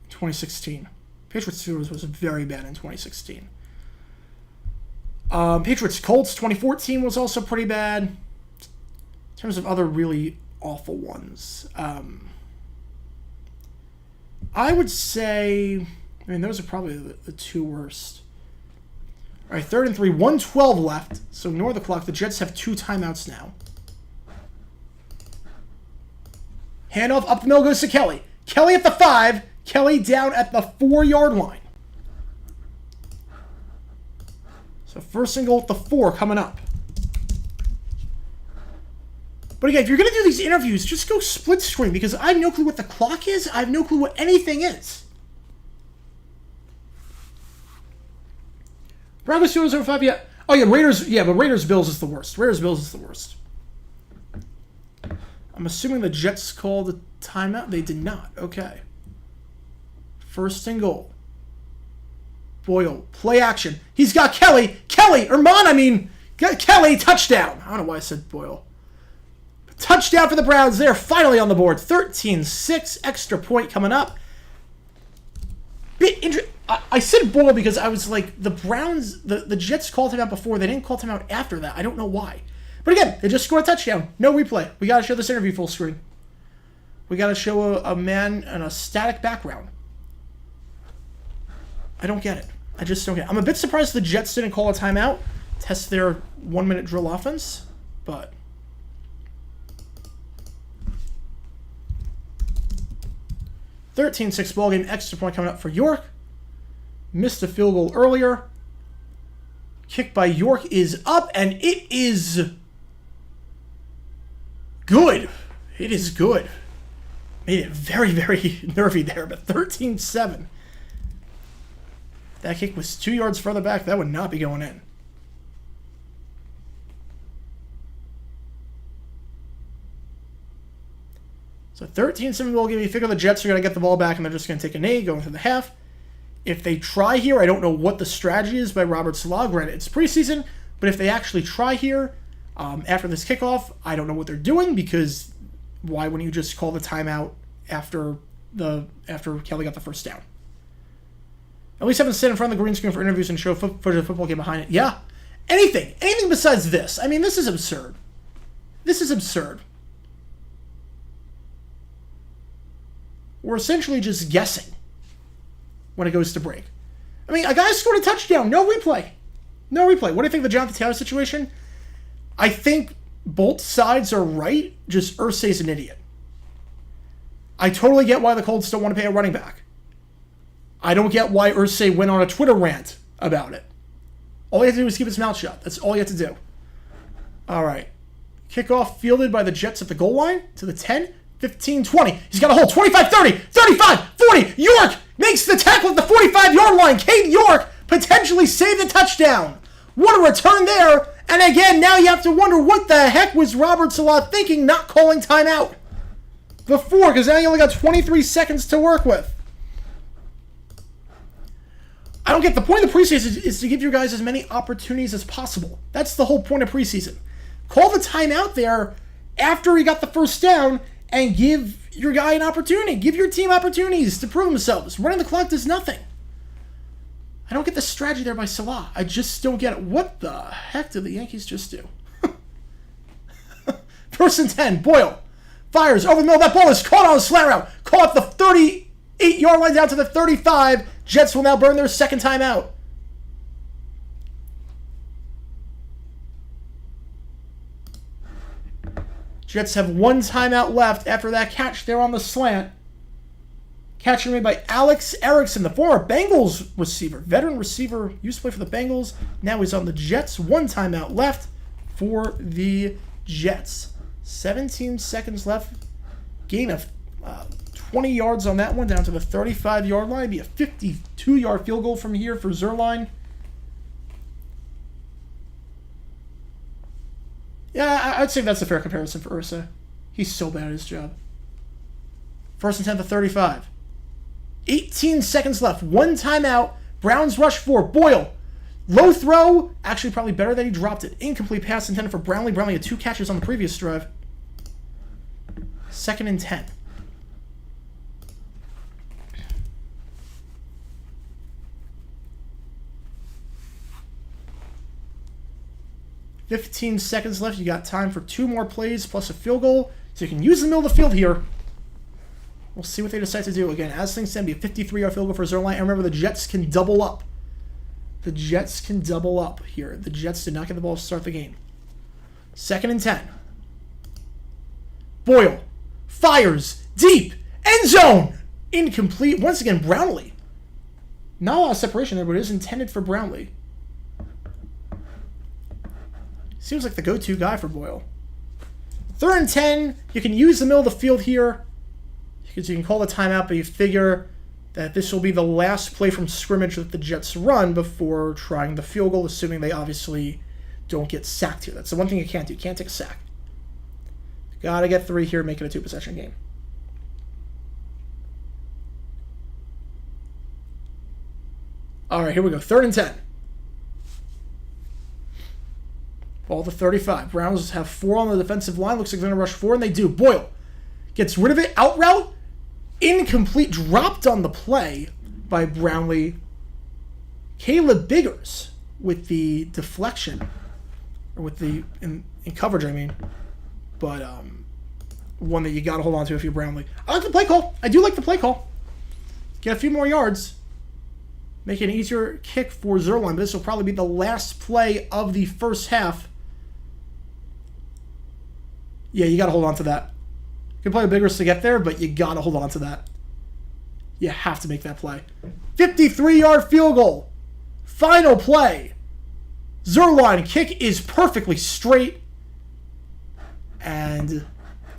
2016. Patriots Steelers was very bad in 2016. Patriots Colts 2014 was also pretty bad. In terms of other really awful ones, I would say, I mean, those are probably the 2 worst. All right, 3rd and 3, 1:12 left. So ignore the clock. The Jets have 2 timeouts now. Handoff up the middle goes to Kelly. Kelly at the 5. Kelly down at the 4-yard line. So first and goal at the 4 coming up. But again, if you're going to do these interviews, just go split screen because I have no clue what the clock is. I have no clue what anything is. Broncos Steelers over 5, yeah. Oh yeah, Raiders, yeah, but Raiders Bills is the worst. Raiders Bills is the worst. I'm assuming the Jets called a timeout. They did not. Okay. First and goal. Boyle, play action. He's got Kelly. Kelly, touchdown. I don't know why I said Boyle. Touchdown for the Browns. They're finally on the board. 13-6, extra point coming up. I said Boyle because I was like, the Browns, the Jets called him out before. They didn't call him out after that. I don't know why. But again, they just scored a touchdown. No replay. We got to show this interview full screen. We got to show a man in a static background. I don't get it. I just don't get it. I'm a bit surprised the Jets didn't call a timeout, test their 1-minute drill offense, but 13-6 ball game, extra point coming up for York. Missed a field goal earlier. Kick by York is up, and it is good. It is good. Made it very, very nervy there, but 13-7. That kick was 2 yards further back. That would not be going in. So 13-7 ball game. You figure the Jets are going to get the ball back, and they're just going to take a knee going through the half. If they try here, I don't know what the strategy is by Robert Saleh. Granted, it's preseason, but if they actually try here after this kickoff, I don't know what they're doing because why wouldn't you just call the timeout after Kelly got the first down? At least have him sit in front of the green screen for interviews and show footage of the football game behind it. Yeah, anything besides this. I mean, this is absurd. This is absurd. We're essentially just guessing when it goes to break. I mean, a guy scored a touchdown. No replay. No replay. What do you think of the Jonathan Taylor situation? I think both sides are right. Just Irsay's an idiot. I totally get why the Colts don't want to pay a running back. I don't get why Irsay went on a Twitter rant about it. All he had to do was keep his mouth shut. That's all he had to do. All right. Kickoff fielded by the Jets at the goal line to the 10, 15, 20. He's got a hole. 25, 30, 35, 40. York makes the tackle at the 45-yard line. Cade York potentially saved the touchdown. What a return there. And again, now you have to wonder what the heck was Robert Saleh thinking not calling timeout before, because now you only got 23 seconds to work with. I don't get the point of the preseason is to give your guys as many opportunities as possible. That's the whole point of preseason. Call the timeout there after he got the first down and give your guy an opportunity. Give your team opportunities to prove themselves. Running the clock does nothing. I don't get the strategy there by Saleh. I just don't get it. What the heck did the Yankees just do? First and 10, Boyle fires over the middle. That ball is caught on a slant route. Caught the 38-yard line down to the 35. Jets will now burn their second timeout. Jets have 1 timeout left after that catch there on the slant. Catch made by Alex Erickson, the former Bengals receiver. Veteran receiver, used to play for the Bengals. Now he's on the Jets. 1 timeout left for the Jets. 17 seconds left. Gain of 20 yards on that one, down to the 35-yard line. Be a 52-yard field goal from here for Zuerlein. Yeah, I'd say that's a fair comparison for Ursa. He's so bad at his job. 1st and 10 to 35. 18 seconds left. 1 timeout. Browns rush 4. Boyle. Low throw. Actually, probably better than he dropped it. Incomplete pass intended for Brownlee. Brownlee had 2 catches on the previous drive. 2nd and 10. $15 seconds left. You got time for 2 more plays plus a field goal. So you can use the middle of the field here. We'll see what they decide to do. Again, as things stand, be a 53-yard field goal for Zuerlein. And remember, the Jets can double up. The Jets can double up here. The Jets did not get the ball to start the game. 2nd and 10. Boyle fires deep. End zone. Incomplete. Once again, Brownlee. Not a lot of separation there, but it is intended for Brownlee. Seems like the go-to guy for Boyle. 3rd and 10. You can use the middle of the field here. Because you can call the timeout, but you figure that this will be the last play from scrimmage that the Jets run before trying the field goal, assuming they obviously don't get sacked here. That's the one thing you can't do. You can't take a sack. Gotta get 3 here, make it a 2-possession game. All right, here we go. 3rd and 10. Ball to 35. Browns have 4 on the defensive line. Looks like they're going to rush 4, and they do. Boyle gets rid of it. Out route. Incomplete. Dropped on the play by Brownlee. Caleb Biggers with the deflection. Or with the... In coverage, I mean. But one that you got to hold on to if you're Brownlee. I like the play call. I do like the play call. Get a few more yards. Make an easier kick for Zuerlein. But this will probably be the last play of the first half. Yeah, you got to hold on to that. You can play with Biggers to get there, but you got to hold on to that. You have to make that play. 53-yard field goal. Final play. Zuerlein kick is perfectly straight. And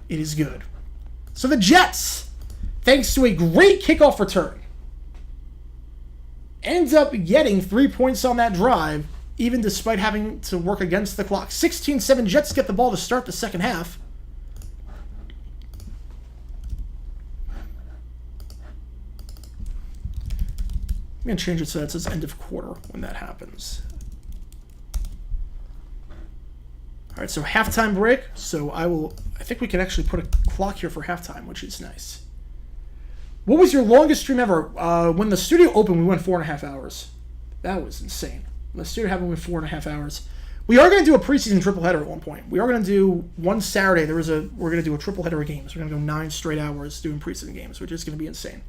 it is good. So the Jets, thanks to a great kickoff return, ends up getting 3 points on that drive, even despite having to work against the clock. 16-7, Jets get the ball to start the second half. I'm going to change it so that it says end of quarter when that happens. All right, so halftime break. So I think we can actually put a clock here for halftime, which is nice. What was your longest stream ever? When the studio opened, we went 4.5 hours. That was insane. The studio happened with 4.5 hours. We are going to do a preseason triple header at one point. We are going to do one Saturday. We're going to do a triple header of games. We're going to go 9 straight hours doing preseason games, which is going to be insane.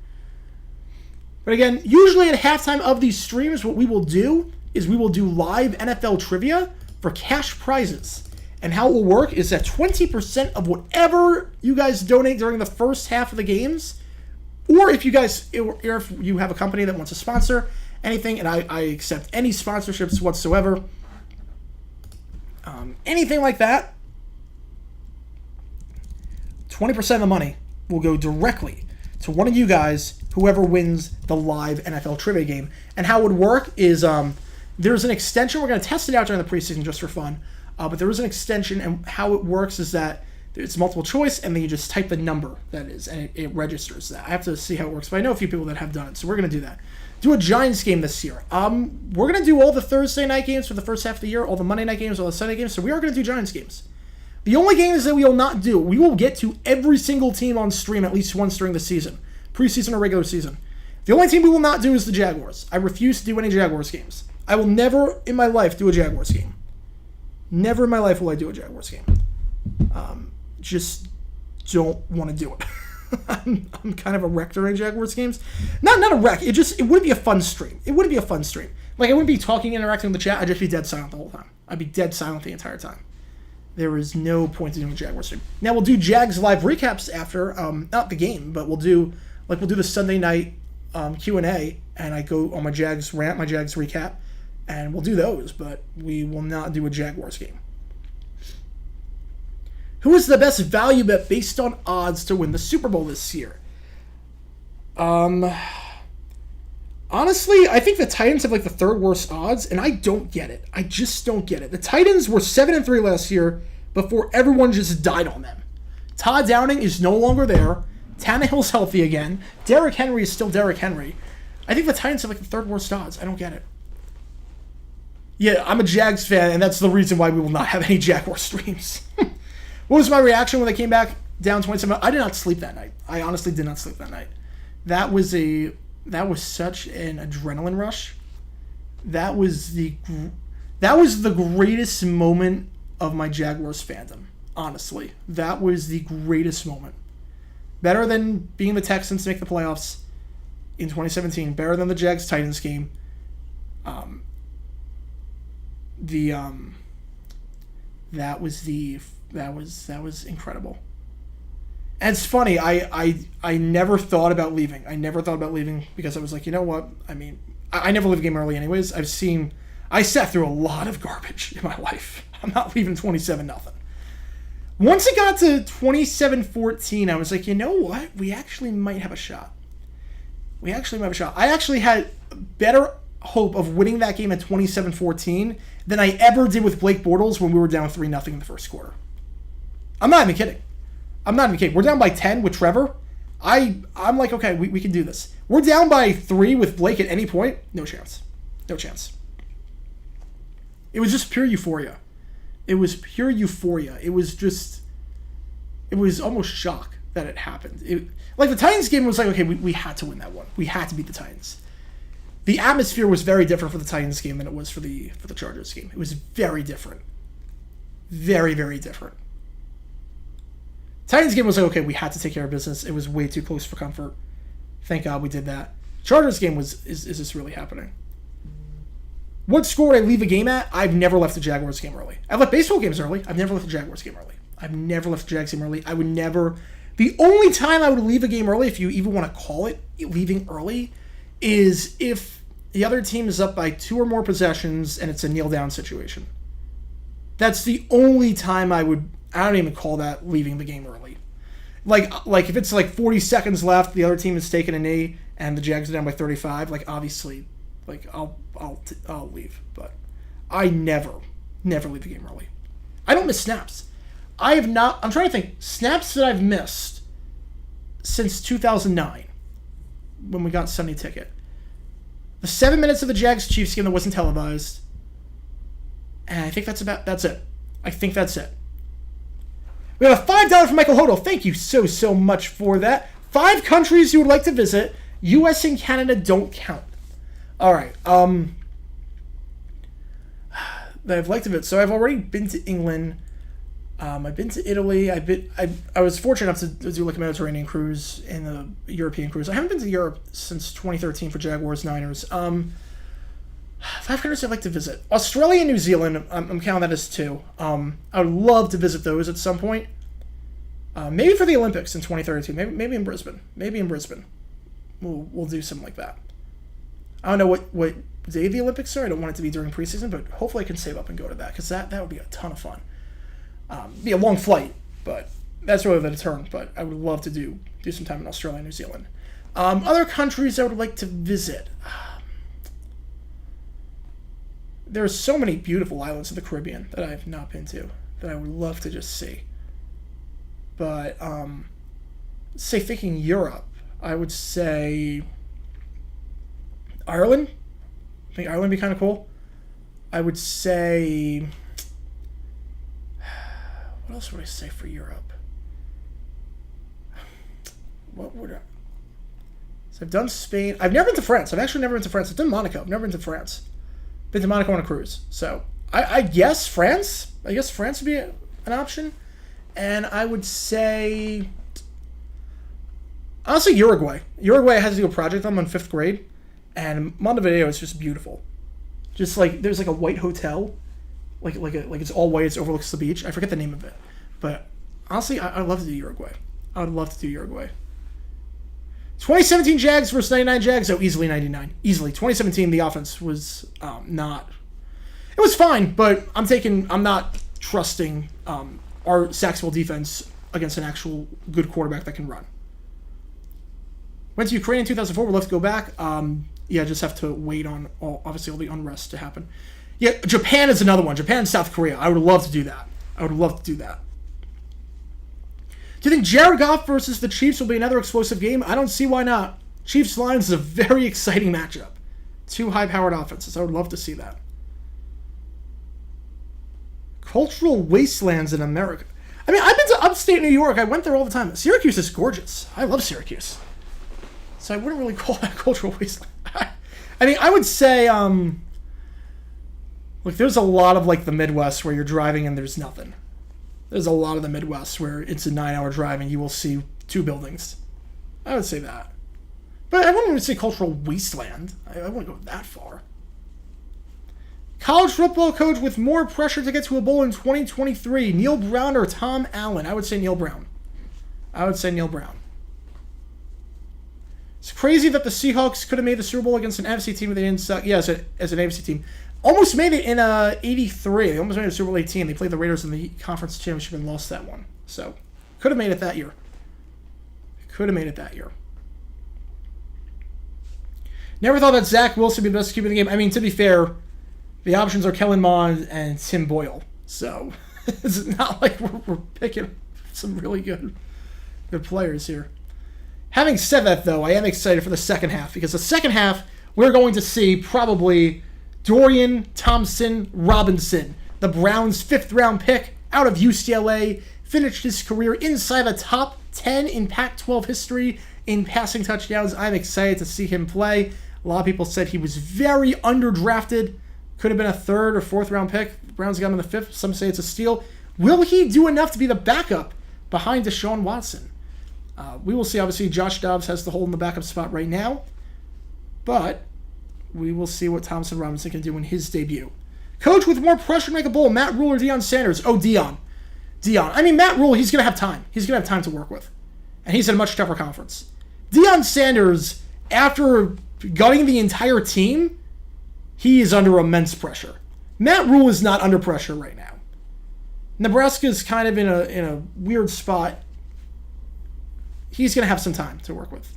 But again, usually at halftime of these streams, what we will do is we will do live NFL trivia for cash prizes. And how it will work is that 20% of whatever you guys donate during the first half of the games, or if you have a company that wants to sponsor anything, and I accept any sponsorships whatsoever, anything like that, 20% of the money will go directly to one of you guys, whoever wins the live NFL trivia game. And how it would work is there's an extension. We're going to test it out during the preseason just for fun. But there is an extension, and how it works is that it's multiple choice, and then you just type the number that is, and it registers that. I have to see how it works, but I know a few people that have done it, so we're going to do that. Do a Giants game this year. We're going to do all the Thursday night games for the first half of the year, all the Monday night games, all the Sunday games, so we are going to do Giants games. The only games that we will not do, we will get to every single team on stream at least once during the season, preseason or regular season. The only team we will not do is the Jaguars. I refuse to do any Jaguars games. I will never in my life do a Jaguars game. Never in my life will I do a Jaguars game. Just don't want to do it. I'm kind of a wreck during Jaguars games. Not a wreck. It wouldn't be a fun stream. It wouldn't be a fun stream. Like, I wouldn't be talking, interacting with the chat. I'd just be dead silent the whole time. I'd be dead silent the entire time. There is no point in doing a Jaguar stream. Now we'll do Jags live recaps after, not the game, but we'll do the Sunday night Q&A, and I go on my Jags rant, my Jags recap, and we'll do those, but we will not do a Jaguars game. Who is the best value bet based on odds to win the Super Bowl this year? Honestly, I think the Titans have like the third worst odds, and I don't get it. I just don't get it. The Titans were 7-3 last year before everyone just died on them. Todd Downing is no longer there. Tannehill's healthy again. Derrick Henry is still Derrick Henry. I think the Titans have like the third worst odds. I don't get it. Yeah, I'm a Jags fan, and that's the reason why we will not have any Jaguar streams. What was my reaction when they came back down 27? I did not sleep that night. I honestly did not sleep that night. That was such an adrenaline rush. That was the greatest moment of my Jaguars fandom. Honestly, that was the greatest moment. Better than being the Texans to make the playoffs in 2017. Better than the Jags-Titans game. That was incredible. And it's funny, I never thought about leaving. I never thought about leaving because I was like, you know what? I mean, I never leave a game early anyways. I sat through a lot of garbage in my life. I'm not leaving 27-0. Once it got to 27-14, I was like, you know what? We actually might have a shot. I actually had better hope of winning that game at 27-14 than I ever did with Blake Bortles when we were down 3-0 in the first quarter. I'm not even kidding. We're down by 10 with Trevor. I'm like, okay, we can do this. We're down by 3 with Blake at any point. No chance. It was just pure euphoria. It was almost shock that it happened. Like the Titans game was like, okay, we had to win that one. We had to beat the Titans. The atmosphere was very different for the Titans game than it was for the Chargers game. It was very different. Very, very different. Titans game was like, okay, we had to take care of business. It was way too close for comfort. Thank God we did that. Chargers game is this really happening? What score would I leave a game at? I've never left the Jaguars game early. I've left baseball games early. I've never left the Jaguars game early. I've never left the Jags game early. I would never... The only time I would leave a game early, if you even want to call it leaving early, is if the other team is up by 2 or more possessions and it's a kneel-down situation. That's the only time I don't even call that leaving the game early. Like if it's like 40 seconds left, the other team is taking a knee, and the Jags are down by 35, like obviously, like I'll leave. But I never leave the game early. I don't miss snaps. I'm trying to think, snaps that I've missed since 2009, when we got Sunday Ticket. The 7 minutes of the Jags-Chiefs game that wasn't televised. And I think that's it. I think that's it. We have a $5 from Michael Hodel. Thank you so much for that. 5 countries you would like to visit. U.S. and Canada don't count. All right. That I've liked to visit. So I've already been to England. I've been to Italy. I was fortunate enough to do like a Mediterranean cruise and a European cruise. I haven't been to Europe since 2013 for Jaguars Niners. 5 countries I'd like to visit. Australia and New Zealand, I'm counting that as 2. I would love to visit those at some point. Maybe for the Olympics in 2032. Maybe in Brisbane. We'll do something like that. I don't know what day the Olympics are. I don't want it to be during preseason, but hopefully I can save up and go to that, because that would be a ton of fun. Be a long flight, but that's really the deterrent. But I would love to do some time in Australia and New Zealand. Other countries I would like to visit. There's so many beautiful islands in the Caribbean that I have not been to that I would love to just see. But, say thinking Europe, I would say Ireland. I think Ireland would be kind of cool. I would say... What else would I say for Europe? What would I... So I've done Spain. I've never been to France. I've actually never been to France. I've done Monaco. I've never been to France. Been to Monaco on a cruise. So I guess France. I guess France would be an option. And I would say... Honestly, Uruguay. Uruguay, I had to do a project on in 5th grade. And Montevideo is just beautiful. Just like, there's like a white hotel like it's all white. It overlooks the beach. I forget the name of it, but honestly, I'd love to do Uruguay. I would love to do Uruguay. 2017 Jags versus 99 Jags. Oh, easily 99. Easily. 2017, the offense was not. It was fine, but I'm not trusting our Saxville defense against an actual good quarterback that can run. Went to Ukraine in 2004. We'd love to go back. Yeah, just have to wait on obviously all the unrest to happen. Yeah, Japan is another one. Japan and South Korea. I would love to do that. Do you think Jared Goff versus the Chiefs will be another explosive game? I don't see why not. Chiefs-Lions is a very exciting matchup. Two high-powered offenses. I would love to see that. Cultural wastelands in America. I mean, I've been to upstate New York. I went there all the time. Syracuse is gorgeous. I love Syracuse. So I wouldn't really call that a cultural wasteland. I mean, I would say, look, there's a lot of, like, the Midwest where you're driving and there's nothing. There's a lot of the Midwest where it's a 9-hour drive and you will see 2 buildings. I would say that. But I wouldn't even say cultural wasteland. I wouldn't go that far. College football coach with more pressure to get to a bowl in 2023. Neil Brown or Tom Allen? I would say Neil Brown. It's crazy that the Seahawks could have made the Super Bowl against an NFC team, but they didn't suck. Yeah, as an NFC team. Almost made it in 83. They almost made it Super Bowl 18. They played the Raiders in the conference championship and lost that one. So, could have made it that year. Never thought that Zach Wilson would be the best QB in the game. I mean, to be fair, the options are Kellen Mond and Tim Boyle. So, it's not like we're picking some really good players here. Having said that, though, I am excited for the second half. Because the second half, we're going to see probably Dorian Thompson-Robinson, the Browns' 5th-round pick out of UCLA, finished his career inside the top 10 in Pac-12 history in passing touchdowns. I'm excited to see him play. A lot of people said he was very underdrafted. Could have been a 3rd or 4th-round pick. The Browns got him in the 5th. Some say it's a steal. Will he do enough to be the backup behind Deshaun Watson? We will see. Obviously, Josh Dobbs has the hole in the backup spot right now. But we will see what Thompson Robinson can do in his debut. Coach with more pressure to make a bowl, Matt Rule or Deion Sanders? Oh, Deion. I mean, Matt Rule, he's going to have time. He's going to have time to work with. And he's in a much tougher conference. Deion Sanders, after gutting the entire team, he is under immense pressure. Matt Rule is not under pressure right now. Nebraska is kind of in a weird spot. He's going to have some time to work with.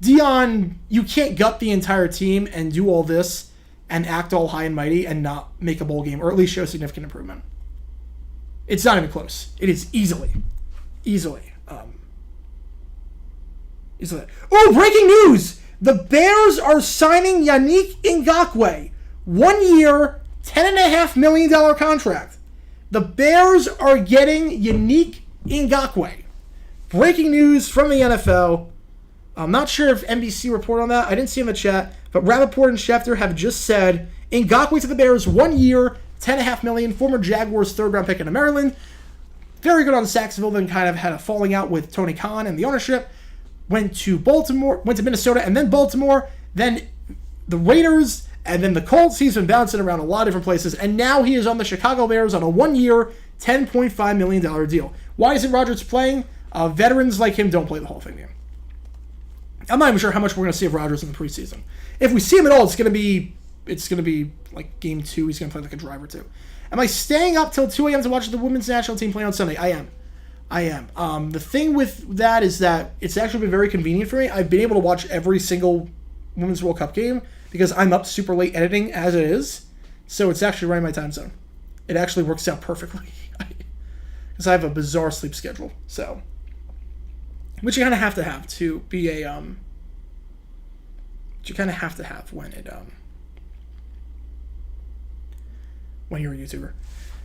Deion, you can't gut the entire team and do all this and act all high and mighty and not make a bowl game, or at least show significant improvement. It's not even close. It is easily. Oh, breaking news! The Bears are signing Yannick Ngakoue. 1 year, $10.5 million contract. The Bears are getting Yannick Ngakoue. Breaking news from the NFL. I'm not sure if NBC reported on that. I didn't see in the chat. But Rappaport and Schefter have just said Ngakoue to the Bears, 1 year, $10.5 million, former Jaguars 3rd-round pick in Maryland. Very good on Saxville, then kind of had a falling out with Tony Khan and the ownership. Went to Minnesota, and then Baltimore, then the Raiders, and then the Colts. He's been bouncing around a lot of different places, and now he is on the Chicago Bears on a 1 year, $10.5 million deal. Why isn't Rodgers playing? Veterans like him don't play the Hall of Fame game. I'm not even sure how much we're going to see of Rodgers in the preseason. If we see him at all, it's going to be like game 2. He's going to play like a drive or 2. Am I staying up till 2 a.m. to watch the women's national team play on Sunday? I am. The thing with that is that it's actually been very convenient for me. I've been able to watch every single Women's World Cup game because I'm up super late editing as it is. So it's actually right in my time zone. It actually works out perfectly because I have a bizarre sleep schedule. So, which you kind of have to be a which you kind of have to have when you're a YouTuber.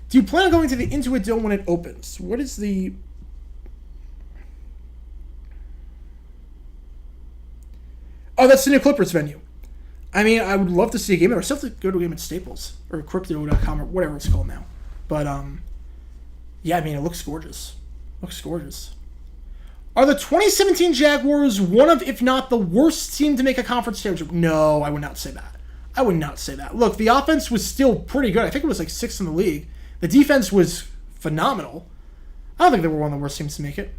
Do you plan on going to the Intuit Dome when it opens? What is the... Oh, that's the new Clippers venue. I mean, I would love to see a game there. I still have to go to a game at Staples or Crypto.com or whatever it's called now. But, yeah, I mean, it looks gorgeous. Are the 2017 Jaguars one of, if not the worst team to make a conference championship? No, I would not say that. I would not say that. Look, the offense was still pretty good. I think it was like 6th in the league. The defense was phenomenal. I don't think they were one of the worst teams to make it.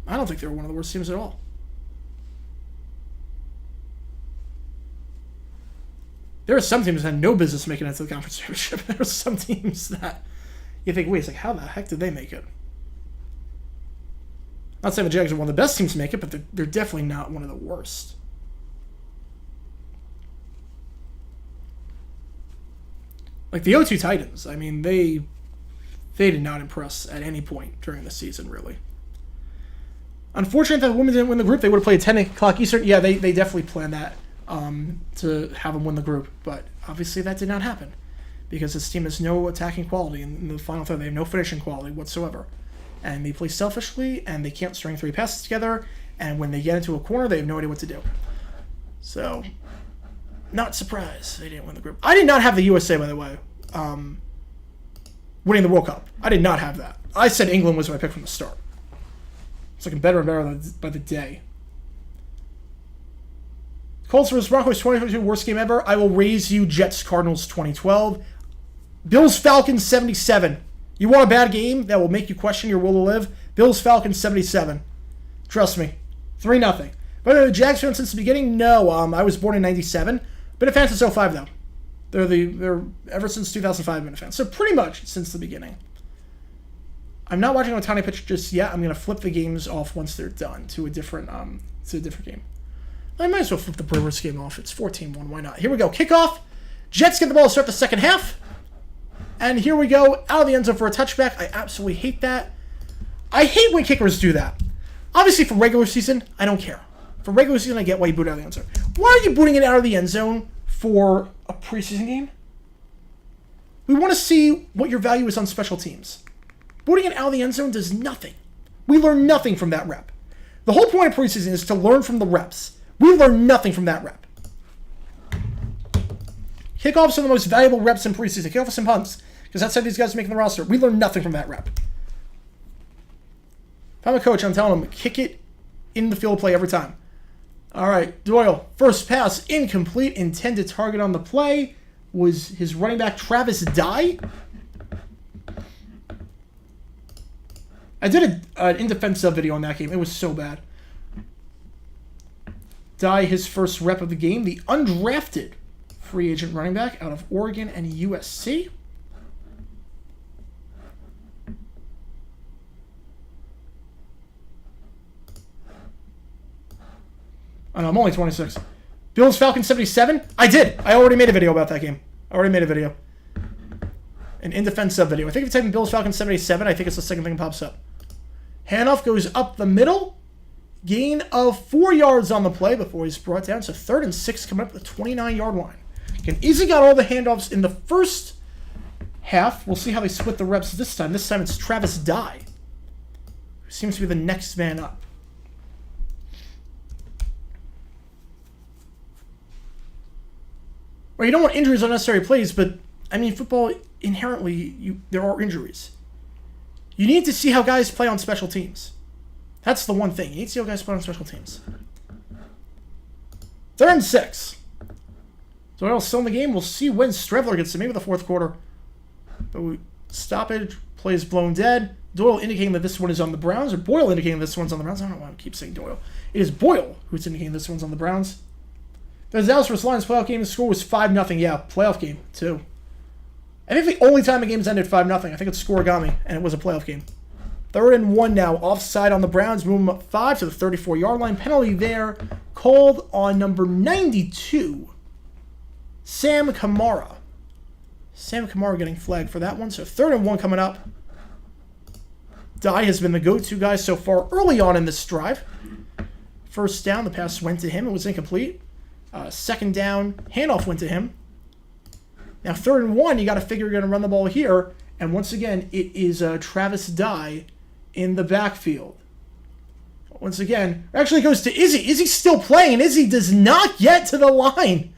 I don't think they were one of the worst teams at all. There are some teams that had no business making it to the conference championship. There are some teams that you think, wait, it's like, how the heck did they make it? Not saying the Jags are one of the best teams to make it, but they're definitely not one of the worst. Like the O2 Titans, I mean, they did not impress at any point during the season, really. Unfortunate that the women didn't win the group. They would have played 10 o'clock Eastern. Yeah, they definitely planned that to have them win the group. But obviously that did not happen because this team has no attacking quality in the final third. They have no finishing quality whatsoever. And they play selfishly, and they can't string 3 passes together. And when they get into a corner, they have no idea what to do. So, not surprised they didn't win the group. I did not have the USA, by the way, winning the World Cup. I did not have that. I said England was my pick from the start. It's looking better and better by the day. Colts vs. Broncos 2022 worst game ever. I will raise you Jets Cardinals 2012. Bills Falcons 77. You want a bad game that will make you question your will to live? Bills Falcons 77. Trust me. 3-0. But the Jags fan since the beginning? No. I was born in 97. Been a fan since 05 though. They're ever since 2005 been a fan. So pretty much since the beginning. I'm not watching Otani pitch just yet. I'm gonna flip the games off once they're done to a different game. I might as well flip the Brewers game off. It's 14-1. Why not? Here we go. Kickoff. Jets get the ball to start the second half. And here we go. Out of the end zone for a touchback. I absolutely hate that. I hate when kickers do that. Obviously, for regular season, I don't care. For regular season, I get why you boot out of the end zone. Why are you booting it out of the end zone for a preseason game? We want to see what your value is on special teams. Booting it out of the end zone does nothing. We learn nothing from that rep. The whole point of preseason is to learn from the reps. We learn nothing from that rep. Kickoffs are the most valuable reps in preseason. Kickoffs and punts. Because that's how these guys are making the roster. We learn nothing from that rep. If I'm a coach, I'm telling him, kick it in the field play every time. All right, Doyle. First pass, incomplete. Intended target on the play was his running back, Travis Dye. I did an in-defense sub video on that game. It was so bad. Dye, his first rep of the game. The undrafted free agent running back out of Oregon and USC. Oh, no, I'm only 26. Bills Falcons 77? I did. I already made a video about that game. I already made a video. An in-defense sub video. I think if you type in Bills Falcons 77, I think it's the second thing that pops up. Handoff goes up the middle. Gain of 4 yards on the play before he's brought down. So 3rd and 6 coming up at the 29-yard line. Again, easily got all the handoffs in the first half. We'll see how they split the reps this time. This time it's Travis Dye, who seems to be the next man up. Well, you don't want injuries on unnecessary plays, but, I mean, football, inherently, there are injuries. You need to see how guys play on special teams. That's the one thing. You need to see how guys play on special teams. 3rd and 6. Doyle still in the game. We'll see when Strevler gets to maybe the fourth quarter. But stoppage, plays blown dead. Doyle indicating that this one is on the Browns, or Boyle indicating this one's on the Browns. I don't know why I keep saying Doyle. It is Boyle who's indicating this one's on the Browns. The Dallas vs. Lions playoff game, the score was 5-0. Yeah, playoff game, too. I think the only time a game's ended 5-0, I think it's scoregami, and it was a playoff game. 3rd and 1 now. Offside on the Browns. Move them up 5 to the 34-yard line. Penalty there. Called on number 92, Sam Kamara. Sam Kamara getting flagged for that one. So 3rd and 1 coming up. Dye has been the go-to guy so far early on in this drive. First down, the pass went to him. It was incomplete. 2nd down, handoff went to him. Now 3rd and 1, you got to figure you're going to run the ball here. And once again, it is Travis Dye in the backfield. Once again, actually goes to Izzy. Izzy's still playing. Izzy does not get to the line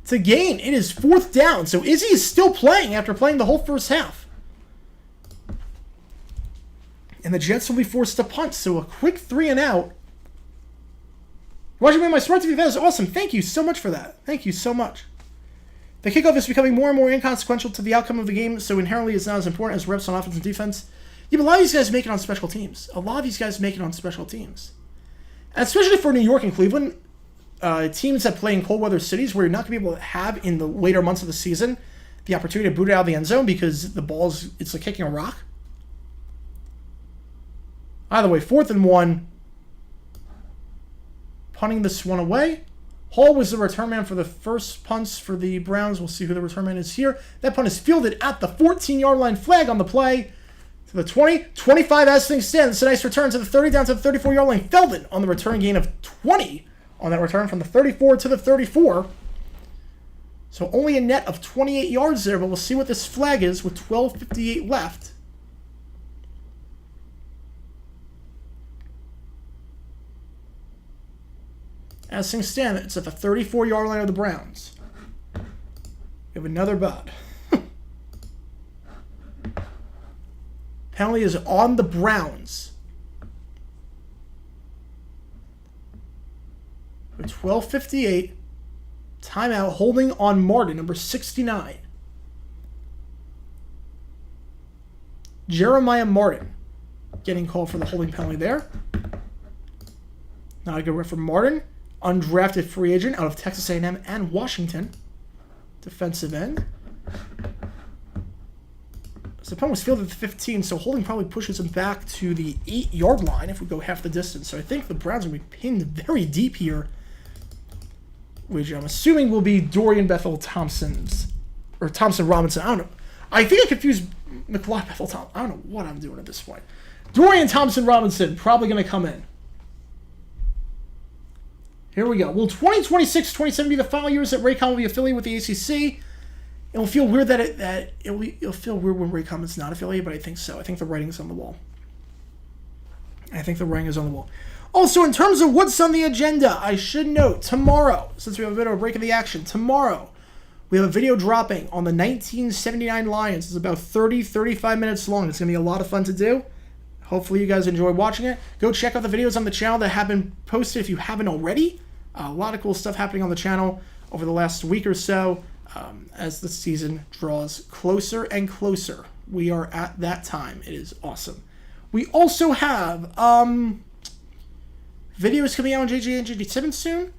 to gain. It is 4th down. So Izzy is still playing after playing the whole first half. And the Jets will be forced to punt. So a quick 3 and out. Watching me on my smart TV, that is awesome. Thank you so much for that. Thank you so much. The kickoff is becoming more and more inconsequential to the outcome of the game, so inherently it's not as important as reps on offense and defense. Yeah, but a lot of these guys make it on special teams. A lot of these guys make it on special teams. And especially for New York and Cleveland, teams that play in cold weather cities where you're not going to be able to have in the later months of the season the opportunity to boot it out of the end zone because the ball's, it's like kicking a rock. Either way, 4th and 1. Punting this one away. Hall was the return man for the first punts for the Browns. We'll see who the return man is here. That punt is fielded at the 14-yard line. Flag on the play. To the 20, 25 as things stand. It's a nice return to the 30 down to the 34-yard line. Feldon on the return gain of 20 on that return from the 34 to the 34. So only a net of 28 yards there, but we'll see what this flag is with 12:58 left. As things stand, it's at the 34-yard line of the Browns. We have another bud. Penalty is on the Browns. With 12:58. Timeout, holding on Martin, number 69. Jeremiah Martin getting called for the holding penalty there. Not a good ref for Martin. Undrafted free agent out of Texas A&M and Washington. Defensive end. So the punt was fielded at 15, so holding probably pushes him back to the 8-yard line if we go half the distance. So I think the Browns are going to be pinned very deep here, which I'm assuming will be Dorian Bethel Thompson's, or Thompson Robinson. I don't know. I think I confused McLeod Bethel Thompson. I don't know what I'm doing at this point. Dorian Thompson Robinson probably going to come in. Here we go. Will 2026-27 be the final years that Raycom will be affiliated with the ACC? It'll feel weird that it'll feel weird when Raycom is not affiliated, but I think so. I think the writing's on the wall. I think the writing is on the wall. Also, in terms of what's on the agenda, I should note, tomorrow, since we have a bit of a break in the action, tomorrow, we have a video dropping on the 1979 Lions. It's about 30-35 minutes long. It's going to be a lot of fun to do. Hopefully you guys enjoy watching it. Go check out the videos on the channel that have been posted if you haven't already. A lot of cool stuff happening on the channel over the last week or so as the season draws closer and closer. We are at that time. It is awesome. We also have videos coming out on JJ and JJ7 soon.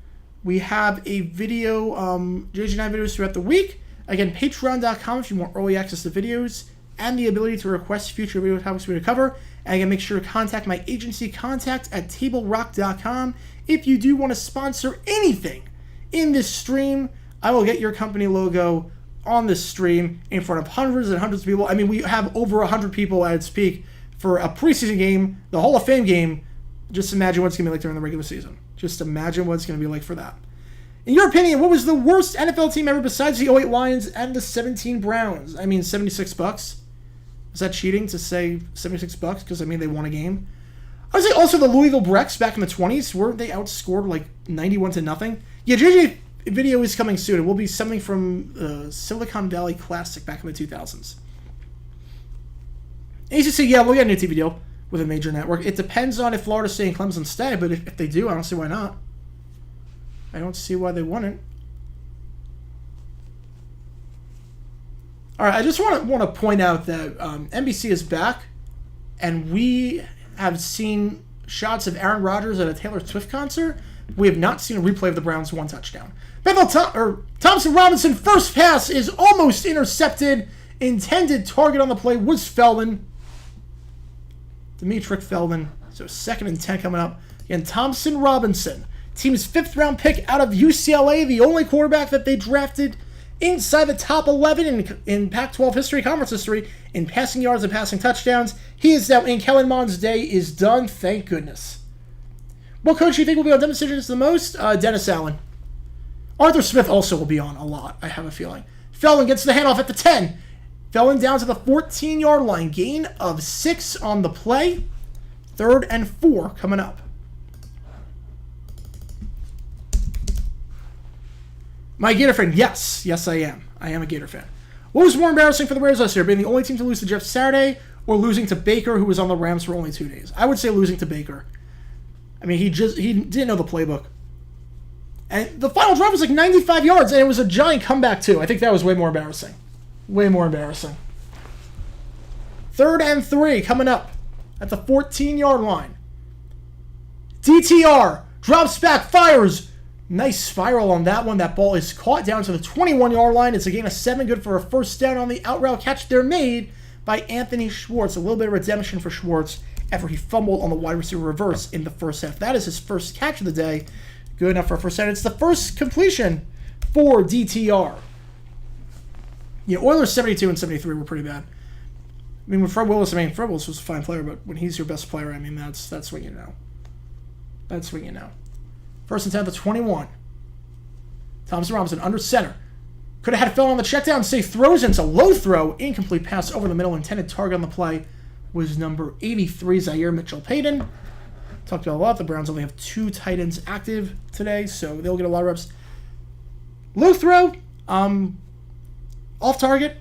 We have a video, JJ9 videos throughout the week. Again, patreon.com if you want early access to videos and the ability to request future video topics for me to cover. And again, make sure to contact my agency, contact@tablerock.com. If you do want to sponsor anything in this stream, I will get your company logo on this stream in front of hundreds and hundreds of people. I mean, we have over 100 people at its peak for a preseason game, the Hall of Fame game. Just imagine what it's going to be like during the regular season. Just imagine what it's going to be like for that. In your opinion, what was the worst NFL team ever besides the 08 Lions and the 17 Browns? I mean, $76. Is that cheating to say $76? Because, I mean, they won a game. I would say also the Louisville Brecks back in the 20s. Weren't they outscored like 91-0? Yeah, JJ video is coming soon. It will be something from the Silicon Valley Classic back in the 2000s. ACC, yeah, we'll get a new TV deal with a major network. It depends on if Florida State and Clemson stay, but if they do, I don't see why not. I don't see why they wouldn't. All right, I just want to point out that NBC is back, and we have seen shots of Aaron Rodgers at a Taylor Swift concert. We have not seen a replay of the Browns' one touchdown. Thompson Robinson first pass is almost intercepted. Intended target on the play was Feldon. Demetric Feldon. So 2nd and 10 coming up. And Thompson Robinson, team's 5th round pick out of UCLA, the only quarterback that they drafted inside the top 11 in Pac-12 history, conference history, in passing yards and passing touchdowns. He is now in Kellen Mond's day is done, thank goodness. What coach do you think will be on demonstrations the most? Dennis Allen. Arthur Smith also will be on a lot, I have a feeling. Feldon gets the handoff at the 10. Feldon down to the 14-yard line. Gain of 6 on the play. 3rd and 4 coming up. My Gator fan, yes. Yes, I am. I am a Gator fan. What was more embarrassing for the Raiders last year? Being the only team to lose to Jeff Saturday or losing to Baker, who was on the Rams for only 2 days? I would say losing to Baker. I mean, he didn't know the playbook. And the final drive was like 95 yards, and it was a giant comeback, too. I think that was way more embarrassing. Way more embarrassing. 3rd and 3 coming up at the 14-yard line. DTR drops back, fires. Nice spiral on that one. That ball is caught down to the 21-yard line. It's a gain of 7, good for a first down on the out route catch there made by Anthony Schwartz. A little bit of redemption for Schwartz after he fumbled on the wide receiver reverse in the first half. That is his first catch of the day. Good enough for a first down. It's the first completion for DTR. Yeah, Oilers 72 and 73 were pretty bad. I mean, with Fred Willis was a fine player, but when he's your best player, I mean, that's what you know. That's what you know. First and 10 to 21. Thompson Robinson under center. Could have had it fell on the check down. Safe throws into low throw. Incomplete pass over the middle. Intended target on the play was number 83, Zaire Mitchell-Payton. Talked about a lot. The Browns only have 2 tight ends active today, so they'll get a lot of reps. Low throw. Off target.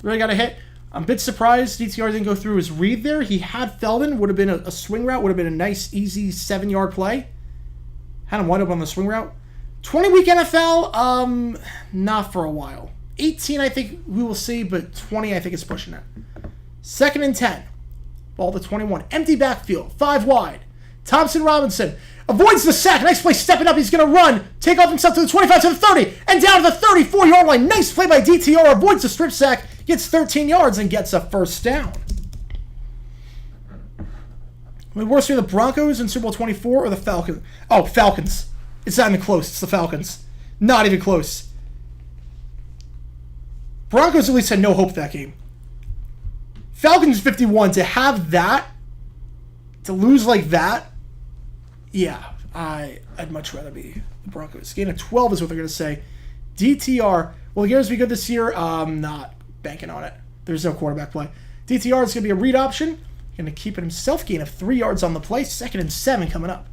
Really got a hit. I'm a bit surprised DTR didn't go through his read there. He had Feldon. Would have been a swing route. Would have been a nice, easy 7-yard play. Had him wide open on the swing route. 20-week NFL, not for a while. 18, I think we will see, but 20, I think is pushing it. 2nd and 10. Ball to 21. Empty backfield. 5 wide. Thompson Robinson avoids the sack. Nice play stepping up. He's going to run. Take off himself to the 25, to the 30, and down to the 34-yard line. Nice play by DTR. Avoids the strip sack. Gets 13 yards and gets a first down. The worst are the Broncos in Super Bowl 24 or the Falcons? Oh, Falcons. It's not even close. It's the Falcons. Not even close. Broncos at least had no hope that game. Falcons 51. To have that, to lose like that, yeah, I'd much rather be the Broncos. Gain of 12 is what they're going to say. DTR, will the Gators be good this year? Not banking on it. There's no quarterback play. DTR is going to be a read option. Going to keep it himself. Gain of 3 yards on the play. 2nd and 7 coming up.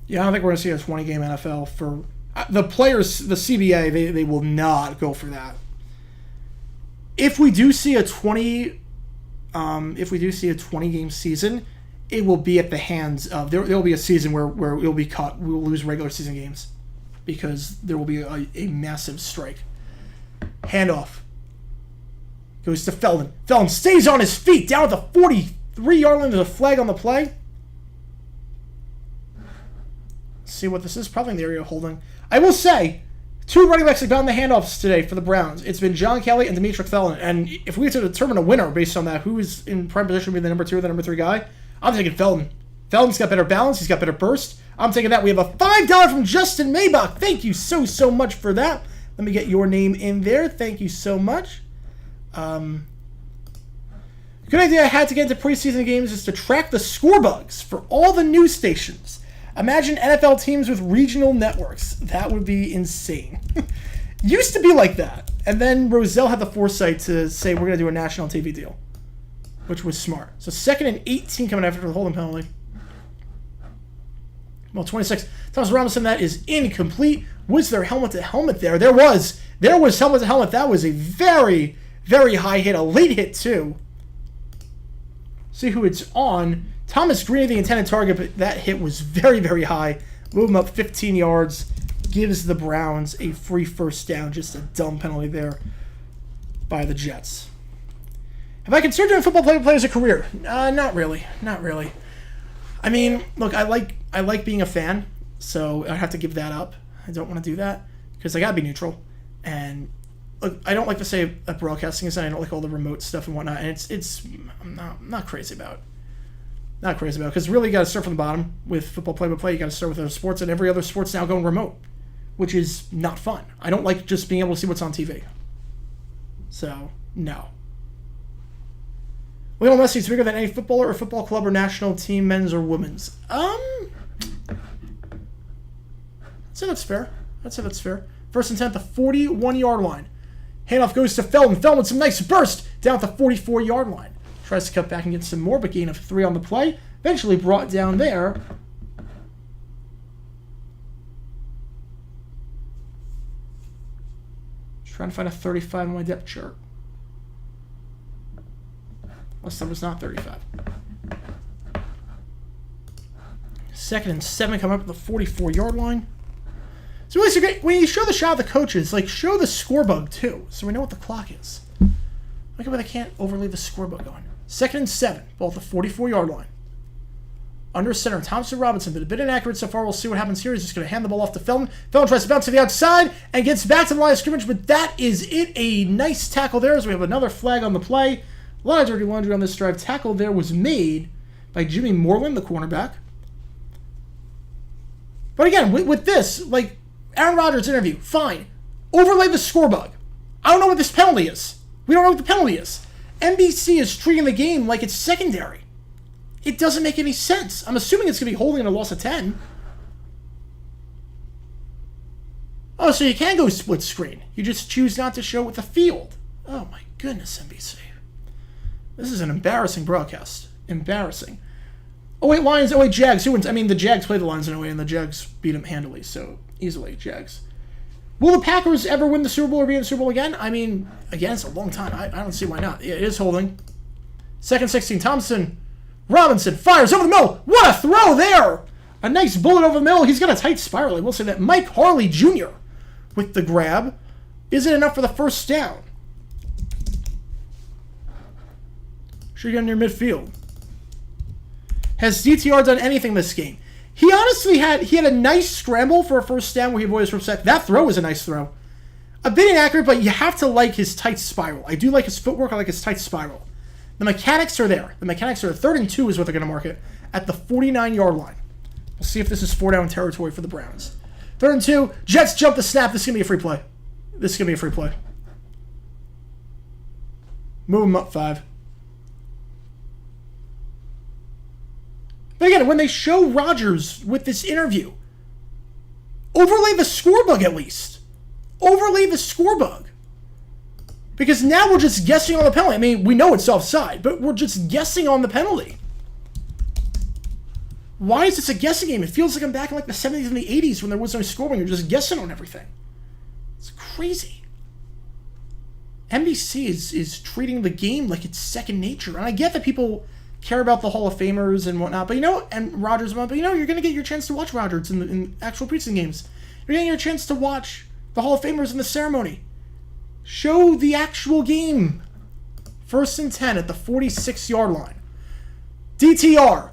Yeah, I don't think we're going to see a 20-game NFL for the players. The CBA, they will not go for that. If we do see a 20-game season, it will be at the hands of there will be a season where it will be cut. We will lose regular season games because there will be a massive strike. Handoff goes to Feldon. Feldon stays on his feet down at the 43-yard line. There's a flag on the play. See what this is. Probably in the area of holding. I will say, 2 running backs have gotten the handoffs today for the Browns. It's been John Kelly and Demetric Felton. And if we had to determine a winner based on that, who is in prime position to be the number 2 or the number 3 guy, I'm taking Felton. Felton's got better balance. He's got better burst. I'm taking that. We have a $5 from Justin Maybach. Thank you so much for that. Let me get your name in there. Thank you so much. Good idea I had to get into preseason games is to track the score bugs for all the news stations. Imagine NFL teams with regional networks. That would be insane. Used to be like that. And then Rozelle had the foresight to say we're going to do a national TV deal, which was smart. So 2nd and 18 coming after the holding penalty. Well, 26. Thomas Robinson, that is incomplete. Was there helmet to helmet there? There was helmet to helmet. That was a very, very high hit. A late hit, too. See who it's on. Thomas Green, the intended target, but that hit was very, very high. Move him up 15 yards. Gives the Browns a free first down. Just a dumb penalty there by the Jets. Have I considered doing football play as a career? Not really. Not really. I mean, look, I like being a fan, so I have to give that up. I don't want to do that because I got to be neutral. And look, I don't like to say that broadcasting is, and I don't like all the remote stuff and whatnot. And I'm not crazy about it. Not crazy about it, because really you got to start from the bottom with football play-by-play. You got to start with other sports, and every other sport's now going remote, which is not fun. I don't like just being able to see what's on TV. So, no. Lionel Messi is bigger than any footballer or football club or national team, men's or women's. I'd say that's fair. That's fair. First and 10 at the 41-yard line. Handoff goes to Feldon. Feldon with some nice burst down at the 44-yard line. Tries to cut back and get some more, but gain of 3 on the play. Eventually brought down there. Just trying to find a 35 on my depth chart. Unless that was not 35. 2nd and 7 coming up at the 44-yard line. So really, so great. When you show the shot of the coaches, like, show the score bug too, so we know what the clock is. Look at where they can't overlay the score bug on. 2nd and 7, ball at the 44-yard line. Under center, Thompson Robinson, but a bit inaccurate so far. We'll see what happens here. He's just going to hand the ball off to Felton. Felton tries to bounce to the outside and gets back to the line of scrimmage, but that is it. A nice tackle there as we have another flag on the play. A lot of dirty laundry on this drive. Tackle there was made by Jimmy Moreland, the cornerback. But again, with this, like, Aaron Rodgers interview, fine. Overlay the score bug. I don't know what this penalty is. We don't know what the penalty is. NBC is treating the game like it's secondary. It doesn't make any sense. I'm assuming it's going to be holding in a loss of 10. Oh, so you can go split screen. You just choose not to show with the field. Oh my goodness, NBC. This is an embarrassing broadcast. Embarrassing. Oh wait, Lions. Oh wait, Jags. I mean, the Jags play the Lions in a way, and the Jags beat them handily, so easily, Jags. Will the Packers ever win the Super Bowl or be in the Super Bowl again? I mean, again, it's a long time. I don't see why not. It is holding. 2nd 16, Thompson Robinson fires over the middle. What a throw there! A nice bullet over the middle. He's got a tight spiral. I will say that. Mike Harley Jr. with the grab. Is it enough for the first down? Should get near midfield. Has DTR done anything this game? He honestly had a nice scramble for a first down where he avoided a sack. That throw was a nice throw. A bit inaccurate, but you have to like his tight spiral. I do like his footwork. I like his tight spiral. The mechanics are there. The mechanics are 3rd and 2 is what they're going to mark it at the 49-yard line. We'll see if this is 4-down territory for the Browns. 3rd and 2. Jets jump the snap. This is going to be a free play. This is going to be a free play. Move them up 5. But again, when they show Rodgers with this interview, overlay the score bug at least. Overlay the score bug. Because now we're just guessing on the penalty. I mean, we know it's offside, but we're just guessing on the penalty. Why is this a guessing game? It feels like I'm back in like the 70s and the 80s when there was no scoring. You're just guessing on everything. It's crazy. NBC is treating the game like it's second nature. And I get that people care about the Hall of Famers and whatnot, but and Rodgers, but you're going to get your chance to watch Rodgers in actual preseason games. You're getting your chance to watch the Hall of Famers in the ceremony. Show the actual game. 1st and 10 at the 46-yard line. DTR.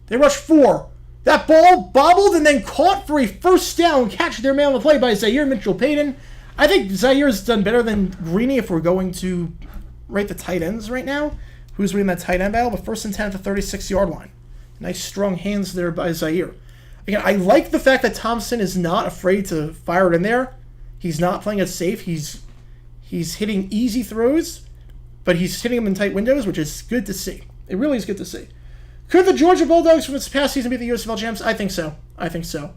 They rush 4. That ball bobbled and then caught for a first down catch there, man on the play by Zaire Mitchell-Payton. I think Zaire's done better than Greeny if we're going to rate the tight ends right now. Who's winning that tight end battle? But 1st and 10 at the 36-yard line. Nice strong hands there by Zaire. Again, I like the fact that Thompson is not afraid to fire it in there. He's not playing it safe. He's hitting easy throws, but he's hitting them in tight windows, which is good to see. It really is good to see. Could the Georgia Bulldogs from this past season be the USFL champs? I think so. I think so.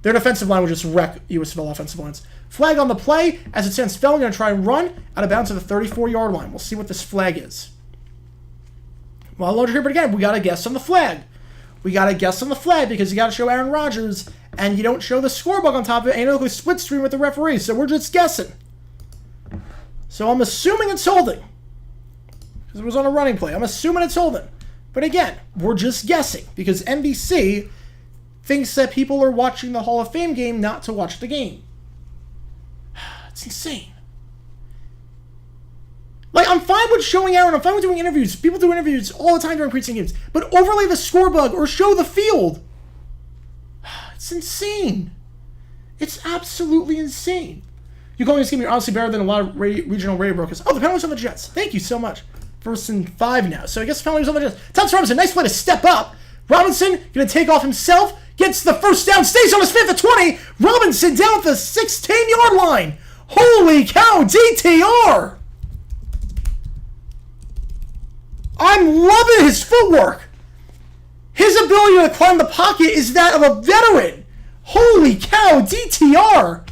Their defensive line would just wreck USFL offensive lines. Flag on the play. As it stands, Felton going to try and run out of bounds at the 34-yard line. We'll see what this flag is. Well, loader here, but again, we got to guess on the flag. We got to guess on the flag because you got to show Aaron Rodgers, and you don't show the score bug on top of it, and you don't go split screen with the referee, so we're just guessing. So I'm assuming it's holding. Because it was on a running play. I'm assuming it's holding. But again, we're just guessing because NBC thinks that people are watching the Hall of Fame game not to watch the game. It's insane. Like, I'm fine with showing Aaron. I'm fine with doing interviews. People do interviews all the time during preseason games. But overlay the score bug or show the field. It's insane. It's absolutely insane. You calling this game, you're honestly better than a lot of regional radio brokers. Oh, the penalty's on the Jets. Thank you so much. 1st and 5 now. So I guess the penalty's on the Jets. Thomas Robinson, nice play to step up. Robinson going to take off himself. Gets the first down. Stays on his feet at the 20. Robinson down at the 16-yard line. Holy cow, DTR. I'm loving his footwork. His ability to climb the pocket is that of a veteran. Holy cow, DTR.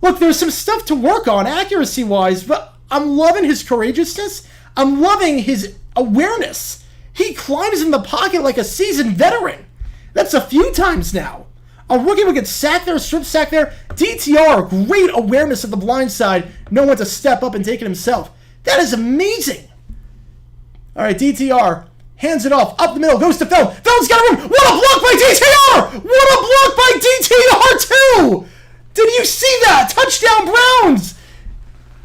Look, there's some stuff to work on accuracy-wise, but I'm loving his courageousness. I'm loving his awareness. He climbs in the pocket like a seasoned veteran. That's a few times now. A rookie would get sacked there, strip sacked there. DTR, great awareness of the blind side, knowing when to step up and take it himself. That is amazing. All right, DTR hands it off up the middle, goes to Felon. Felon's got a room. What a block by DTR! What a block by DTR too! Did you see that? Touchdown Browns!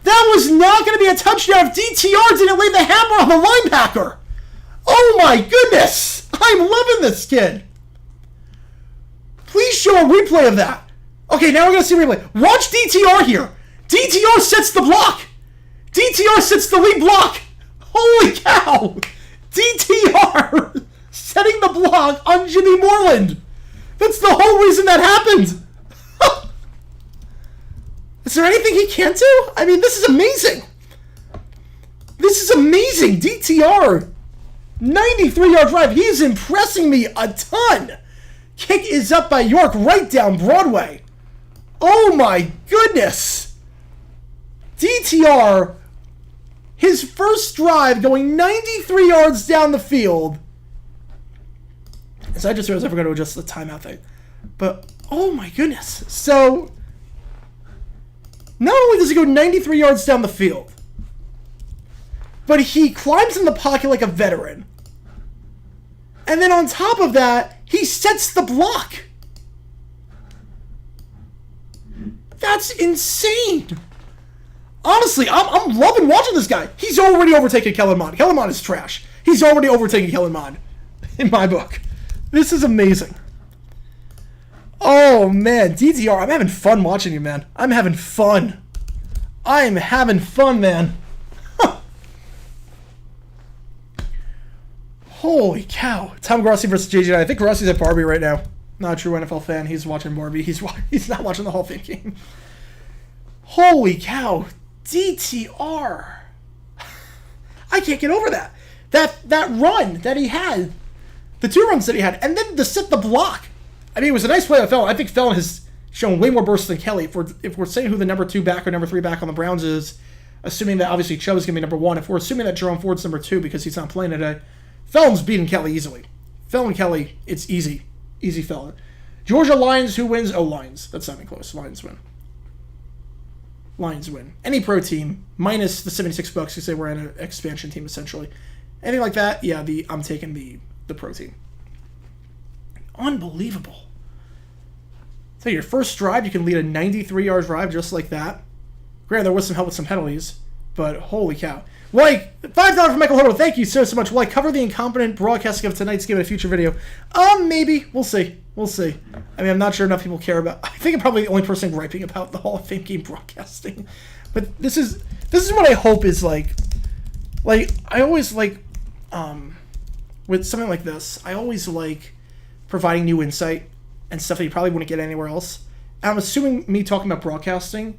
That was not going to be a touchdown if DTR didn't lay the hammer on the linebacker. Oh my goodness! I'm loving this kid. Please show a replay of that. Okay, now we're going to see a replay. Watch DTR here. DTR sets the block. DTR sets the lead block. Holy cow! DTR setting the block on Jimmy Moreland. That's the whole reason that happened. Is there anything he can't do? I mean, this is amazing. This is amazing. DTR, 93-yard drive. He's impressing me a ton. Kick is up by York right down Broadway. Oh my goodness. DTR, his first drive going 93 yards down the field. So I just realized I forgot to adjust the timeout thing. But, oh my goodness. So, not only does he go 93 yards down the field, but he climbs in the pocket like a veteran. And then on top of that, he sets the block. That's insane. Honestly, I'm loving watching this guy. He's already overtaken Kellen Mond. Kellen Mond is trash. He's already overtaken Kellen Mond in my book. This is amazing. Oh, man. DTR, I'm having fun watching you, man. I'm having fun. I'm having fun, man. Huh. Holy cow. Tom Grossi versus JJ. I think Grossi's at Barbie right now. Not a true NFL fan. He's watching Barbie. He's not watching the Hall of Fame game. Holy cow. DTR. I can't get over that. That run that he had. The 2 runs that he had. And then to set the block. I mean, it was a nice play by Felon. I think Felon has shown way more burst than Kelly. If we're saying who the number 2 back or number 3 back on the Browns is, assuming that obviously Chubb is going to be number 1, if we're assuming that Jerome Ford's number 2 because he's not playing today, Felon's beating Kelly easily. Felon Kelly, it's easy. Easy Felon. Georgia Lions, who wins? Oh, Lions. That's not even close. Lions win. Lions win. Any pro team, minus the 76 bucks because they were in an expansion team, essentially. Anything like that, yeah, I'm taking the pro team. Unbelievable. So your first drive, you can lead a 93-yard drive just like that. Granted, there was some help with some penalties, but holy cow. Like, $5 from Michael Hodo. Thank you so much. Will I cover the incompetent broadcasting of tonight's game in a future video? Maybe. We'll see. We'll see. I mean, I'm not sure enough people care about. I think I'm probably the only person griping about the Hall of Fame game broadcasting. But this is what I hope is like I always like with something like this, I always like providing new insight and stuff that you probably wouldn't get anywhere else. And I'm assuming me talking about broadcasting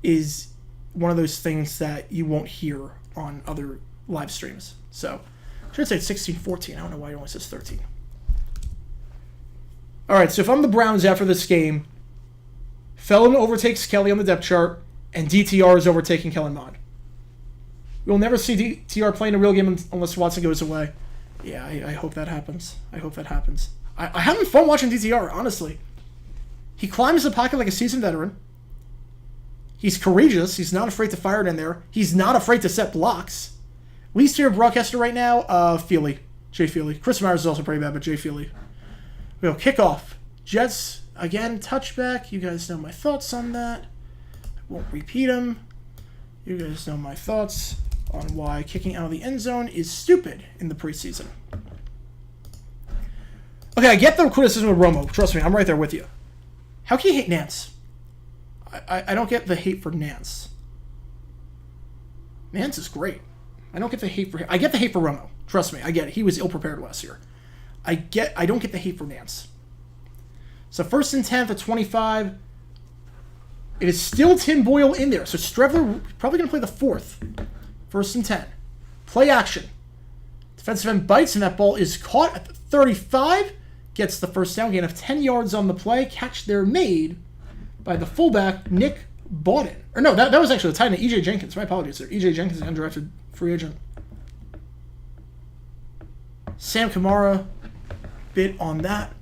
is one of those things that you won't hear on other live streams. So, I should say it's 16-14. I don't know why it only says 13. All right, so if I'm the Browns after this game, Felon overtakes Kelly on the depth chart, and DTR is overtaking Kellen Mond. We'll never see DTR playing a real game unless Watson goes away. Yeah, I hope that happens. I hope that happens. I'm having fun watching DTR, honestly. He climbs the pocket like a seasoned veteran. He's courageous. He's not afraid to fire it in there. He's not afraid to set blocks. Least here broadcaster right now, Feely. Jay Feely. Chris Myers is also pretty bad, but Jay Feely. We'll kick off. Jets, again, touchback. You guys know my thoughts on that. I won't repeat them. You guys know my thoughts on why kicking out of the end zone is stupid in the preseason. Okay, I get the criticism of Romo. Trust me, I'm right there with you. How can you hate Nance? I don't get the hate for Nance. Nance is great. I don't get the hate for him. I get the hate for Romo. Trust me, I get it. He was ill-prepared last year. I don't get the hate for Nance. So 1st and 10 at 25. It is still Tim Boyle in there. So Strevler probably going to play the 4th. 1st and 10. Play action. Defensive end bites, and that ball is caught at the 35. Gets the first down, gain of 10 yards on the play. Catch there made by the fullback, Nick Bawden. Or no, that was actually the tight end, E.J. Jenkins. My apologies there. E.J. Jenkins, undrafted free agent. Sam Kamara bit on that.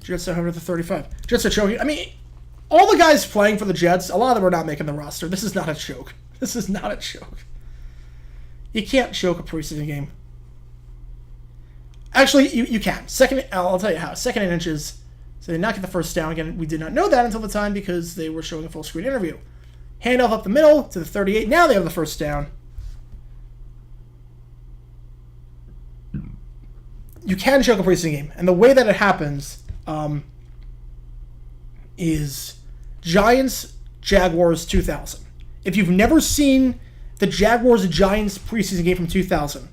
Jets are over to 35. Jets are choking. I mean, all the guys playing for the Jets, a lot of them are not making the roster. This is not a joke. This is not a joke. You can't choke a preseason game. Actually, you can. I'll tell you how. 2nd and inches. So they not get the first down. Again, we did not know that until the time because they were showing a full screen interview. Handoff up the middle to the 38. Now they have the first down. You can choke a preseason game. And the way that it happens is Giants-Jaguars 2000. If you've never seen the Jaguars-Giants preseason game from 2000,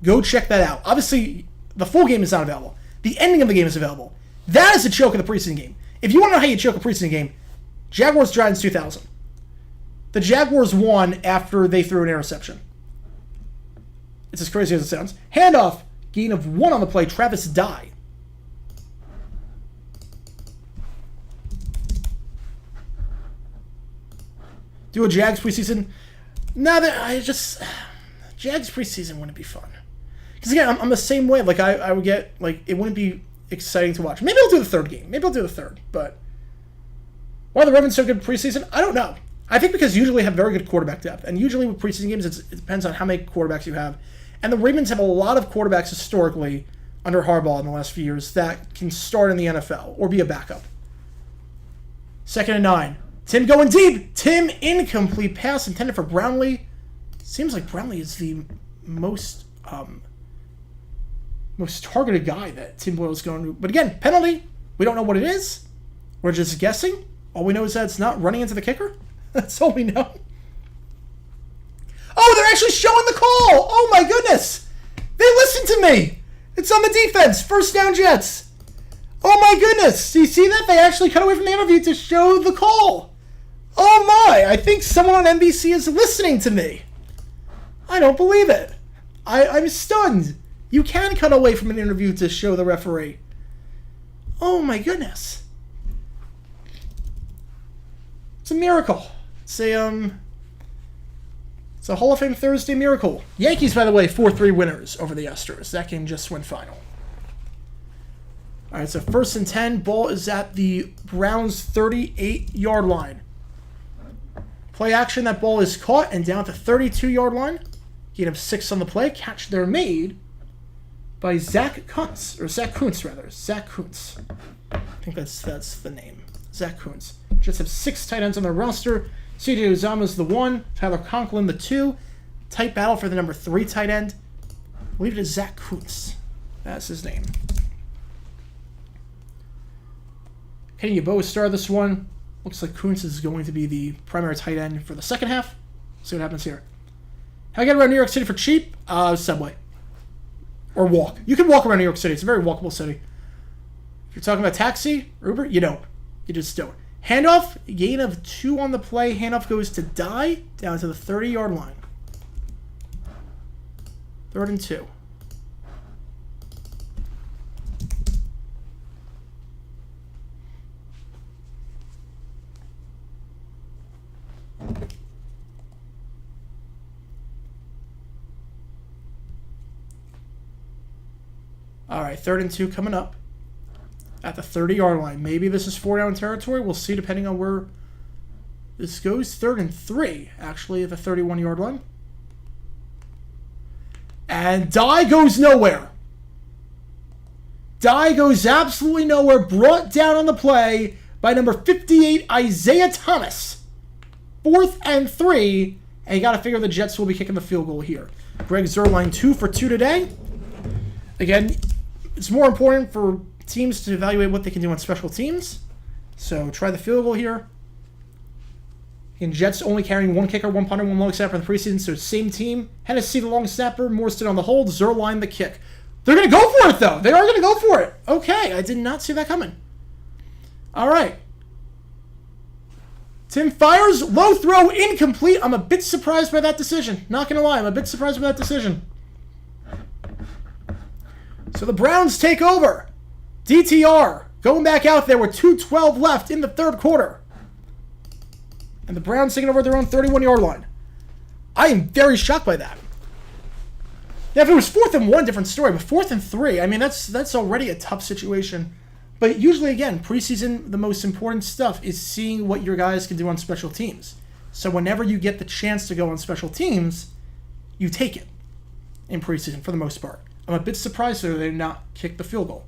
go check that out. Obviously, the full game is not available. The ending of the game is available. That is a choke of the preseason game. If you want to know how you choke a preseason game, Jaguars-Giants 2000. The Jaguars won after they threw an interception. It's as crazy as it sounds. Handoff, gain of 1 on the play, Travis Dye. Do a Jags preseason? No, Jags preseason wouldn't be fun. Because again, I'm the same way. Like I would get it wouldn't be exciting to watch. Maybe I'll do the 3rd game. Maybe I'll do the 3rd. But why are the Ravens so good preseason? I don't know. I think because usually have very good quarterback depth, and usually with preseason games, it depends on how many quarterbacks you have. And the Ravens have a lot of quarterbacks historically under Harbaugh in the last few years that can start in the NFL or be a backup. 2nd and 9. Tim going deep. Tim incomplete pass intended for Brownlee. Seems like Brownlee is the most targeted guy that Tim Boyle is going to. But again, penalty. We don't know what it is. We're just guessing. All we know is that it's not running into the kicker. That's all we know. Oh, they're actually showing the call. Oh my goodness. They listened to me. It's on the defense. First down Jets. Oh my goodness. Do you see that? They actually cut away from the interview to show the call. Oh my. I think someone on NBC is listening to me. I don't believe it. I'm stunned. You can cut away from an interview to show the referee. Oh my goodness. It's a miracle. It's a Hall of Fame Thursday miracle. Yankees, by the way, 4-3 winners over the Astros. That game just went final. All right, so 1st and 10. Ball is at the Browns' 38-yard line. Play action. That ball is caught and down at the 32-yard line. Gain of 6 on the play. Catch there made by Zach Kuntz. Zach Kuntz. I think that's the name. Zach Kuntz. Jets have 6 tight ends on their roster. C.J. Uzomah's the 1. Tyler Conklin the 2. Tight battle for the number 3 tight end. I believe it is Zach Kuntz. That's his name. Kenny Yeboah started this one. Looks like Kuntz is going to be the primary tight end for the second half. See what happens here. How I get around New York City for cheap? Subway. Or walk. You can walk around New York City. It's a very walkable city. If you're talking about taxi or Uber, you don't. You just don't. Handoff, gain of 2 on the play. Handoff goes to Dye down to the 30-yard line. 3rd and 2. All right, 3rd and 2 coming up at the 30-yard line. Maybe this is 4-down territory. We'll see depending on where this goes. 3rd and 3, actually, at the 31-yard line. And Dye goes nowhere. Dye goes absolutely nowhere. Brought down on the play by number 58, Isaiah Thomas. 4th and 3. And you got to figure the Jets will be kicking the field goal here. Greg Zuerlein 2 for 2 today. Again, it's more important for teams to evaluate what they can do on special teams. So try the field goal here. And Jets only carrying 1 kicker, 1 punter, 1 long snapper in the preseason. So same team. Hennessy the long snapper, Morstead on the hold, Zuerlein the kick. They're going to go for it, though. They are going to go for it. Okay, I did not see that coming. All right. Tim fires, low throw, incomplete. I'm a bit surprised by that decision. Not going to lie, I'm a bit surprised by that decision. So the Browns take over. DTR going back out there with 2:12 left in the 3rd quarter. And the Browns taking over their own 31-yard line. I am very shocked by that. Now, if it was 4th and 1, different story. But 4th and 3, I mean, that's already a tough situation. But usually, again, preseason, the most important stuff is seeing what your guys can do on special teams. So whenever you get the chance to go on special teams, you take it in preseason for the most part. I'm a bit surprised that they did not kick the field goal.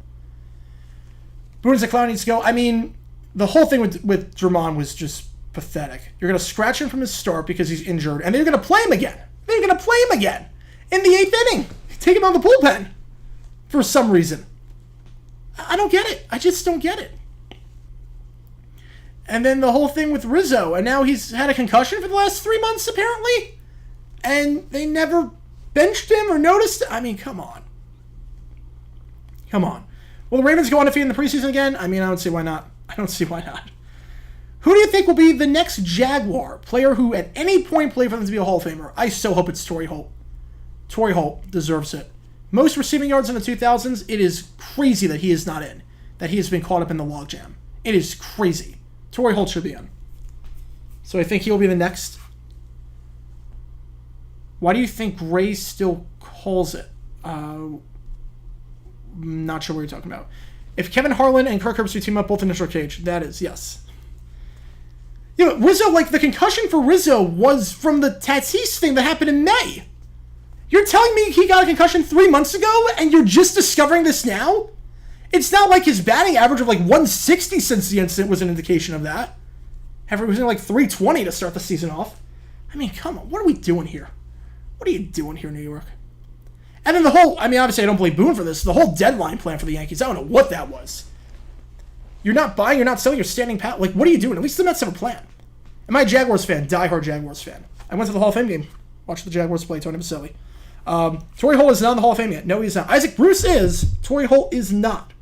Bruins clown needs to go. I mean, the whole thing with Drummond was just pathetic. You're going to scratch him from his start because he's injured, and then you're going to play him again. They're going to play him again in the 8th inning. Take him out of the bullpen for some reason. I don't get it. I just don't get it. And then the whole thing with Rizzo, and now he's had a concussion for the last 3 months, apparently, and they never benched him or noticed it. I mean, come on. Come on. Will the Ravens go undefeated in the preseason again? I mean, I don't see why not. I don't see why not. Who do you think will be the next Jaguar player who at any point played for them to be a Hall of Famer? I so hope it's Torrey Holt. Torrey Holt deserves it. Most receiving yards in the 2000s, it is crazy that he is not in. That he has been caught up in the logjam. It is crazy. Torrey Holt should be in. So I think he'll be the next. Why do you think Ray still calls it? Not sure what you're talking about. If Kevin Harlan and Kirk Herbstreit team up both in the short cage, that is, yes. You know, Rizzo, like, the concussion for Rizzo was from the Tatis thing that happened in May. You're telling me he got a concussion 3 months ago, and you're just discovering this now? It's not like his batting average of, like, 160 since the incident was an indication of that. He was in, like, 320 to start the season off. I mean, come on, what are we doing here? What are you doing here, New York? And then the whole, I mean, obviously I don't blame Boone for this, the whole deadline plan for the Yankees, I don't know what that was. You're not buying, you're not selling, you're standing pat. Like, what are you doing? At least the Mets have a plan. Am I a Jaguars fan? Diehard Jaguars fan. I went to the Hall of Fame game. Watched the Jaguars play Tony Vaselli. Torrey Holt is not in the Hall of Fame yet. No, he's not. Isaac Bruce is. Torrey Holt is not.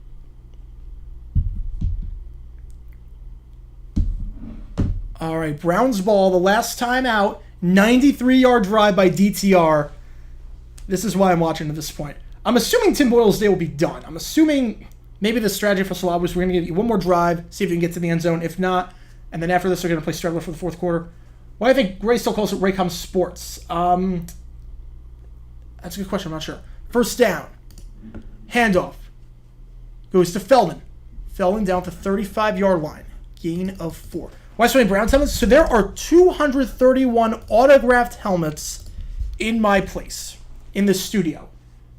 All right, Browns ball, the last time out, 93-yard drive by DTR. This is why I'm watching at this point. I'm assuming Tim Boyle's day will be done. I'm assuming maybe the strategy for Salab was we're going to give you one more drive, see if you can get to the end zone. If not, and then after this, they're going to play Straggler for the fourth quarter. Why do I think Ray still calls it Raycom Sports? That's a good question. I'm not sure. First down. Handoff. Goes to Feldman. Feldman down to 35-yard line. Gain of 4. Why so many Browns helmets? So there are 231 autographed helmets in my place, in the studio.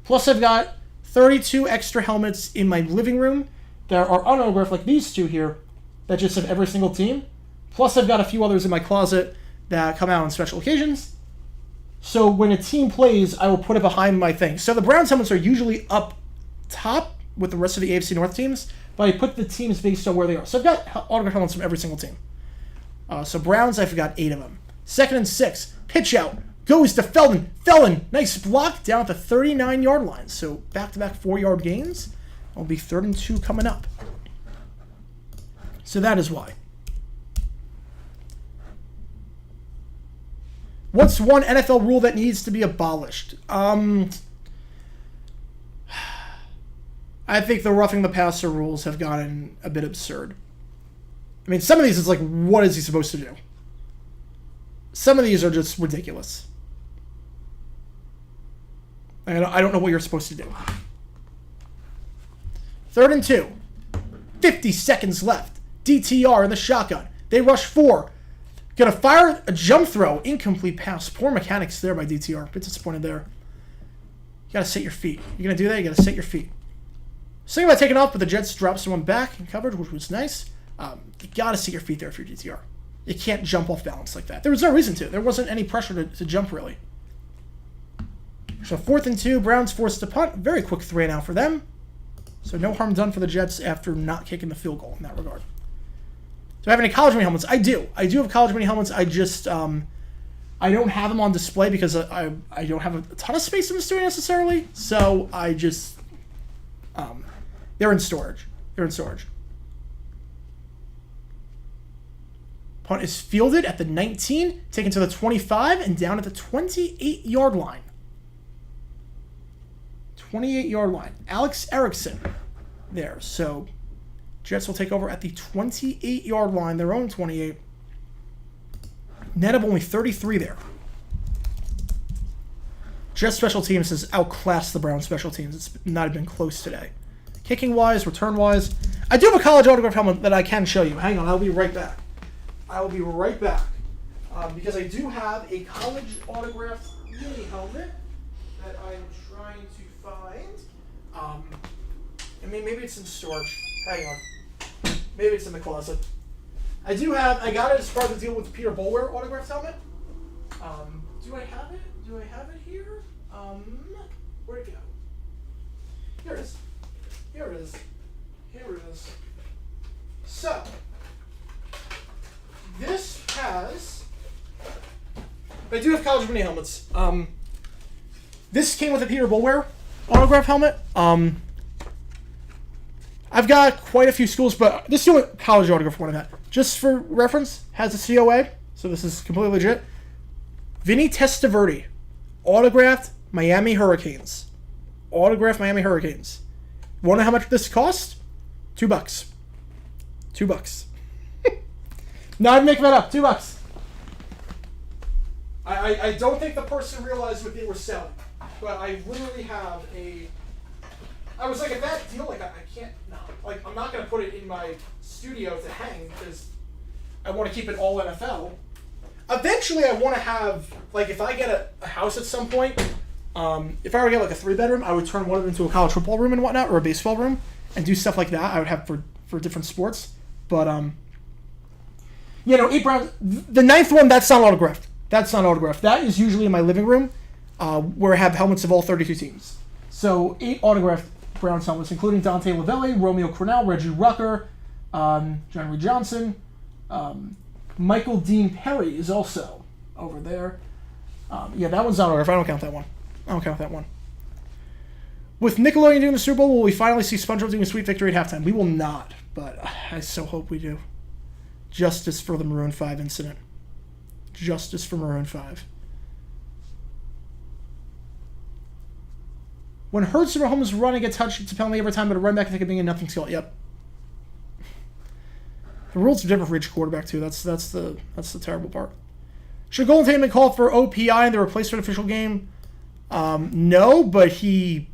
Plus I've got 32 extra helmets in my living room that are unautographed, like these two here, that just have every single team. Plus I've got a few others in my closet that come out on special occasions. So when a team plays, I will put it behind my thing. So the Browns helmets are usually up top with the rest of the AFC North teams, but I put the teams based on where they are. So I've got autographed helmets from every single team. So Browns, I've got 8 of them. 2nd and 6. Pitch out. Goes to Feldman. Feldman, nice block down at the 39-yard line. So back-to-back 4-yard gains. It'll be 3rd and 2 coming up. So that is why. What's one NFL rule that needs to be abolished? I think the roughing the passer rules have gotten a bit absurd. I mean, some of these is like, what is he supposed to do? Some of these are just ridiculous. I don't know what you're supposed to do. 3rd and 2. 50 seconds left. DTR in the shotgun. They rush 4. Gonna fire a jump throw. Incomplete pass. Poor mechanics there by DTR. Bit disappointed there. You gotta set your feet. You're gonna do that, you gotta set your feet. Thinking about taking off, but the Jets dropped someone back in coverage, which was nice. You gotta set your feet there if you're DTR. You can't jump off balance like that. There was no reason to. There wasn't any pressure to jump, really. So 4th and 2, Browns forced to punt. Very quick 3 and out for them. So no harm done for the Jets after not kicking the field goal in that regard. Do I have any college mini helmets? I do. I do have college mini helmets. I just, I don't have them on display because I don't have a ton of space in the studio necessarily. So I just, they're in storage. They're in storage. Punt is fielded at the 19, taken to the 25, and down at the 28-yard line. 28-yard line. Alex Erickson there. So Jets will take over at the 28-yard line, their own 28. Net of only 33 there. Jets special teams has outclassed the Browns special teams. It's not been close today. Kicking-wise, return-wise. I do have a college autograph helmet that I can show you. Hang on, I'll be right back. I will be right back. because I do have a college autographed mini helmet that I'm trying to find. I mean, maybe it's in storage. Hang on. Maybe it's in the closet. I got it as part of the deal with the Peter Boulware autographed helmet. Do I have it? Do I have it here? Where'd it go? Here it is. Here it is. Here it is. So, this has... I do have college mini helmets. This came with a Peter Boulware autograph helmet. I've got quite a few schools, but this is the only college autograph one I've had. Just for reference, has a COA, so this is completely legit. Vinny Testaverde, autographed Miami Hurricanes. Autographed Miami Hurricanes. Want to know how much this cost? $2. $2. No, I'm making that up. $2. I don't think the person realized what they were selling, but I literally have a... I was like, at that deal, like, I can't... No. Like, I'm not going to put it in my studio to hang because I want to keep it all NFL. Eventually, I want to have... Like, if I get a house at some point, if I were to get, like, a 3-bedroom, I would turn one of them into a college football room and whatnot, or a baseball room, and do stuff like that I would have for different sports. But, you know, 8 Browns... The 9th one, that's not autographed. That's not autographed. That is usually in my living room, where I have helmets of all 32 teams. So, 8 autographed Browns helmets, including Dante Lavelli, Romeo Crennel, Reggie Rucker, John Reed Johnson, Michael Dean Perry is also over there. Yeah, that one's not autographed. I don't count that one. With Nickelodeon doing the Super Bowl, will we finally see SpongeBob doing a sweet victory at halftime? We will not, but I so hope we do. Justice for the Maroon 5 incident. Justice for Maroon 5. When Hurts or Mahomes run and get touched, it's a penalty every time, but a run back and take a being a nothing skill. Yep. The rules are different for each quarterback too. That's the terrible part. Should Golden Tate have been called for OPI in the replacement official game? No, but it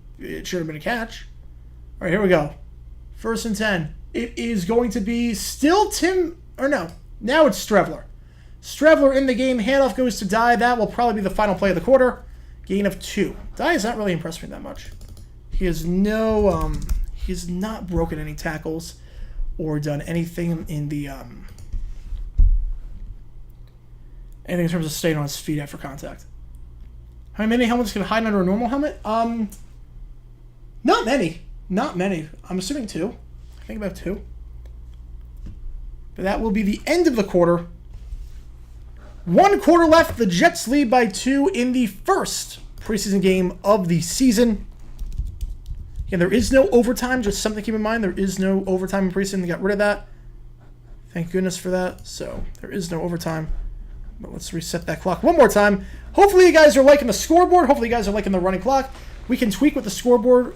should have been a catch. All right, here we go. 1st and 10. It is going to be still Tim, or no, now it's Strevler. Strevler in the game. Handoff goes to Dye. That will probably be the final play of the quarter. Gain of 2. Dye has not really impressed me that much. He has he's not broken any tackles or done anything in the, anything in terms of staying on his feet after contact. How many helmets can hide under a normal helmet? Not many. Not many. I'm assuming 2. I think about 2. But that will be the end of the quarter. 1 quarter left. The Jets lead by 2 in the first preseason game of the season. Again, there is no overtime. Just something to keep in mind. There is no overtime in preseason. They got rid of that. Thank goodness for that. So there is no overtime. But let's reset that clock one more time. Hopefully you guys are liking the scoreboard. Hopefully you guys are liking the running clock. We can tweak with the scoreboard.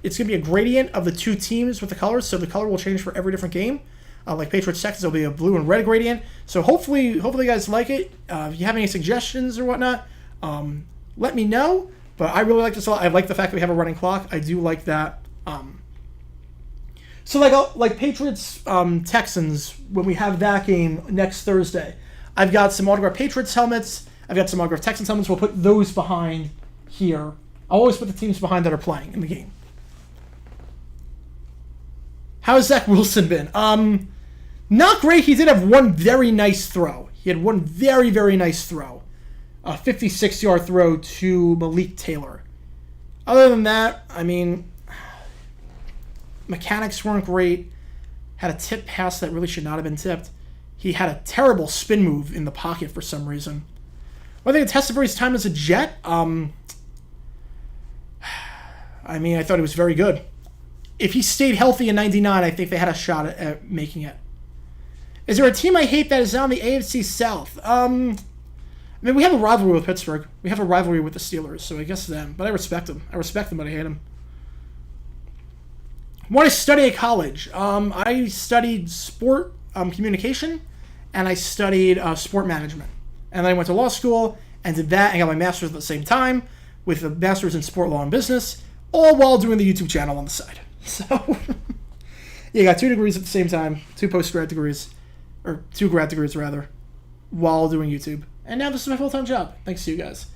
It's going to be a gradient of the 2 teams with the colors. So the color will change for every different game. Like Patriots Texans, there'll be a blue and red gradient. So hopefully you guys like it. If you have any suggestions or whatnot, let me know. But I really like this a lot. I like the fact that we have a running clock. I do like that. So like Patriots Texans, when we have that game next Thursday, I've got some autographed Patriots helmets. I've got some autographed Texans helmets. We'll put those behind here. I'll always put the teams behind that are playing in the game. How's Zach Wilson been? Not great. He did have one very nice throw. He had one very, very nice throw. A 56-yard throw to Malik Taylor. Other than that, I mean, mechanics weren't great. Had a tip pass that really should not have been tipped. He had a terrible spin move in the pocket for some reason. I think Testaverde's time as a Jet, I mean, I thought he was very good. If he stayed healthy in 99, I think they had a shot at making it. Is there a team I hate that is now in the AFC South? I mean, we have a rivalry with Pittsburgh. We have a rivalry with the Steelers, so I guess them. But I respect them. I respect them, but I hate them. Want to study at college? I studied sport communication, and I studied sport management. And then I went to law school and did that and got my master's at the same time with a master's in sport law and business, all while doing the YouTube channel on the side. So, yeah, got 2 degrees at the same time, 2 post-grad degrees, or 2 grad degrees, rather. while doing YouTube. And now this is my full-time job, thanks to you guys.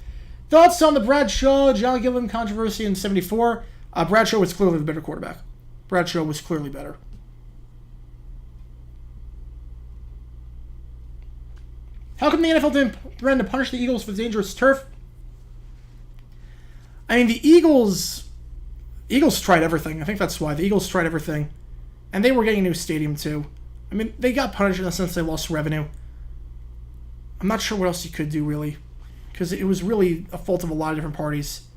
Thoughts on the Bradshaw, John Gillen controversy in 74? Bradshaw was clearly the better quarterback. Bradshaw was clearly better. How come the NFL didn't threaten to punish the Eagles for dangerous turf? I mean, the Eagles tried everything. I think that's why. The Eagles tried everything. And they were getting a new stadium, too. I mean, they got punished in the sense they lost revenue. I'm not sure what else you could do, really. Because it was really a fault of a lot of different parties.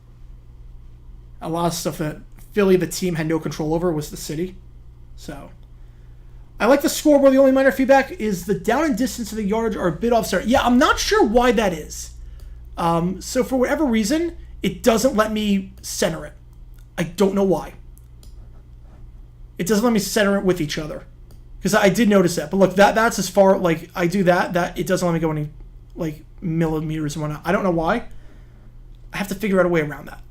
A lot of stuff that Philly, the team, had no control over was the city. So, I like the scoreboard. The only minor feedback is the down and distance of the yardage are a bit off center. Yeah, I'm not sure why that is. So, for whatever reason, it doesn't let me center it. I don't know why. It doesn't let me center it with each other. Because I did notice that. But look, that's as far, like, I do that it doesn't let me go any, like, millimeters and whatnot. I don't know why. I have to figure out a way around that.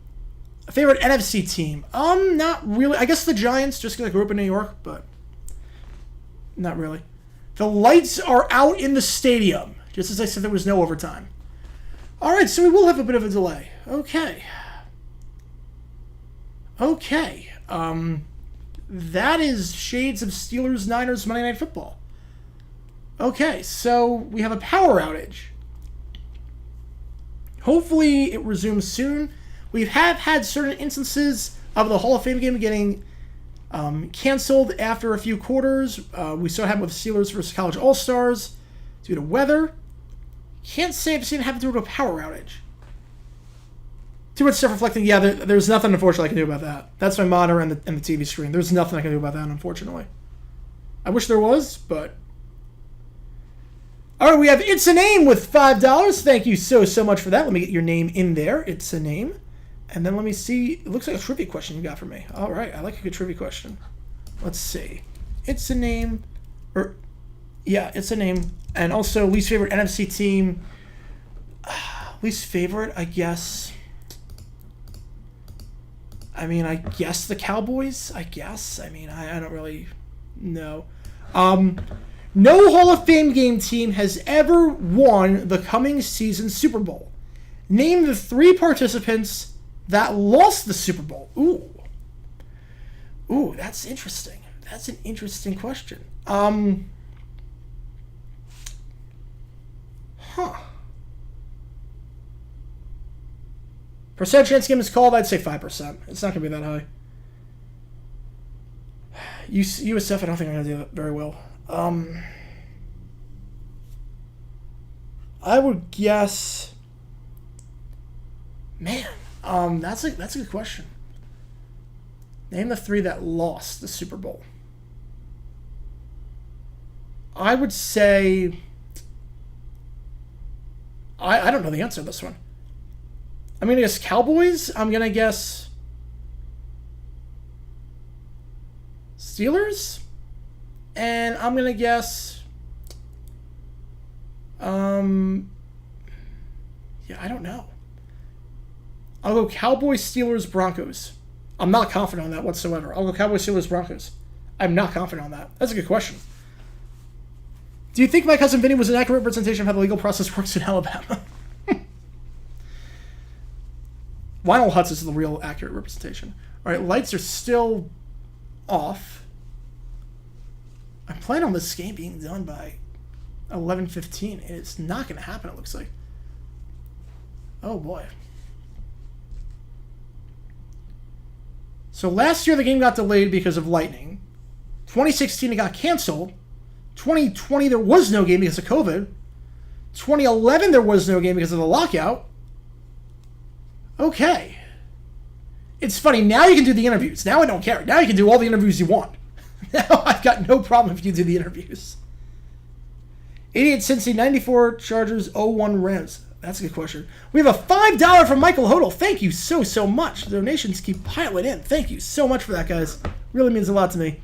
A favorite NFC team? Not really. I guess the Giants, just because I grew up in New York, but not really. The lights are out in the stadium, just as I said there was no overtime. All right, so we will have a bit of a delay. Okay. That is shades of Steelers Niners Monday Night Football. Okay, so we have a power outage. Hopefully it resumes soon. We have had certain instances of the Hall of Fame game getting canceled after a few quarters. We saw it happen with Steelers versus College All-Stars due to weather. Can't say I've seen it happen due to a power outage. Too much self-reflecting. Yeah, there's nothing, unfortunately, I can do about that. That's my monitor and the TV screen. There's nothing I can do about that, unfortunately. I wish there was, but... All right, we have It's a Name with $5. Thank you so much for that. Let me get your name in there. It's a Name. And then let me see. It looks like a trivia question you got for me. All right, I like a good trivia question. Let's see. It's a Name. Yeah, It's a Name. And also, least favorite NFC team. Least favorite, I guess... I guess the Cowboys, I guess. I don't really know. No Hall of Fame game team has ever won the coming season Super Bowl. Name the 3 participants that lost the Super Bowl. Ooh, that's interesting. That's an interesting question. Percent chance game is called, I'd say 5%. It's not going to be that high. USF, I don't think I'm going to do that very well. I would guess... Man, that's a good question. Name the 3 that lost the Super Bowl. I would say... I don't know the answer to this one. I'm going to guess Cowboys. I'm going to guess Steelers. And I'm going to guess... Yeah, I don't know. I'll go Cowboys, Steelers, Broncos. I'm not confident on that whatsoever. I'll go Cowboys, Steelers, Broncos. I'm not confident on that. That's a good question. Do you think My Cousin Vinny was an accurate representation of how the legal process works in Alabama? Lionel Hutz is the real accurate representation. All right, lights are still off. I plan on this game being done by 11:15. It's not going to happen, it looks like. Oh, boy. So last year the game got delayed because of lightning. 2016 it got canceled. 2020 there was no game because of COVID. 2011 there was no game because of the lockout. Okay. It's funny, now you can do the interviews. Now I don't care. Now you can do all the interviews you want. Now I've got no problem if you do the interviews. 88 Cincy, 94 Chargers, 01 Rams. That's a good question. We have a $5 from Michael Hodel. Thank you so much. The donations keep piling in. Thank you so much for that, guys. Really means a lot to me.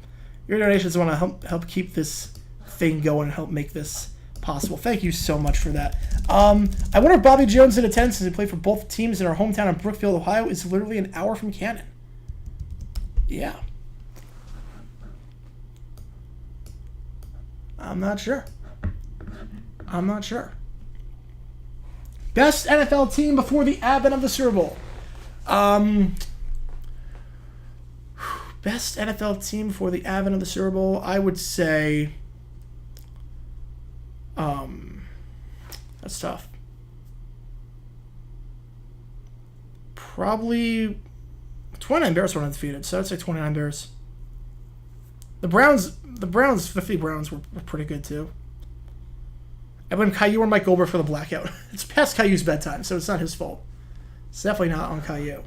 Your donations want to help keep this thing going and help make this possible. Thank you so much for that. I wonder if Bobby Jones in attendance, as he played for both teams in our hometown of Brookfield, Ohio, is literally an hour from Canton. Yeah. I'm not sure. I'm not sure. Best NFL team before the advent of the Super Bowl. Best NFL team before the advent of the Super Bowl, I would say... that's tough. Probably 29 Bears were undefeated, so I'd say 29 Bears. The 50 Browns were pretty good too. I blame Caillou or Mike Goldberg for the blackout. It's past Caillou's bedtime, so it's not his fault. It's definitely not on Caillou.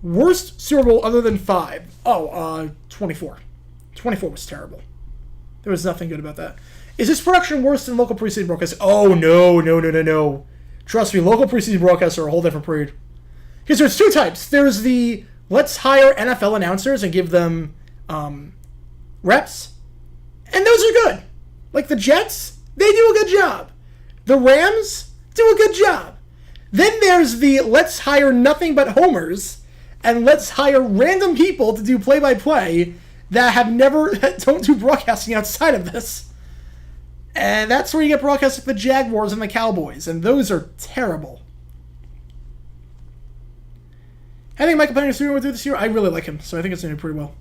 Worst Super Bowl other than 5. 24. 24 was terrible. There was nothing good about that. Is this production worse than local preseason broadcasts? Oh, no. Trust me, local preseason broadcasts are a whole different breed. Because there's two types. There's the let's hire NFL announcers and give them reps. And those are good. Like the Jets, they do a good job. The Rams do a good job. Then there's the let's hire nothing but homers and let's hire random people to do play-by-play that don't do broadcasting outside of this. And that's where you get broadcasts like the Jaguars and the Cowboys, and those are terrible. I think Michael Penix Jr. will do this year. I really like him, so I think it's going to do pretty well.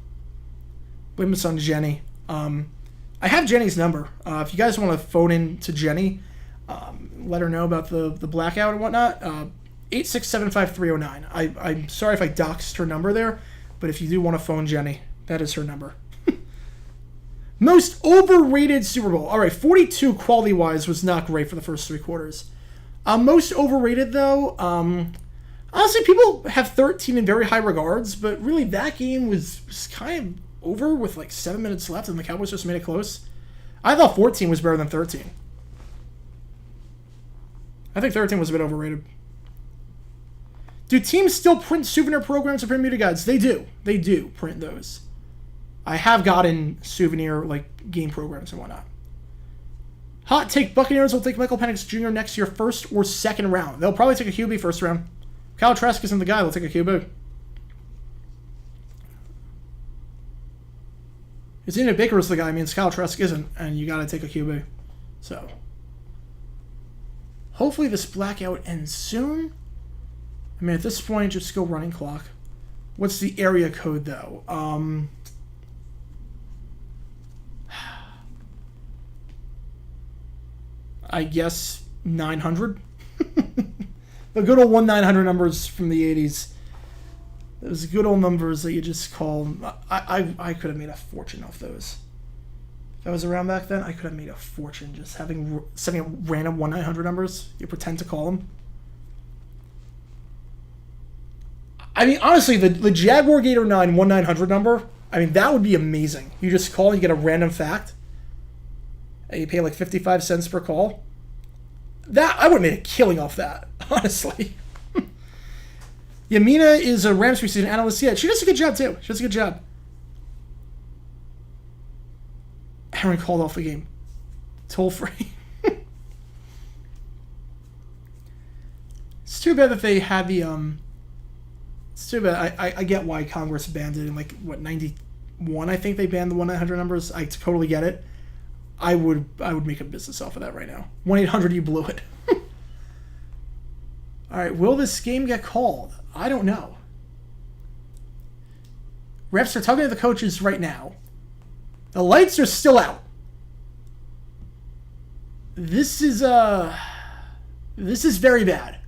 Blame his son Jenny. I have Jenny's number. If you guys want to phone in to Jenny, let her know about the blackout and whatnot. 8675309. I'm sorry if I doxed her number there, but if you do want to phone Jenny, that is her number. Most overrated Super Bowl. All right, 42 quality-wise was not great for the first 3 quarters. Most overrated, though, honestly, people have 13 in very high regards, but really that game was kind of over with like 7 minutes left, and the Cowboys just made it close. I thought 14 was better than 13. I think 13 was a bit overrated. Do teams still print souvenir programs or print media guides? They do. They do print those. I have gotten souvenir like game programs and whatnot. Hot take: Buccaneers will take Michael Penix Jr. next year, first or second round. They'll probably take a QB first round. Kyle Trask isn't the guy. They'll take a QB. It's Ian Baker is the guy. Means Kyle Trask isn't, and you got to take a QB. So hopefully this blackout ends soon. I mean, at this point, just go running clock. What's the area code though? I guess 900. The good old 1-900 numbers from the 80s. Those good old numbers that you just call. I could have made a fortune off those. If I was around back then, I could have made a fortune just sending up random 1-900 numbers. You pretend to call them. I mean, honestly, the Jaguar Gator 9 1-900 number, I mean, that would be amazing. You just call and you get a random fact. And you pay like 55 cents per call. That I would have made a killing off that, honestly. Yamina is a Rams preseason analyst. Yeah, she does a good job, too. She does a good job. Aaron called off the game. Toll free. It's too bad that they had the... It's too bad. I get why Congress banned it in, like, what, 91, I think they banned the 1-900 numbers. I totally get it. I would make a business off of that right now. 1-800, you blew it. All right, will this game get called? I don't know. Refs are talking to the coaches right now. The lights are still out. This is very bad.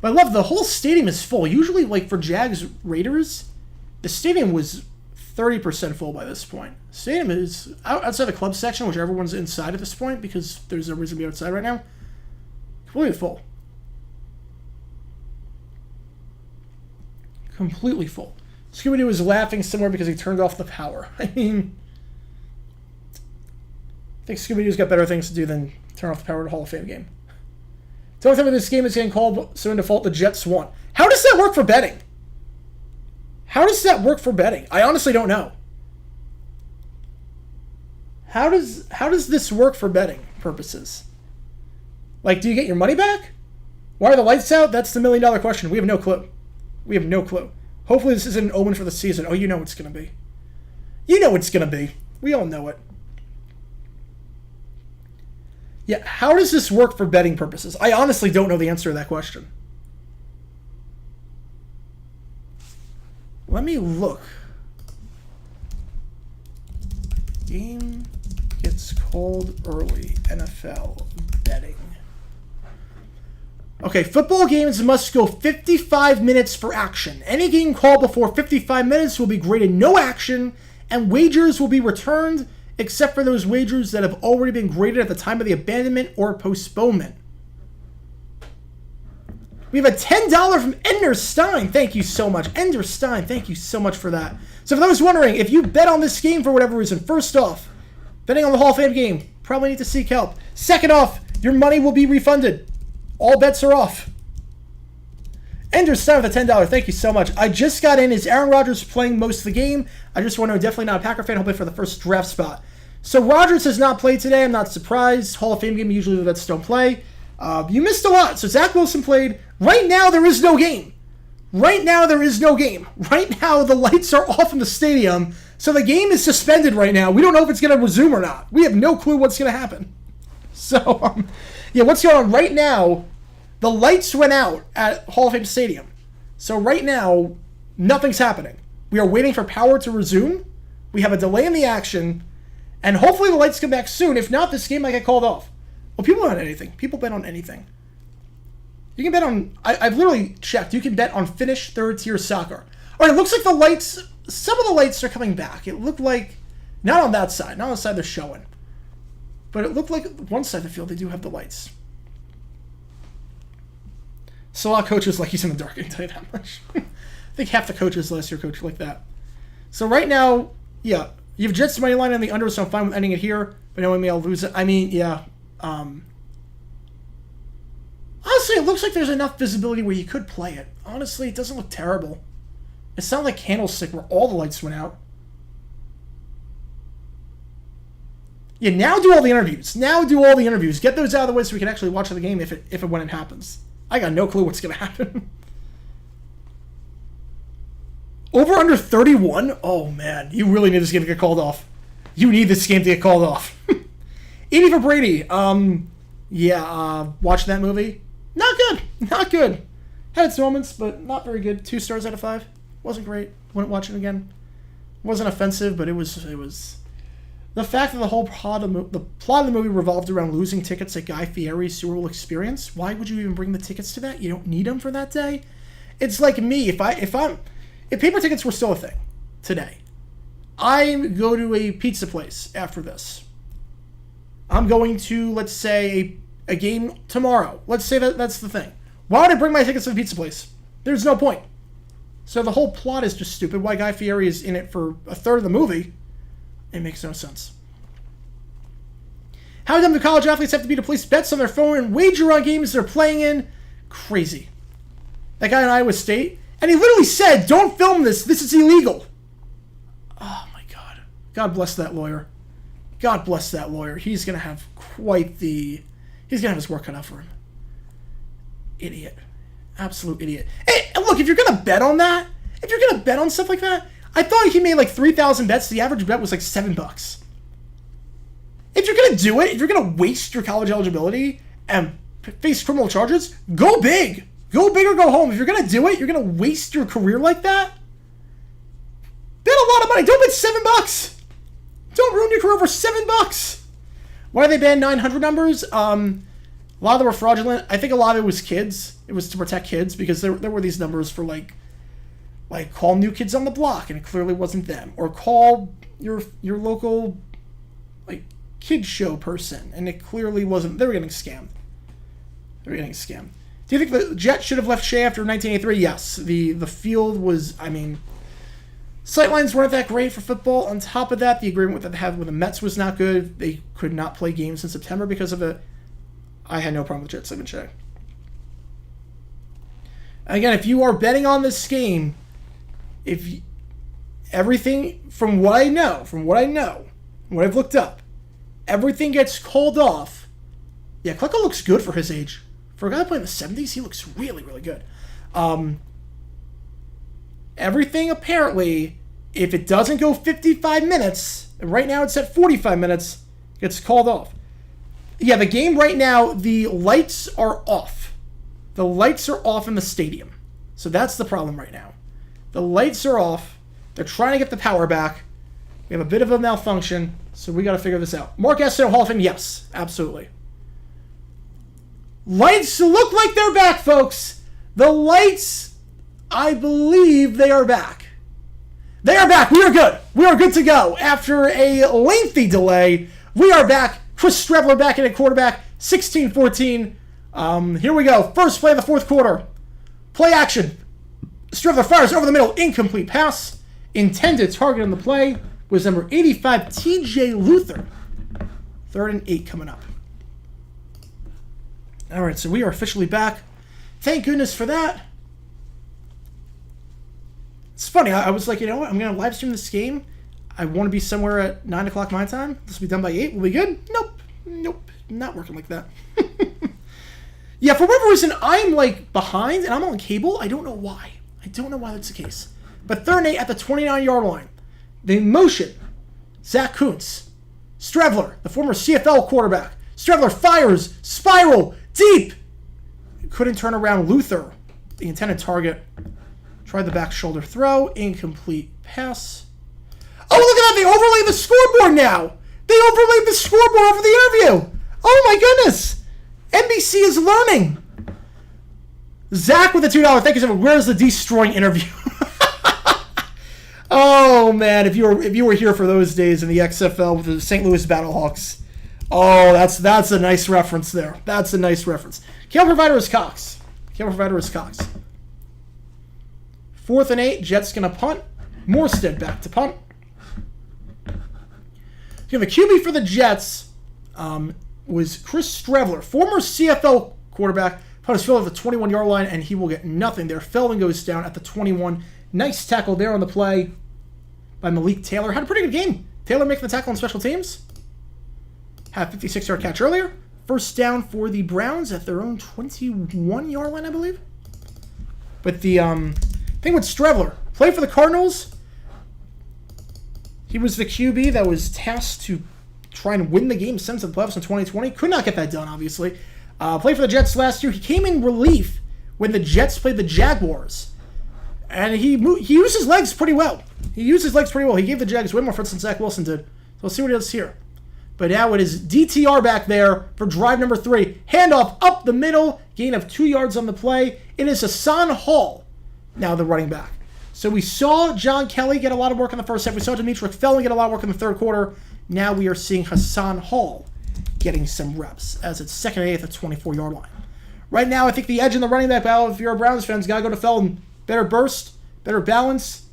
But I love the whole stadium is full. Usually, like for Jags Raiders, the stadium was 30% full by this point. Stadium is outside the club section, which everyone's inside at this point because there's no reason to be outside right now. Completely full. Completely full. Scooby-Doo is laughing somewhere because he turned off the power. I mean, I think Scooby-Doo's got better things to do than turn off the power at a Hall of Fame game. Don't tell me this game is getting called, so in default the Jets won. How does that work for betting? How does that work for betting? I honestly don't know. How does this work for betting purposes? Like, do you get your money back? Why are the lights out? That's the $1 million question. We have no clue. We have no clue. Hopefully this isn't an omen for the season. Oh, you know it's going to be. You know it's going to be. We all know it. Yeah, how does this work for betting purposes? I honestly don't know the answer to that question. Let me look. Game gets called early. NFL betting. Okay, football games must go 55 minutes for action. Any game called before 55 minutes will be graded no action, and wagers will be returned except for those wagers that have already been graded at the time of the abandonment or postponement. We have a $10 from Ender Stein. Thank you so much. Ender Stein, thank you so much for that. So for those wondering, if you bet on this game for whatever reason, first off, betting on the Hall of Fame game, probably need to seek help. Second off, your money will be refunded. All bets are off. Ender Stein with a $10. Thank you so much. I just got in. Is Aaron Rodgers playing most of the game? I just want to know. Definitely not a Packer fan. He'll play for the first draft spot. So Rodgers has not played today. I'm not surprised. Hall of Fame game, usually the vets don't play. You missed a lot. So Zach Wilson played. Right now, there is no game. Right now, there is no game. Right now, the lights are off in the stadium. So the game is suspended right now. We don't know if it's going to resume or not. We have no clue what's going to happen. So, yeah, what's going on right now? The lights went out at Hall of Fame Stadium. So right now, nothing's happening. We are waiting for power to resume. We have a delay in the action. And hopefully the lights come back soon. If not, this game might get called off. Well, people bet on anything. People bet on anything. You can bet on... I've literally checked. You can bet on Finnish third-tier soccer. All right, it looks like the lights... Some of the lights are coming back. It looked like... Not on that side. Not on the side they're showing. But it looked like one side of the field, they do have the lights. Salah coaches like he's in the dark, I can tell you that much. I think half the coaches last year coached like that. So right now, yeah, you have Jets money line on the under, so I'm fine with ending it here. But knowing I'll lose it. I mean, yeah. Honestly, it looks like there's enough visibility where you could play it. Honestly, it doesn't look terrible. It sounded like Candlestick where all the lights went out. Yeah, now do all the interviews. Now do all the interviews. Get those out of the way so we can actually watch the game if and when it happens. I got no clue what's going to happen. Over under 31? Oh, man. You really need this game to get called off. You need this game to get called off. 80 for Brady. Yeah, watching that movie. Not good. Not good. Had its moments, but not very good. 2 stars out of 5. Wasn't great. Wouldn't watch it again. Wasn't offensive, but it was... The fact that the whole plot of the movie revolved around losing tickets at Guy Fieri's Super Bowl experience. Why would you even bring the tickets to that? You don't need them for that day. It's like me. If paper tickets were still a thing today, I go to a pizza place after this. I'm going to, let's say, a game tomorrow. Let's say that's the thing. Why would I bring my tickets to the pizza place? There's no point. So the whole plot is just stupid. Why Guy Fieri is in it for a third of the movie? It makes no sense. How dumb do college athletes have to be to place bets on their phone and wager on games they're playing in? Crazy. That guy in Iowa State, and he literally said, "Don't film this. This is illegal." Oh my God. God bless that lawyer. God bless that lawyer. He's gonna have he's gonna have his work cut out for him. Idiot. Absolute idiot. Hey, look, if you're gonna bet on that, if you're gonna bet on stuff like that, I thought he made like 3,000 bets. The average bet was like $7. If you're going to do it, if you're going to waste your college eligibility and face criminal charges, go big. Go big or go home. If you're going to do it, you're going to waste your career like that. Bet a lot of money. Don't bet $7. Don't ruin your career over $7. Why did they ban 900 numbers? A lot of them were fraudulent. I think a lot of it was kids. It was to protect kids because there were these numbers for like call New Kids on the Block, and it clearly wasn't them. Or call your local, like, kid show person, and it clearly wasn't. They were getting scammed. Do you think the Jets should have left Shea after 1983? Yes. The field was, I mean, sightlines weren't that great for football. On top of that, the agreement that they had with the Mets was not good. They could not play games in September because of it. I had no problem with Jets leaving Shea. Again, if you are betting on this game, everything from what I know, what I've looked up, everything gets called off. Yeah, Klecko looks good for his age. For a guy playing in the 70s, he looks really, really good. Everything apparently, if it doesn't go 55 minutes, And right now it's at 45 minutes. Gets called off. Yeah, the game right now, the lights are off. The lights are off in the stadium. So that's the problem right now. The lights are off. They're trying to get the power back. We have a bit of a malfunction, so we got to figure this out. Mark Esther, Hall of Fame, yes, absolutely. Lights look like they're back, folks. The lights, I believe they are back. They are back. We are good. We are good to go. After a lengthy delay, we are back. Chris Streveler back in at quarterback, 16-14. Here we go. First play of the fourth quarter. Play action. Streveler fires over the middle. Incomplete pass. Intended target on the play was number 85, TJ Luther. 3rd and 8 coming up. All right, so we are officially back. Thank goodness for that. It's funny. I was like, you know what? I'm going to live stream this game. I want to be somewhere at 9 o'clock my time. This will be done by 8. Will be good? Nope. Not working like that. Yeah, for whatever reason, I'm like behind and I'm on cable. I don't know why. I don't know why that's the case. But 3rd and 8 at the 29-yard line. The motion. Zach Kuntz. Streveler, the former CFL quarterback. Streveler fires. Spiral. Deep. Couldn't turn around Luther. The intended target. Tried the back shoulder throw. Incomplete pass. Oh, look at that. They overlaid the scoreboard now. They overlaid the scoreboard over the interview. Oh, my goodness. NBC is learning. Zach with the $2. Thank you so much. Where's the destroying interview? Oh, man. If you were here for those days in the XFL with the St. Louis Battlehawks. Oh, that's a nice reference there. That's a nice reference. Cable provider is Cox. 4th and 8. Jets going to punt. Morstead back to punt. The QB for the Jets was Chris Streveler, former CFL quarterback. Punt his field at the 21-yard line, and he will get nothing there. Feldman goes down at the 21. Nice tackle there on the play by Malik Taylor. Had a pretty good game. Taylor making the tackle on special teams. Had a 56-yard catch earlier. First down for the Browns at their own 21-yard line, I believe. But the thing with Streveler, played for the Cardinals. He was the QB that was tasked to try and win the game since the playoffs in 2020. Could not get that done, obviously. Played for the Jets last year. He came in relief when the Jets played the Jaguars. And he used his legs pretty well. He gave the Jags way more fits than Zach Wilson did. So we'll see what he does here. But now it is DTR back there for drive number 3. Handoff up the middle. Gain of 2 yards on the play. It is Hassan Hall, now the running back. So we saw John Kelly get a lot of work in the first half. We saw Demetric Felton get a lot of work in the third quarter. Now we are seeing Hassan Hall getting some reps as it's 2nd and 8 at the 24-yard line. Right now, I think the edge in the running back battle, if you're a Browns fan, got to go to Felton. Better burst, better balance.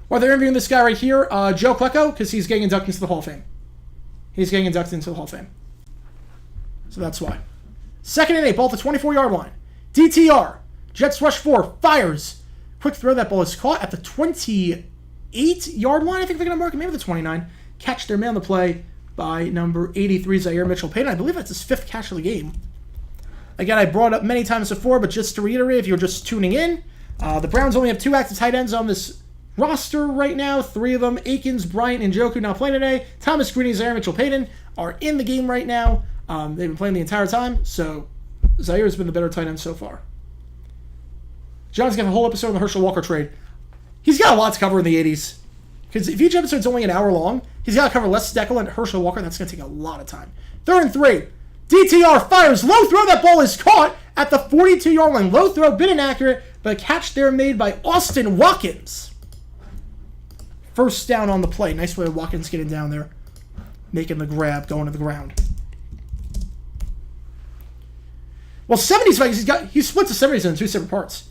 While they're interviewing this guy right here, Joe Klecko, because he's getting inducted into the Hall of Fame. So that's why. 2nd and 8, ball at the 24-yard line. DTR. Jets rush 4, fires. Quick throw, that ball is caught at the 28-yard line. I think they're going to mark it, maybe the 29. Catch their man on the play by number 83, Zaire Mitchell-Payton. I believe that's his 5th catch of the game. Again, I brought it up many times before, but just to reiterate, if you're just tuning in, the Browns only have 2 active tight ends on this roster right now. 3 of them, Akins, Bryant, and Njoku, not playing today. Thomas Green and Zaire Mitchell-Payton are in the game right now. They've been playing the entire time, so Zaire's been the better tight end so far. John's got a whole episode on the Herschel Walker trade. He's got a lot to cover in the 80s. Because if each episode's only an hour long, he's got to cover Les Steckel and Herschel Walker. That's going to take a lot of time. 3rd and 3. DTR fires. Low throw. That ball is caught at the 42-yard line. Low throw, bit inaccurate, but a catch there made by Austin Watkins. First down on the play. Nice way of Watkins getting down there. Making the grab, going to the ground. Well, 70s Vikings, he splits the 70s into 2 separate parts.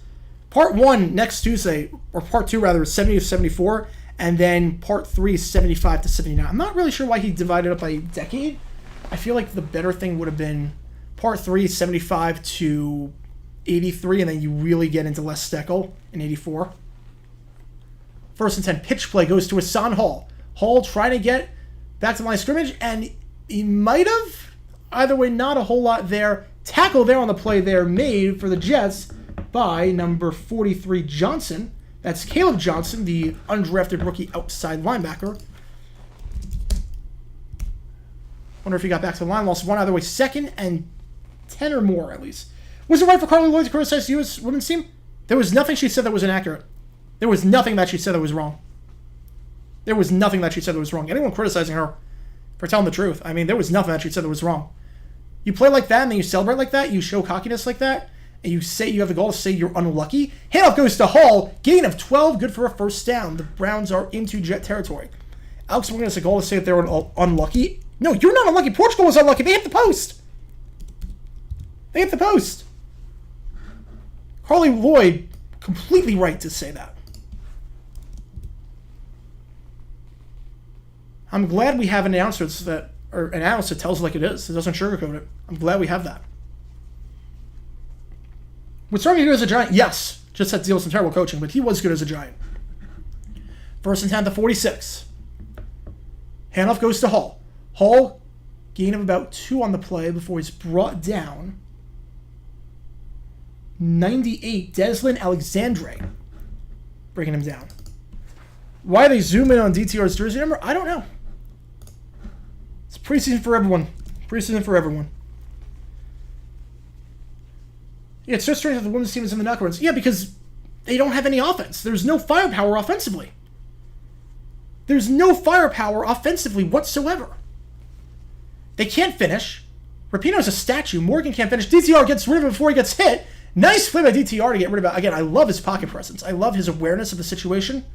Part 1 next Tuesday, or Part 2 rather, is 70 to 74, and then Part 3 is 75 to 79. I'm not really sure why he divided up by decade. I feel like the better thing would have been Part 3 is 75 to 83, and then you really get into Les Steckel in 84. 1st and 10, pitch play goes to Hassan Hall. Hall trying to get back to the line of scrimmage, and he might have. Either way, not a whole lot there. Tackle there on the play there made for the Jets by number 43 Johnson. That's Caleb Johnson, the undrafted rookie outside linebacker. Wonder if he got back to the line. Lost one either way. 2nd and 10 or more, at least. Was it right for Carly Lloyd to criticize the U.S. women's team? There was nothing she said that was inaccurate. There was nothing that she said that was wrong. There was nothing that she said that was wrong. Anyone criticizing her for telling the truth, I mean, there was nothing that she said that was wrong. You play like that and then you celebrate like that, you show cockiness like that, and you say you have the goal to say you're unlucky. Handoff goes to Hall. Gain of 12, good for a first down. The Browns are into Jet territory. Alex Morgan has a goal to say that they were unlucky. No, you're not unlucky. Portugal was unlucky. They hit the post. They hit the post. Carly Lloyd, completely right to say that. I'm glad we have an announcer that, or an analyst that tells it like it is. It doesn't sugarcoat it. I'm glad we have that. Would Starkey good as a Giant? Yes. Just had to deal with some terrible coaching, but he was good as a Giant. 1st and 10 at the 46. Handoff goes to Hall. Hall, gain of about 2 on the play before he's brought down. 98, Deslin Alexandre, breaking him down. Why they zoom in on DTR's jersey number, I don't know. It's preseason for everyone. Preseason for everyone. Yeah, it's so strange that the women's team is in the knockout rounds. Yeah, because they don't have any offense. There's no firepower offensively. There's no firepower offensively whatsoever. They can't finish. Rapinoe's a statue. Morgan can't finish. DTR gets rid of it before he gets hit. Nice play by DTR to get rid of it. Again, I love his pocket presence. I love his awareness of the situation.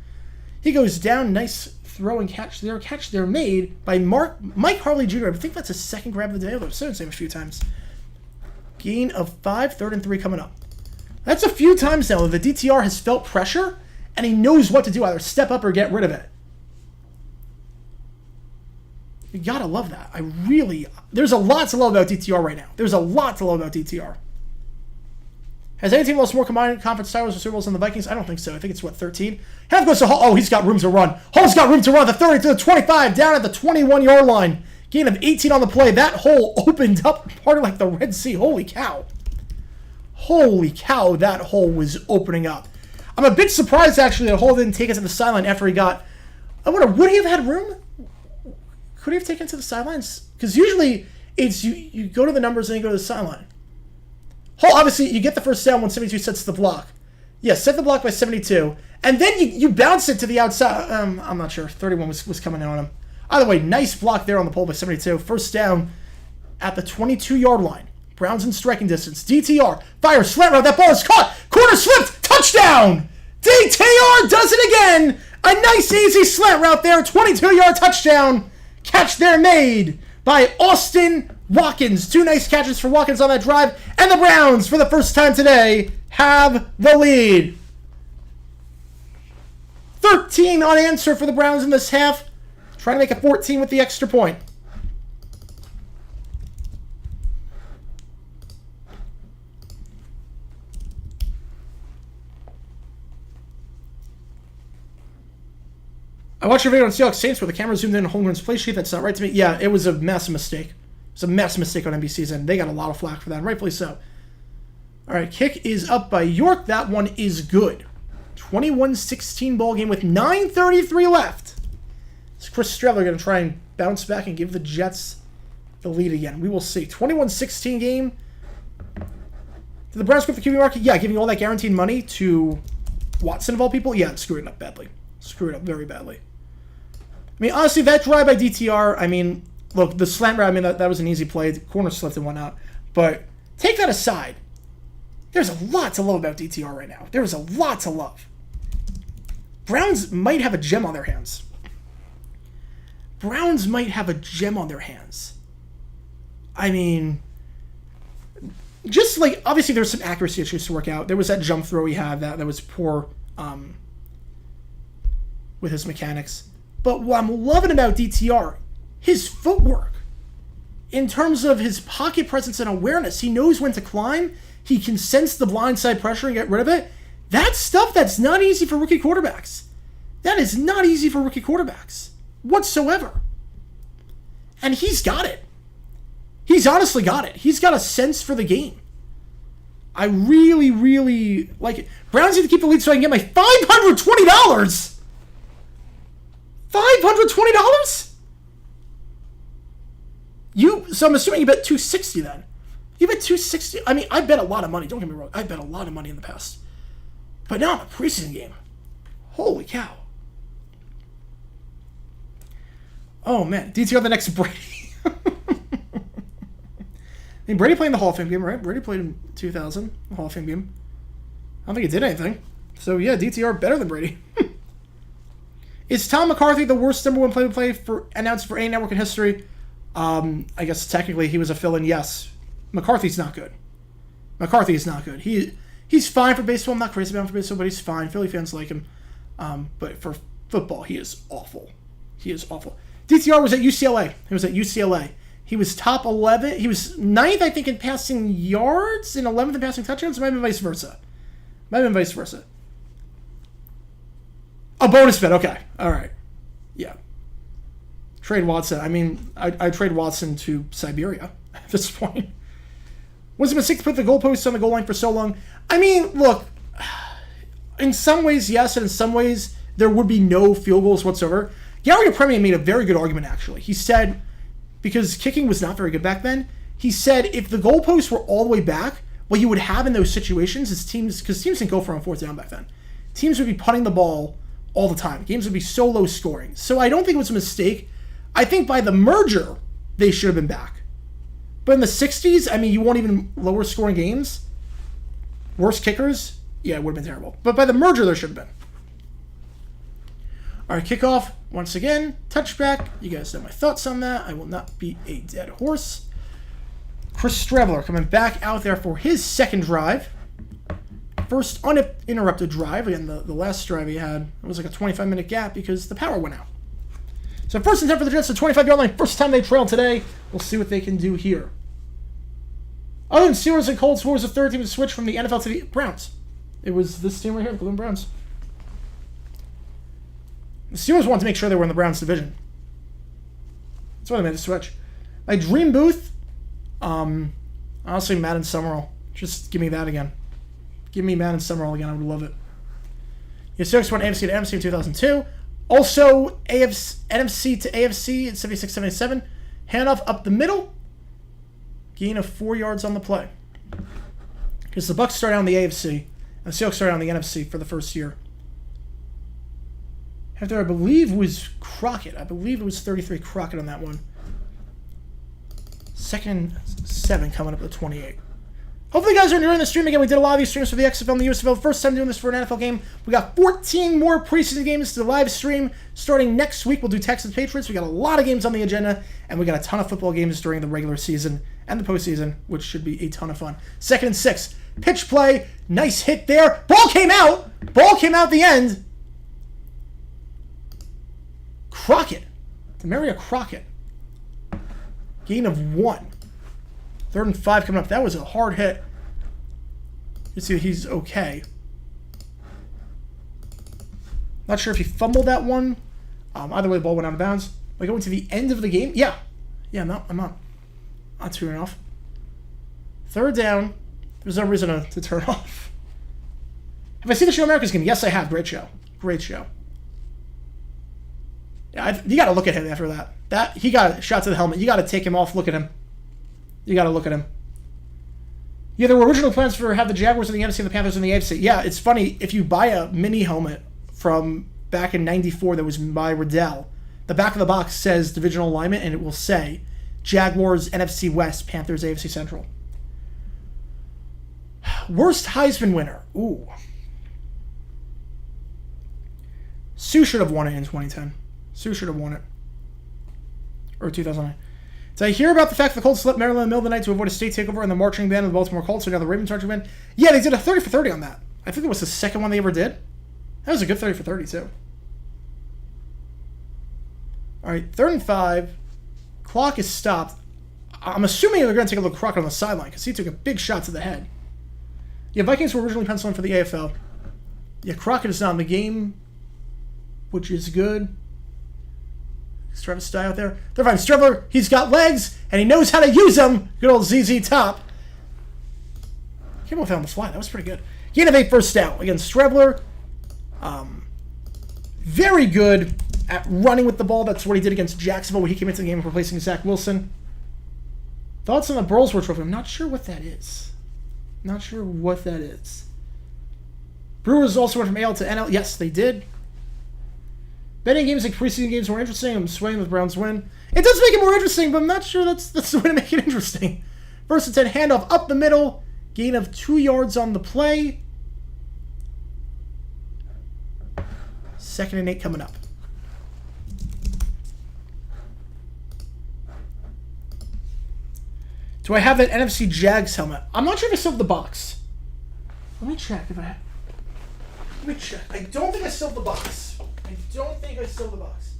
He goes down. Nice throw and catch there. Catch there made by Mike Harley Jr. I think that's his 2nd grab of the day. I've said his name a few times. Gain of 5, 3rd and 3 coming up. That's a few times now that the DTR has felt pressure and he knows what to do, either step up or get rid of it. You gotta love that. There's a lot to love about DTR right now. There's a lot to love about DTR. Has any team lost more combined conference titles or Super Bowls than the Vikings? I don't think so. I think it's, 13? Half goes to Hall. Oh, he's got room to run. Hall's got room to run. The 30 to the 25, down at the 21-yard line. Gain of 18 on the play. That hole opened up part of like the Red Sea. Holy cow. Holy cow, that hole was opening up. I'm a bit surprised, actually, that Hall didn't take it to the sideline after he got... I wonder, would he have had room? Could he have taken it to the sidelines? Because usually, it's you go to the numbers and you go to the sideline. Hall, obviously, you get the first down when 72 sets the block. Yeah, set the block by 72. And then you bounce it to the outside. I'm not sure. 31 was coming in on him. Either way, nice block there on the pole by 72. First down at the 22-yard line. Browns in striking distance. DTR fires slant route. That ball is caught. Corner slipped. Touchdown! DTR does it again. A nice, easy slant route there. 22-yard touchdown. Catch there made by Austin Watkins. 2 nice catches for Watkins on that drive. And the Browns, for the first time today, have the lead. 13 unanswered for the Browns in this half. Trying to make it 14 with the extra point. I watched your video on Seahawks Saints where the camera zoomed in on Holmgren's play sheet. That's not right to me. Yeah, it was a massive mistake. It was a massive mistake on NBC's end. They got a lot of flack for that, and rightfully so. All right, kick is up by York. That one is good. 21-16 ball game with 9:33 left. Is Chris Streveler going to try and bounce back and give the Jets the lead again? We will see. 21-16 game. Did the Browns go for the QB market? Yeah, giving all that guaranteed money to Watson of all people? Yeah, screwed it up badly. Screwed it up very badly. I mean, honestly, that drive by DTR, I mean, look, the slant route, I mean, that was an easy play. The corner slipped and whatnot. But take that aside. There's a lot to love about DTR right now. There is a lot to love. Browns might have a gem on their hands. Browns might have a gem on their hands. I mean, just like, obviously there's some accuracy issues to work out. There was that jump throw he had that was poor with his mechanics. But what I'm loving about DTR, his footwork. In terms of his pocket presence and awareness, he knows when to climb. He can sense the blindside pressure and get rid of it. That's stuff that's not easy for rookie quarterbacks. That is not easy for rookie quarterbacks whatsoever. And he's got it. He's honestly got it. He's got a sense for the game. I really, really like it. Browns need to keep the lead so I can get my $520. $520? So I'm assuming you bet 260 then. You bet 260. I mean, I bet a lot of money. Don't get me wrong. I bet a lot of money in the past. But now in a preseason game. Holy cow. Oh, man. DTR the next Brady. I mean, Brady played in the Hall of Fame game, right? Brady played in 2000, the Hall of Fame game. I don't think he did anything. So, yeah, DTR better than Brady. Is Tom McCarthy the worst number one play-to-play announced for any network in history? I guess technically he was a fill-in, yes. McCarthy's not good. McCarthy is not good. He's fine for baseball. I'm not crazy about him for baseball, but he's fine. Philly fans like him. But for football, he is awful. He is awful. DTR was at UCLA. He was top 11. He was 9th, I think, in passing yards and 11th in passing touchdowns. It might have been vice versa. A bonus bet. Okay. All right. Yeah. Trade Watson. I mean, I'd trade Watson to Siberia at this point. Was it a mistake to put the goalposts on the goal line for so long? I mean, look, in some ways, yes, and in some ways, there would be no field goals whatsoever. Gary Apremian made a very good argument, actually. He said, because kicking was not very good back then, he said if the goalposts were all the way back, what you would have in those situations is teams, because teams didn't go for on fourth down back then, teams would be punting the ball all the time. Games would be so low scoring. So I don't think it was a mistake. I think by the merger, they should have been back. But in the 60s, I mean, you want even lower scoring games? Worse kickers? Yeah, it would have been terrible. But by the merger, there should have been. All right, kickoff. Once again, touchback. You guys know my thoughts on that. I will not beat a dead horse. Chris Streveler coming back out there for his second drive. First uninterrupted drive. Again, the last drive he had, it was like a 25-minute gap because the power went out. So first and 10 for the Jets, the 25-yard line. First time they trailed today. We'll see what they can do here. Other than Steelers and Colts, who was the third team to switch from the NFL to the Browns? It was this team right here, the Cleveland Browns. The Steelers wanted to make sure they were in the Browns division. That's why they made the switch. My dream booth, honestly, Madden Summerall. Just give me that again. Give me Madden Summerall again. I would love it. The Steelers went AFC to NFC in 2002. Also, NFC to AFC in 76-77. Handoff up the middle. Gain of 4 yards on the play. Because the Bucs started out in the AFC, and the Seahawks started out in the NFC for the first year. After, I believe, was Crockett. I believe it was 33 Crockett on that one. Second 7 coming up at 28. Hopefully you guys are enjoying the stream. Again, we did a lot of these streams for the XFL and the USFL. First time doing this for an NFL game. We got 14 more preseason games to live stream. Starting next week, we'll do Texans Patriots. We got a lot of games on the agenda, and we got a ton of football games during the regular season and the postseason, which should be a ton of fun. 2nd and 6. Pitch play. Nice hit there. Ball came out. Ball came out the end. Crockett. Demaria Crockett. Gain of 1. 3rd and 5 coming up. That was a hard hit. You see he's okay. Not sure if he fumbled that one. Either way, the ball went out of bounds. Am I going to the end of the game? Yeah. Yeah, no, I'm not. Not turning off. 3rd down. There's no reason to turn off. Have I seen the show America's Game? Yes, I have. Great show. Great show. Yeah, you got to look at him after that. He got a shot to the helmet. You got to take him off. Look at him. You got to look at him. Yeah, there were original plans for have the Jaguars in the NFC and the Panthers in the AFC. Yeah, it's funny. If you buy a mini helmet from back in '94 that was by Riddell, the back of the box says divisional alignment, and it will say Jaguars NFC West, Panthers AFC Central. Worst Heisman winner. Ooh. Sue should have won it in 2010. Sue should have won it. Or 2009. Did I hear about the fact the Colts slipped Maryland in the middle of the night to avoid a state takeover and the marching band of the Baltimore Colts, so now the Ravens marching band? Yeah, they did a 30 for 30 on that. I think it was the second one they ever did. That was a good 30 for 30, too. All right, 3rd and 5. Clock is stopped. I'm assuming they're going to take a look at Crockett on the sideline because he took a big shot to the head. Yeah, Vikings were originally penciled in for the AFL. Yeah, Crockett is not in the game, which is good. Travis Dye out there. They're fine. Streveler, he's got legs, and he knows how to use them. Good old ZZ Top. Came with it on the fly. That was pretty good. Gain of 8 first down against Strebler. Very good at running with the ball. That's what he did against Jacksonville when he came into the game replacing Zach Wilson. Thoughts on the Burlsworth Trophy? I'm not sure what that is. Not sure what that is. Brewers also went from AL to NL. Yes, they did. Betting games like preseason games more interesting. I'm swaying with Browns win. It does make it more interesting, but I'm not sure that's the way to make it interesting. First and 10, handoff up the middle. Gain of 2 yards on the play. 2nd and 8 coming up. Do I have that NFC Jags helmet? I'm not sure if I still have the box. Let me check if I have. Let me check. I don't think I still have the box. I don't think I still have the box.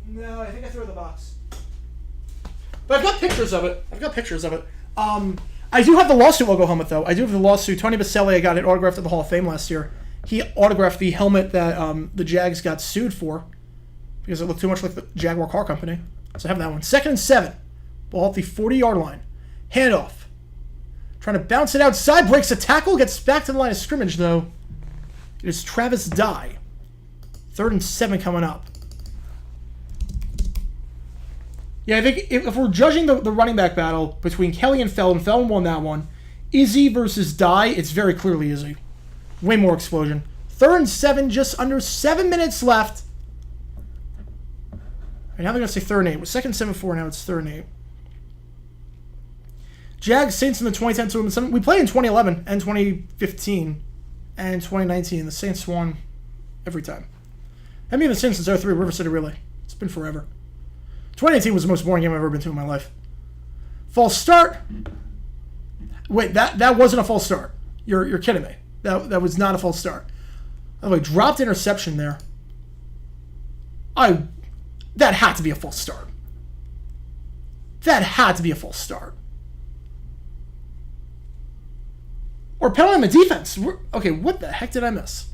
No, I think I threw the box. But I've got pictures of it. I do have the lawsuit logo helmet, though. I do have the lawsuit. Tony Baselli, I got it autographed at the Hall of Fame last year. He autographed the helmet that the Jags got sued for because it looked too much like the Jaguar car company. So I have that one. 2nd and 7. Ball at the 40-yard line. Handoff. Trying to bounce it outside. Breaks a tackle. Gets back to the line of scrimmage, though. It is Travis Dye. 3rd and 7 coming up. Yeah, I think if we're judging the running back battle between Kelly and Feldman won that one. Izzy versus Dye, it's very clearly Izzy. Way more explosion. 3rd and 7, just under 7 minutes left. All right, now they're going to say 3rd and 8. It was 2nd and 7-4, now it's 3rd and 8. Jags, Saints in the 2010 tournament. We played in 2011 and 2015 and 2019. The Saints won every time. I mean, the Saints since 03, River City Relay. It's been forever. 2018 was the most boring game I've ever been to in my life. False start. Wait, that wasn't a false start. You're kidding me. That was not a false start. By the way, dropped interception there. That had to be a false start. That had to be a false start. Or penalty on the defense. Okay, what the heck did I miss?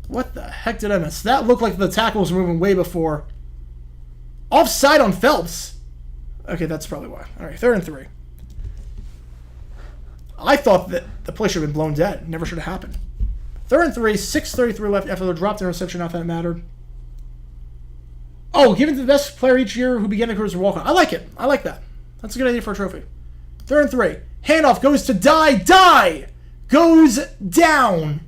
That looked like the tackle was moving way before. Offside on Phelps. Okay, that's probably why. All right, 3rd and 3. I thought that the play should have been blown dead. Never should have happened. 3rd and 3, 6:33 left after the dropped interception. Not that it mattered. Oh, given to the best player each year who began a career as a walk-on. I like it. I like that. That's a good idea for a trophy. 3rd and 3. Handoff goes to Dye. Dye goes down.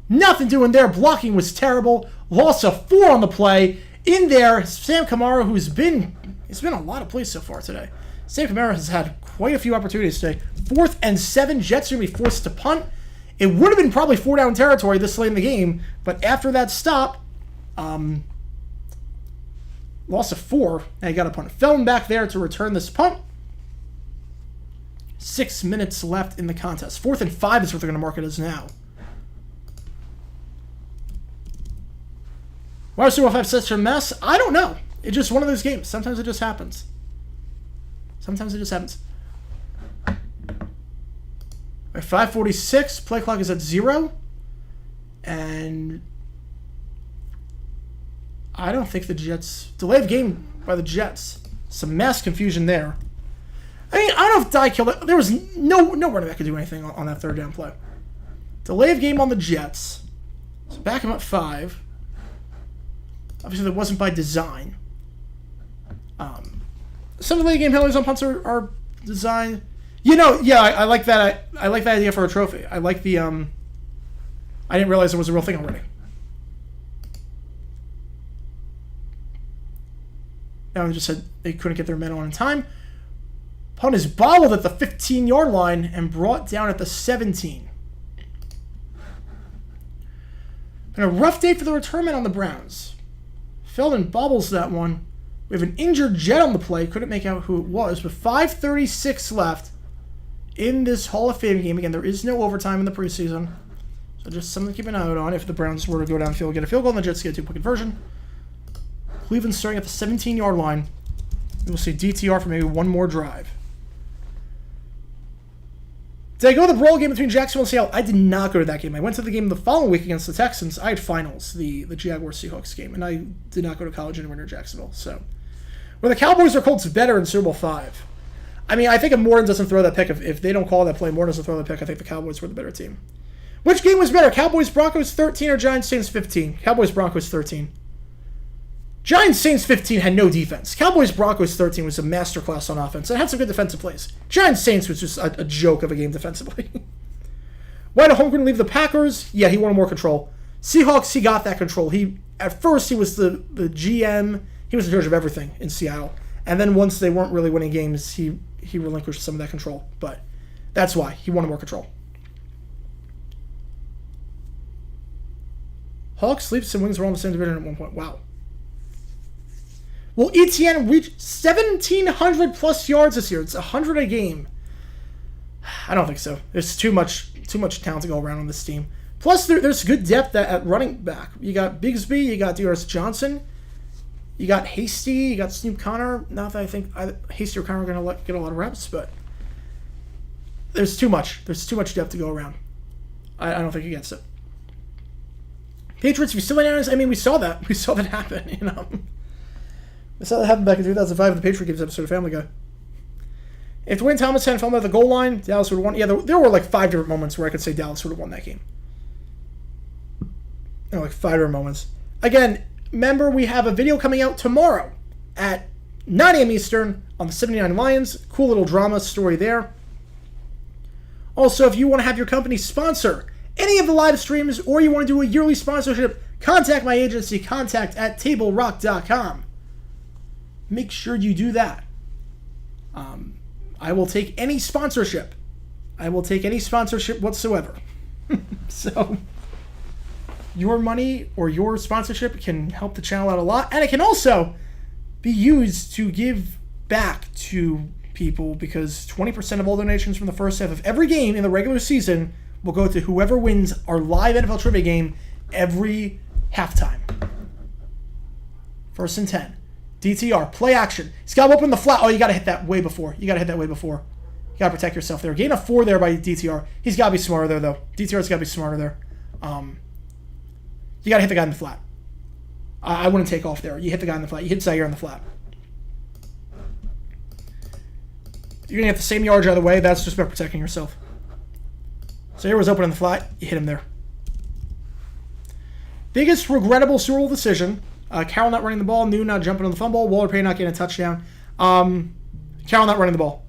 Nothing doing there. Blocking was terrible. Loss of 4 on the play. In there, Sam Kamara, who's been a lot of plays so far today. Sam Kamara has had quite a few opportunities today. 4th and 7. Jets are going to be forced to punt. It would have been probably 4-down territory this late in the game, but after that stop, loss of 4, and he got a punt. Feldman back there to return this punt. 6 minutes left in the contest. 4th and 5 is what they're going to mark it as now. Why is 205 such a mess? I don't know. It's just one of those games. Sometimes it just happens. All right, 5:46. Play clock is at 0. And I don't think the Jets... Delay of game by the Jets. Some mass confusion there. I mean, I don't know if Dye killed it. There was no running back could do anything on that 3rd down play. Delay of game on the Jets. So back him up 5. Obviously, that wasn't by design. Some of the game penalties on punts are designed. I like that. I like that idea for a trophy. I like the. I didn't realize it was a real thing already. Now they just said they couldn't get their men on in time. Punt is bobbled at the 15-yard line and brought down at the 17. And a rough day for the return men on the Browns. Feldman bobbles that one. We have an injured Jet on the play. Couldn't make out who it was, but 5:36 left in this Hall of Fame game. Again, there is no overtime in the preseason, so just something to keep an eye out on. If the Browns were to go downfield, get a field goal, and the Jets get a 2-point conversion. Cleveland starting at the 17-yard line. We will see DTR for maybe one more drive. Did I go to the brawl game between Jacksonville and Seattle? I did not go to that game. I went to the game the following week against the Texans. I had finals, the Jaguars-Seahawks game, and I did not go to college anywhere near Jacksonville. So, where the Cowboys or Colts better in Super Bowl V? I mean, I think if Morton doesn't throw that pick, if they don't call that play, Morton doesn't throw that pick, I think the Cowboys were the better team. Which game was better, Cowboys-Broncos 13 or Giants-Saints 15? Cowboys-Broncos 13. Giants-Saints 15 had no defense. Cowboys-Broncos 13 was a masterclass on offense. It had some good defensive plays. Giants-Saints was just a joke of a game defensively. Why did Holmgren leave the Packers? Yeah, he wanted more control. Seahawks, he got that control. At first, he was the GM. He was in charge of everything in Seattle. And then once they weren't really winning games, he relinquished some of that control. But that's why. He wanted more control. Hawks, Sleeps, and Wings were all in the same division at one point. Wow. Will ETN reach 1,700 plus yards this year? It's 100 a game. I don't think so. There's too much talent to go around on this team. Plus, there's good depth at running back. You got Bigsby, you got DeArce Johnson, you got Hasty, you got Snoop Connor. Not that I think Hasty or Connor are going to get a lot of reps, but there's too much. There's too much depth to go around. I don't think he gets it. Patriots, if you're still in, I mean, we saw that. We saw that happen, you know. We saw that happen back in 2005 with the Patriot Games episode of Family Guy. If Dwayne Thomas hadn't fallen at the goal line, Dallas would have won. Yeah, there were like 5 different moments where I could say Dallas would have won that game. You know, like 5 different moments. Again, remember, we have a video coming out tomorrow at 9 a.m. Eastern on the 79 Lions. Cool little drama story there. Also, if you want to have your company sponsor any of the live streams or you want to do a yearly sponsorship, contact my agency, contact@tablerock.com. Make sure you do that. I will take any sponsorship. I will take any sponsorship whatsoever. So, your money or your sponsorship can help the channel out a lot. And it can also be used to give back to people because 20% of all donations from the first half of every game in the regular season will go to whoever wins our live NFL trivia game every halftime. 1st and 10. DTR, play action. He's got to open the flat. Oh, you got to hit that way before. You got to protect yourself there. Gain of 4 there by DTR. He's got to be smarter there, though. DTR's got to be smarter there. You got to hit the guy in the flat. I wouldn't take off there. You hit the guy in the flat. You hit Zaire in the flat. You're going to get the same yardage out of the way. That's just about protecting yourself. Zaire was open in the flat. You hit him there. Biggest regrettable Super Bowl decision. Carroll not running the ball, New not jumping on the fumble, Waller Payne not getting a touchdown. Carroll not running the ball.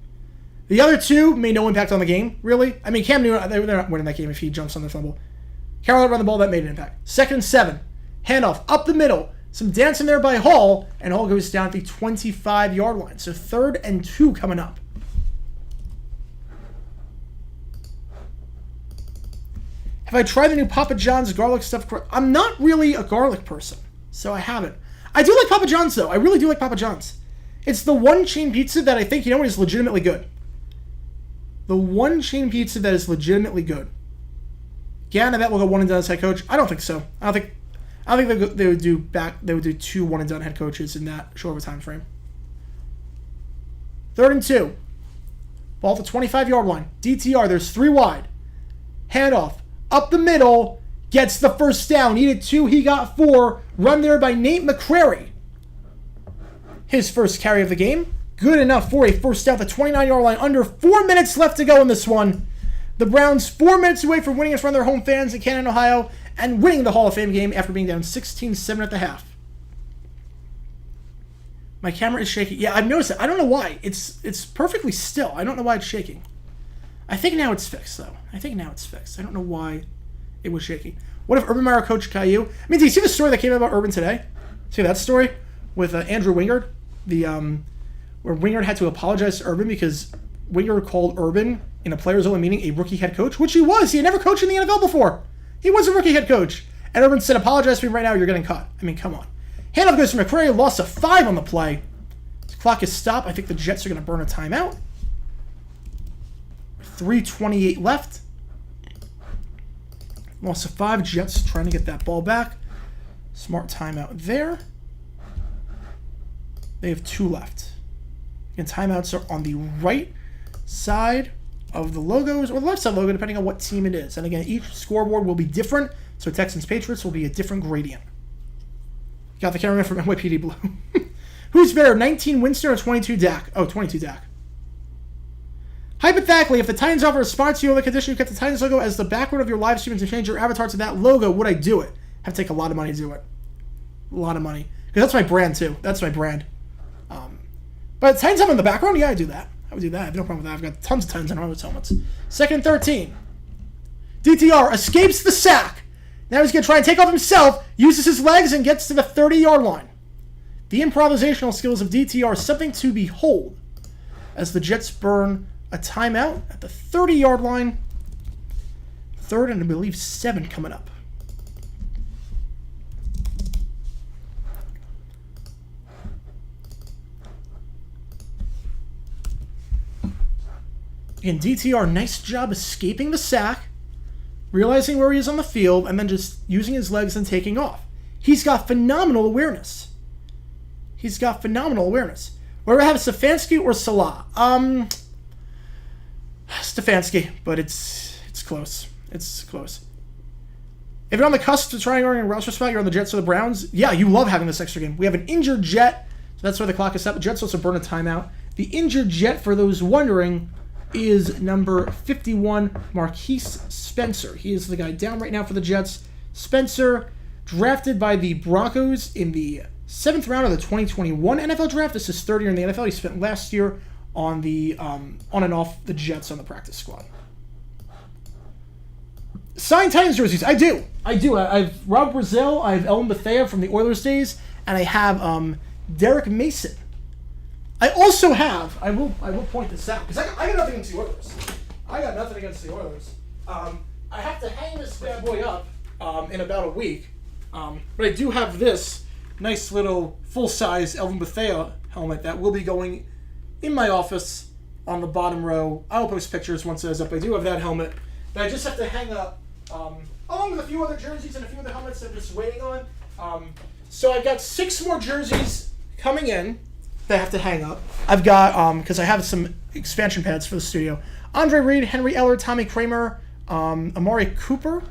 The other two made no impact on the game, really. I mean, Cam Newton, they're not winning that game if he jumps on the fumble. Carroll not running the ball, that made an impact. 2nd and 7. Handoff up the middle. Some dancing there by Hall, and Hall goes down at the 25-yard line. So 3rd and 2 coming up. Have I tried the new Papa John's garlic stuffed crust? I'm not really a garlic person. So I haven't. I do like Papa John's, though. I really do like Papa John's. It's the one chain pizza that I think, is legitimately good. The one chain pizza that is legitimately good. Gannon, that will go one and done as head coach. I don't think so. I don't think they would do 2 one and done head coaches in that short of a time frame. 3rd and 2. Ball at the 25-yard line. DTR, there's 3 wide. Handoff. Up the middle. Gets the first down. Needed 2. He got 4. Run there by Nate McCrary. His first carry of the game. Good enough for a first down at the 29-yard line. Under 4 minutes left to go in this one. The Browns 4 minutes away from winning in front of their home fans in Canton, Ohio, and winning the Hall of Fame game after being down 16-7 at the half. My camera is shaking. Yeah, I've noticed it. I don't know why. It's perfectly still. I don't know why it's shaking. I think now it's fixed, though. I don't know why it was shaky. What if Urban Meyer coached Caillou? I mean, do you see the story that came out about Urban today? See that story with Andrew Wingard? Where Wingard had to apologize to Urban because Wingard called Urban in a players-only meeting a rookie head coach, which he was. He had never coached in the NFL before. He was a rookie head coach. And Urban said, apologize to me right now, you're getting cut. I mean, come on. Handoff goes to McCrary, loss of 5 on the play. The clock is stopped. I think the Jets are going to burn a timeout. 3:28 left. Loss of 5. Jets trying to get that ball back. Smart timeout there. They have 2 left. And timeouts are on the right side of the logos, or the left side logo, depending on what team it is. And again, each scoreboard will be different, so Texans-Patriots will be a different gradient. Got the cameraman from NYPD Blue. Who's better, 19 Winston or 22 Dak? Oh, 22 Dak. Hypothetically, if the Titans offer a sponsor you on the condition you get the Titans logo as the background of your live stream and to change your avatar to that logo, would I do it? Have to take a lot of money to do it. A lot of money. Because that's my brand, too. That's my brand. But Titans helmet in the background? Yeah, I do that. I would do that. I have no problem with that. I've got tons of Titans and Armors helmets. Second and 13. DTR escapes the sack. Now he's going to try and take off himself, uses his legs, and gets to the 30-yard line. The improvisational skills of DTR are something to behold as the Jets burn a timeout at the 30-yard line. Third and I believe 7 coming up. Again, DTR, nice job escaping the sack, realizing where he is on the field, and then just using his legs and taking off. He's got phenomenal awareness. He's got phenomenal awareness. Whether I have Stefanski or Salah. Stefanski, but it's close. It's close. If you're on the cusp of trying to roster spot, you're on the Jets or the Browns. Yeah, you love having this extra game. We have an injured Jet, so that's why the clock is set. The Jets also burn a timeout. The injured Jet, for those wondering, is number 51, Marquise Spencer. He is the guy down right now for the Jets. Spencer, drafted by the Broncos in the 7th round of the 2021 NFL Draft. This is third year in the NFL. He spent last year on the on and off the Jets on the practice squad. Signed Titans jerseys. I do. I have Rob Brazil. I have Ellen Bethea from the Oilers days, and I have Derek Mason. I also have. I will point this out because I got nothing against the Oilers. I got nothing against the Oilers. I have to hang this bad boy up in about a week, but I do have this nice little full-size Elvin Bethea helmet that will be going in my office on the bottom row. I'll post pictures once it is up. I do have that helmet that I just have to hang up, along with a few other jerseys and a few other helmets I'm just waiting on. So I've got 6 more jerseys coming in that I have to hang up. I've got, because I have some expansion pads for the studio, Andre Reed, Henry Eller, Tommy Kramer, Amari Cooper.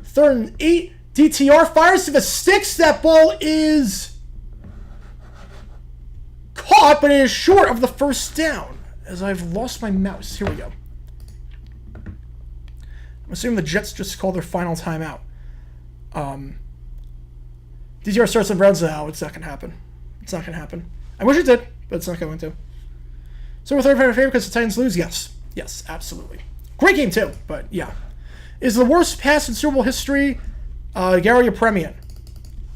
3rd and 8. DTR fires to the sticks. That ball is caught, but it is short of the first down. As I've lost my mouse. Here we go. I'm assuming the Jets just called their final timeout. DTR starts on Browns. No, it's not going to happen. It's not going to happen. I wish it did, but it's not going to. So we're 35 favorite because the Titans lose? Yes. Yes, absolutely. Great game, too, but yeah. Is the worst pass in Super Bowl history Gary Premian?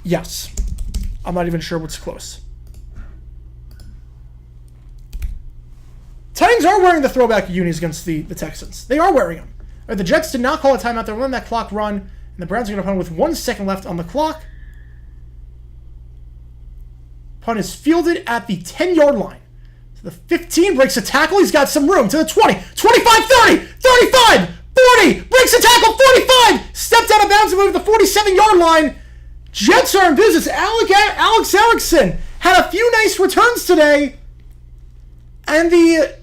Yes. I'm not even sure what's close. Titans are wearing the throwback unis against the Texans. They are wearing them. The Jets did not call a timeout. They're letting that clock run, and the Browns are going to punt with 1 second left on the clock. Punt is fielded at the 10-yard line. To the 15, breaks a tackle. He's got some room. To the 20, 25, 30, 35, 40, breaks a tackle, 45, stepped out of bounds and moved to the 47-yard line. Jets are in business. Alex Erickson had a few nice returns today, and the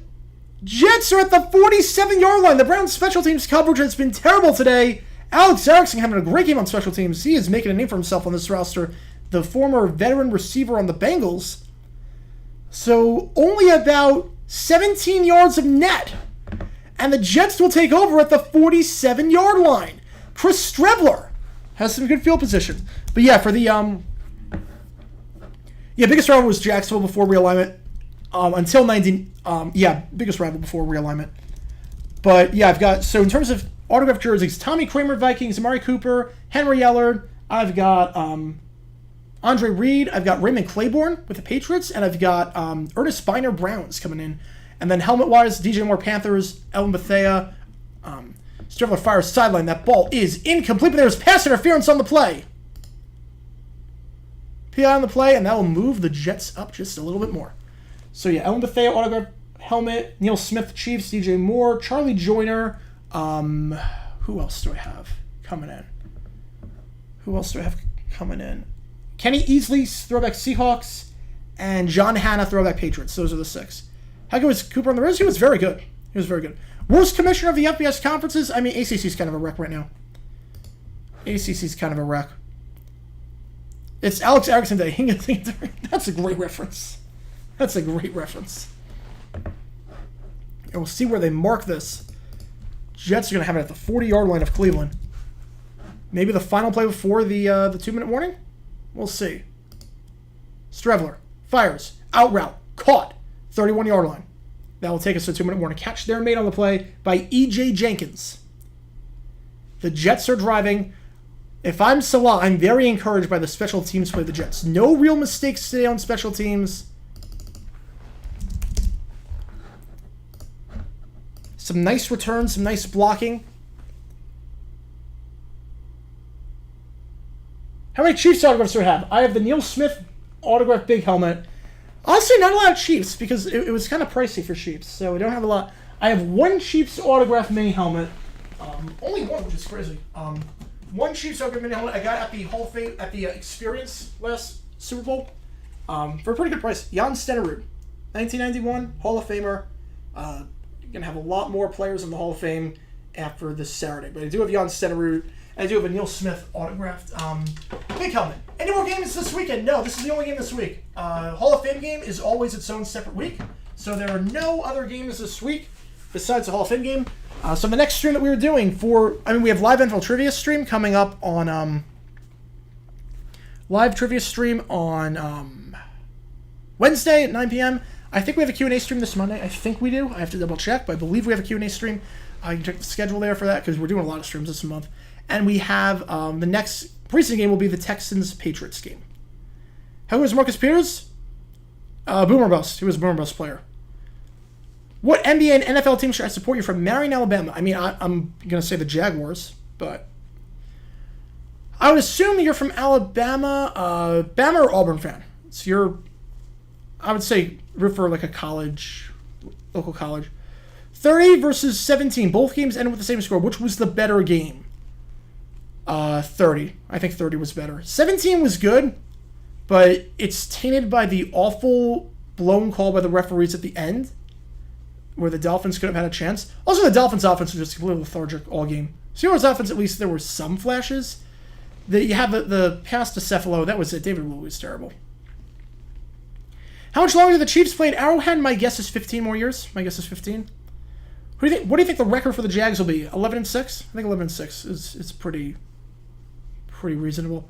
Jets are at the 47-yard line. The Browns' special teams coverage has been terrible today. Alex Erickson having a great game on special teams. He is making a name for himself on this roster. The former veteran receiver on the Bengals. So only about 17 yards of net. And the Jets will take over at the 47-yard line. Chris Strebler has some good field position. But yeah, for the biggest rival was Jacksonville before realignment. Until 19, biggest rival before realignment. But yeah, I've got, so in terms of autographed jerseys, Tommy Kramer, Vikings, Amari Cooper, Henry Eller, I've got Andre Reed, I've got Raymond Claiborne with the Patriots, and I've got Ernest Biner Browns coming in. And then helmet-wise, DJ Moore Panthers, Elvin Bethea, Strebler fires sideline. That ball is incomplete, but there's pass interference on the play. PI on the play, and that will move the Jets up just a little bit more. So yeah, Elvin Bethea, autograph helmet, Neil Smith, Chiefs, DJ Moore, Charlie Joyner. Who else do I have coming in? Kenny Easley, throwback Seahawks, and John Hanna, throwback Patriots. Those are the 6. How good was Cooper on the Rose? He was very good. Worst commissioner of the FBS conferences? I mean, ACC's kind of a wreck right now. ACC's kind of a wreck. It's Alex Erickson Day. That's a great reference. And we'll see where they mark this. Jets are going to have it at the 40-yard line of Cleveland. Maybe the final play before the 2-minute warning? We'll see. Strevler fires. Out route. Caught. 31-yard line. That will take us to a 2-minute warning. Catch there made on the play by E.J. Jenkins. The Jets are driving. If I'm Salah, I'm very encouraged by the special teams play of the Jets. No real mistakes today on special teams. Some nice returns, some nice blocking. How many Chiefs autographs do I have? I have the Neil Smith autograph big helmet. Honestly, not a lot of Chiefs because it was kind of pricey for Chiefs, so we don't have a lot. I have one Chiefs autograph mini helmet. Only one, which is crazy. One Chiefs autograph mini helmet I got at the Hall of Fame, at the Experience last Super Bowl for a pretty good price. Jan Stenerud, 1991, Hall of Famer. You're going to have a lot more players in the Hall of Fame after this Saturday. But I do have Jan Stenerud, and I do have a Neil Smith autographed big helmet. Any more games this weekend? No, this is the only game this week. Hall of Fame game is always its own separate week. So there are no other games this week besides the Hall of Fame game. So the next stream that we were doing we have live NFL trivia stream coming up on, Wednesday at 9 p.m. I think we have a Q&A stream this Monday. I think we do. I have to double check, but I believe we have a Q&A stream. I can check the schedule there for that because we're doing a lot of streams this month. And we have the next preseason game will be the Texans-Patriots game. How was Marcus Peters? Boomer Bust. He was a Boomer Bust player. What NBA and NFL team should I support you from Marion, Alabama? I mean, I'm going to say the Jaguars, but I would assume you're from Alabama, Bama or Auburn fan. So I would say root for like a college, local college. 30 versus 17. Both games ended with the same score. Which was the better game? 30. I think 30 was better. 17 was good, but it's tainted by the awful blown call by the referees at the end, where the Dolphins could have had a chance. Also, the Dolphins' offense was just completely lethargic all game. Steelers' offense, at least there were some flashes. You have the pass to Cephalo. That was it. David Wu was terrible. How much longer do the Chiefs play at Arrowhead? My guess is 15 more years. My guess is 15. What do you think the record for the Jags will be? 11-6? I think 11-6 is pretty reasonable.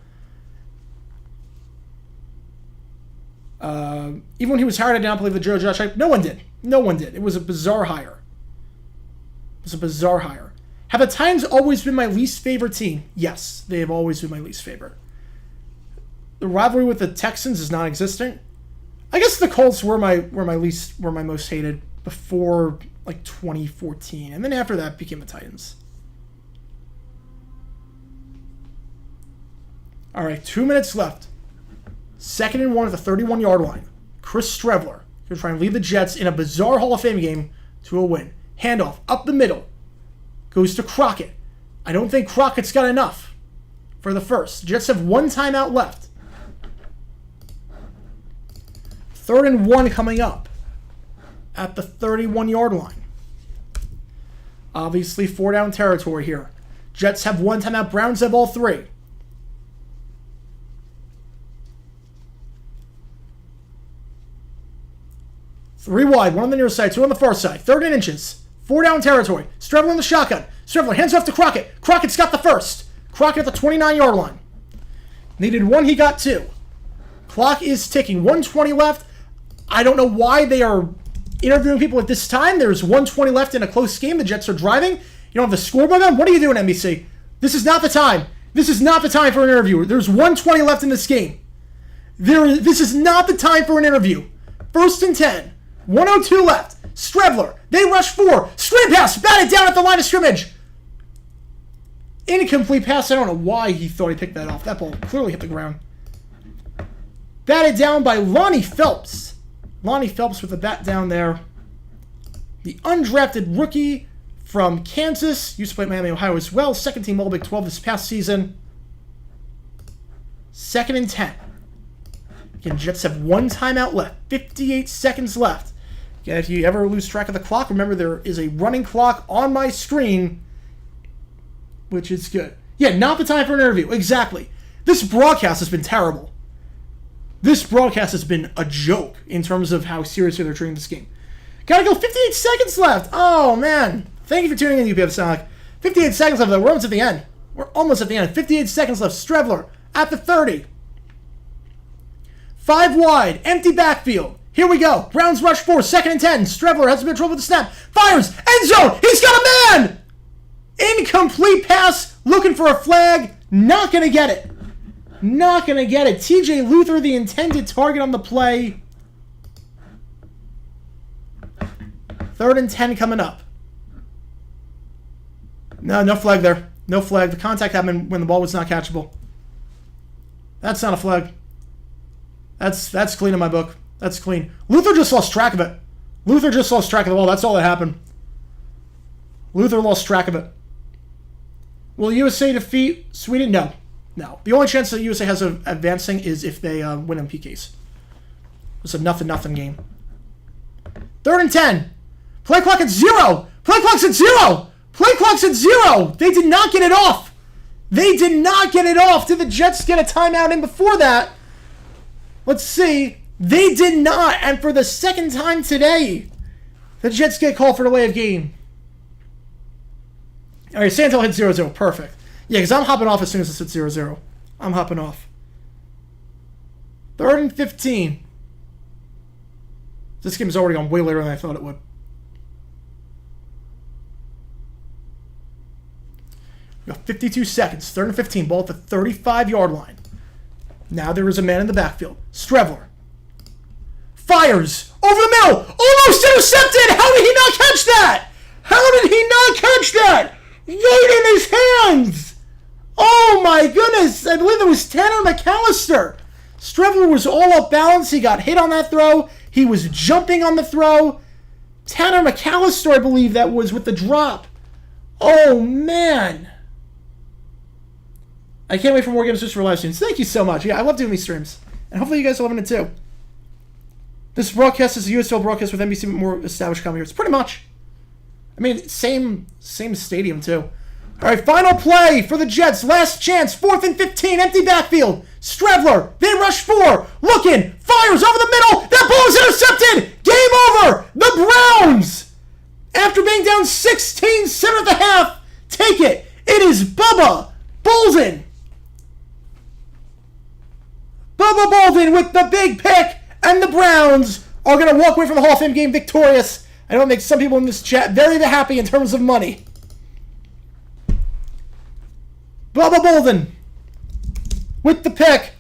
Even when he was hired, I did not believe the Joe Judge hype. No one did. It was a bizarre hire. Have the Titans always been my least favorite team? Yes, they have always been my least favorite. The rivalry with the Texans is non-existent. I guess the Colts were my most hated before like 2014, and then after that became the Titans. All right, 2 minutes left. 2nd and 1 at the 31-yard line. Chris Strevler going to try and lead the Jets in a bizarre Hall of Fame game to a win. Handoff up the middle. Goes to Crockett. I don't think Crockett's got enough for the first. Jets have one timeout left. 3rd and 1 coming up at the 31-yard line. Obviously, 4-down territory here. Jets have one timeout. Browns have all three. Three wide, one on the near side, two on the far side. 3rd and inches. 4-down territory. Strevler in the shotgun. Strevler hands off to Crockett. Crockett's got the first. Crockett at the 29-yard line. Needed one, he got two. Clock is ticking. 120 left. I don't know why they are interviewing people at this time. There's 120 left in a close game. The Jets are driving. You don't have the scoreboard on? What are you doing, NBC? This is not the time. This is not the time for an interview. There's 120 left in this game. This is not the time for an interview. 1st and 10. 102 left. Strevler. They rush 4. Screen pass. Batted down at the line of scrimmage. Incomplete pass. I don't know why he thought he picked that off. That ball clearly hit the ground. Batted down by Lonnie Phelps. Lonnie Phelps with the bat down there. The undrafted rookie from Kansas. Used to play at Miami, Ohio as well. 2nd team All-Big 12 this past season. 2nd and 10. Again, Jets have one timeout left. 58 seconds left. Again, if you ever lose track of the clock, remember there is a running clock on my screen, which is good. Yeah, not the time for an interview. Exactly. This broadcast has been terrible. This broadcast has been a joke in terms of how seriously they're treating this game. Gotta go. 58 seconds left. Oh, man. Thank you for tuning in, UPF Sonic. 58 seconds left, though. We're almost at the end. We're almost at the end. 58 seconds left. Strevler at the 30. 5 wide. Empty backfield. Here we go. Browns rush 4. 2nd and 10. Strevler has a bit of trouble with the snap. Fires. End zone. He's got a man. Incomplete pass. Looking for a flag. Not going to get it. Not going to get it. TJ Luther, the intended target on the play. 3rd and 10 coming up. No flag there. No flag. The contact happened when the ball was not catchable. That's not a flag. That's clean in my book. That's clean. Luther just lost track of it. Luther just lost track of the ball. That's all that happened. Luther lost track of it. Will USA defeat Sweden? No. No. The only chance that USA has of advancing is if they win in PKs. It's a nothing game. 3rd and 10. Play clock at 0. Play clock's at 0. Play clock's at 0. They did not get it off. They did not get it off. Did the Jets get a timeout in before that? Let's see. They did not. And for the second time today, the Jets get called for delay of game. All right, Santel hit 0-0. Perfect. Yeah, because I'm hopping off as soon as it's at 0-0. I'm hopping off. 3rd and 15. This game's already gone way later than I thought it would. We got 52 seconds. 3rd and 15. Ball at the 35-yard line. Now there is a man in the backfield. Strevler. Fires. Over the middle. Almost intercepted. How did he not catch that? How did he not catch that? Right in his hands. Oh my goodness. I believe it was Tanner McAllister. Strevler was all off balance. He got hit on that throw. He was jumping on the throw. Tanner McAllister, I believe that was with the drop. Oh man. I can't wait for more games just for live streams. Thank you so much. Yeah, I love doing these streams. And hopefully you guys are loving it too. This broadcast is a USL broadcast with NBC more established commentators. Pretty much. I mean, same stadium too. All right, final play for the Jets. Last chance. 4th and 15. Empty backfield. Strevler. They rush 4. Looking. Fires over the middle. That ball is intercepted. Game over. The Browns, after being down 16-7 at the half, take it. It is Bubba Bolden. Bubba Bolden with the big pick. And the Browns are going to walk away from the Hall of Fame game victorious. I know it makes some people in this chat very happy in terms of money. Bubba Bolden with the pick.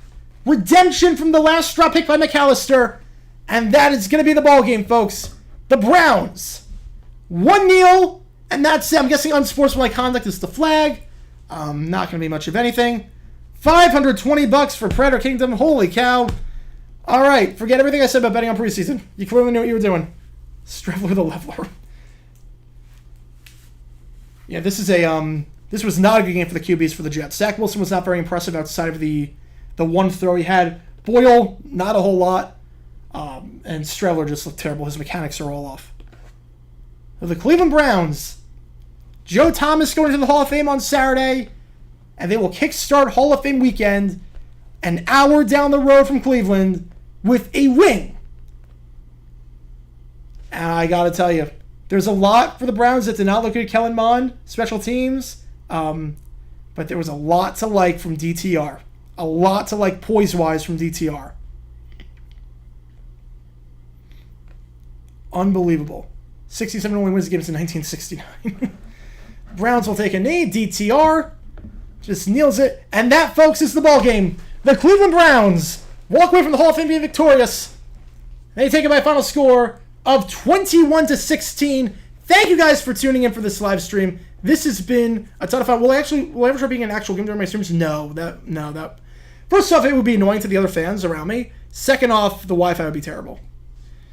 Redemption from the last drop pick by McAllister. And that is going to be the ball game, folks. The Browns. 1-0. And that's it. I'm guessing unsportsmanlike conduct is the flag. Not going to be much of anything. $520 for Predator Kingdom. Holy cow. All right. Forget everything I said about betting on preseason. You clearly knew what you were doing. Strevler the leveler. Yeah, this is a this was not a good game for the QBs for the Jets. Zach Wilson was not very impressive outside of the one throw he had. Boyle, not a whole lot. And Strevler just looked terrible. His mechanics are all off. So the Cleveland Browns. Joe Thomas going to the Hall of Fame on Saturday. And they will kickstart Hall of Fame weekend an hour down the road from Cleveland with a win. And I got to tell you, there's a lot for the Browns that did not look good at Kellen Mond, special teams. But there was a lot to like from DTR. A lot to like poise-wise from DTR. Unbelievable. 67 only wins games in 1969. Browns will take a knee. DTR just kneels it. And that, folks, is the ball game. The Cleveland Browns walk away from the Hall of Fame being victorious. They take it by a final score of 21-16. Thank you guys for tuning in for this live stream. This has been a ton of fun. Will I ever try being an actual game during my streams? No. First off, it would be annoying to the other fans around me. Second off, the Wi-Fi would be terrible.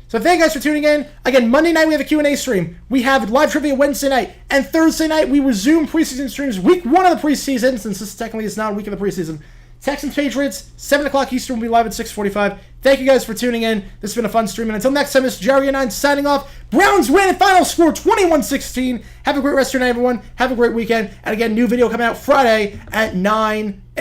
So thank you guys for tuning in. Again, Monday night we have a Q&A stream. We have live trivia Wednesday night. And Thursday night we resume preseason streams. Week 1 of the preseason, since this technically is not a week of the preseason. Texans Patriots, 7 o'clock Eastern will be live at 6:45. Thank you guys for tuning in. This has been a fun stream. And until next time, Mr. Jerry9 signing off. Browns win and final score 21-16. Have a great rest of your night, everyone. Have a great weekend. And again, new video coming out Friday at 9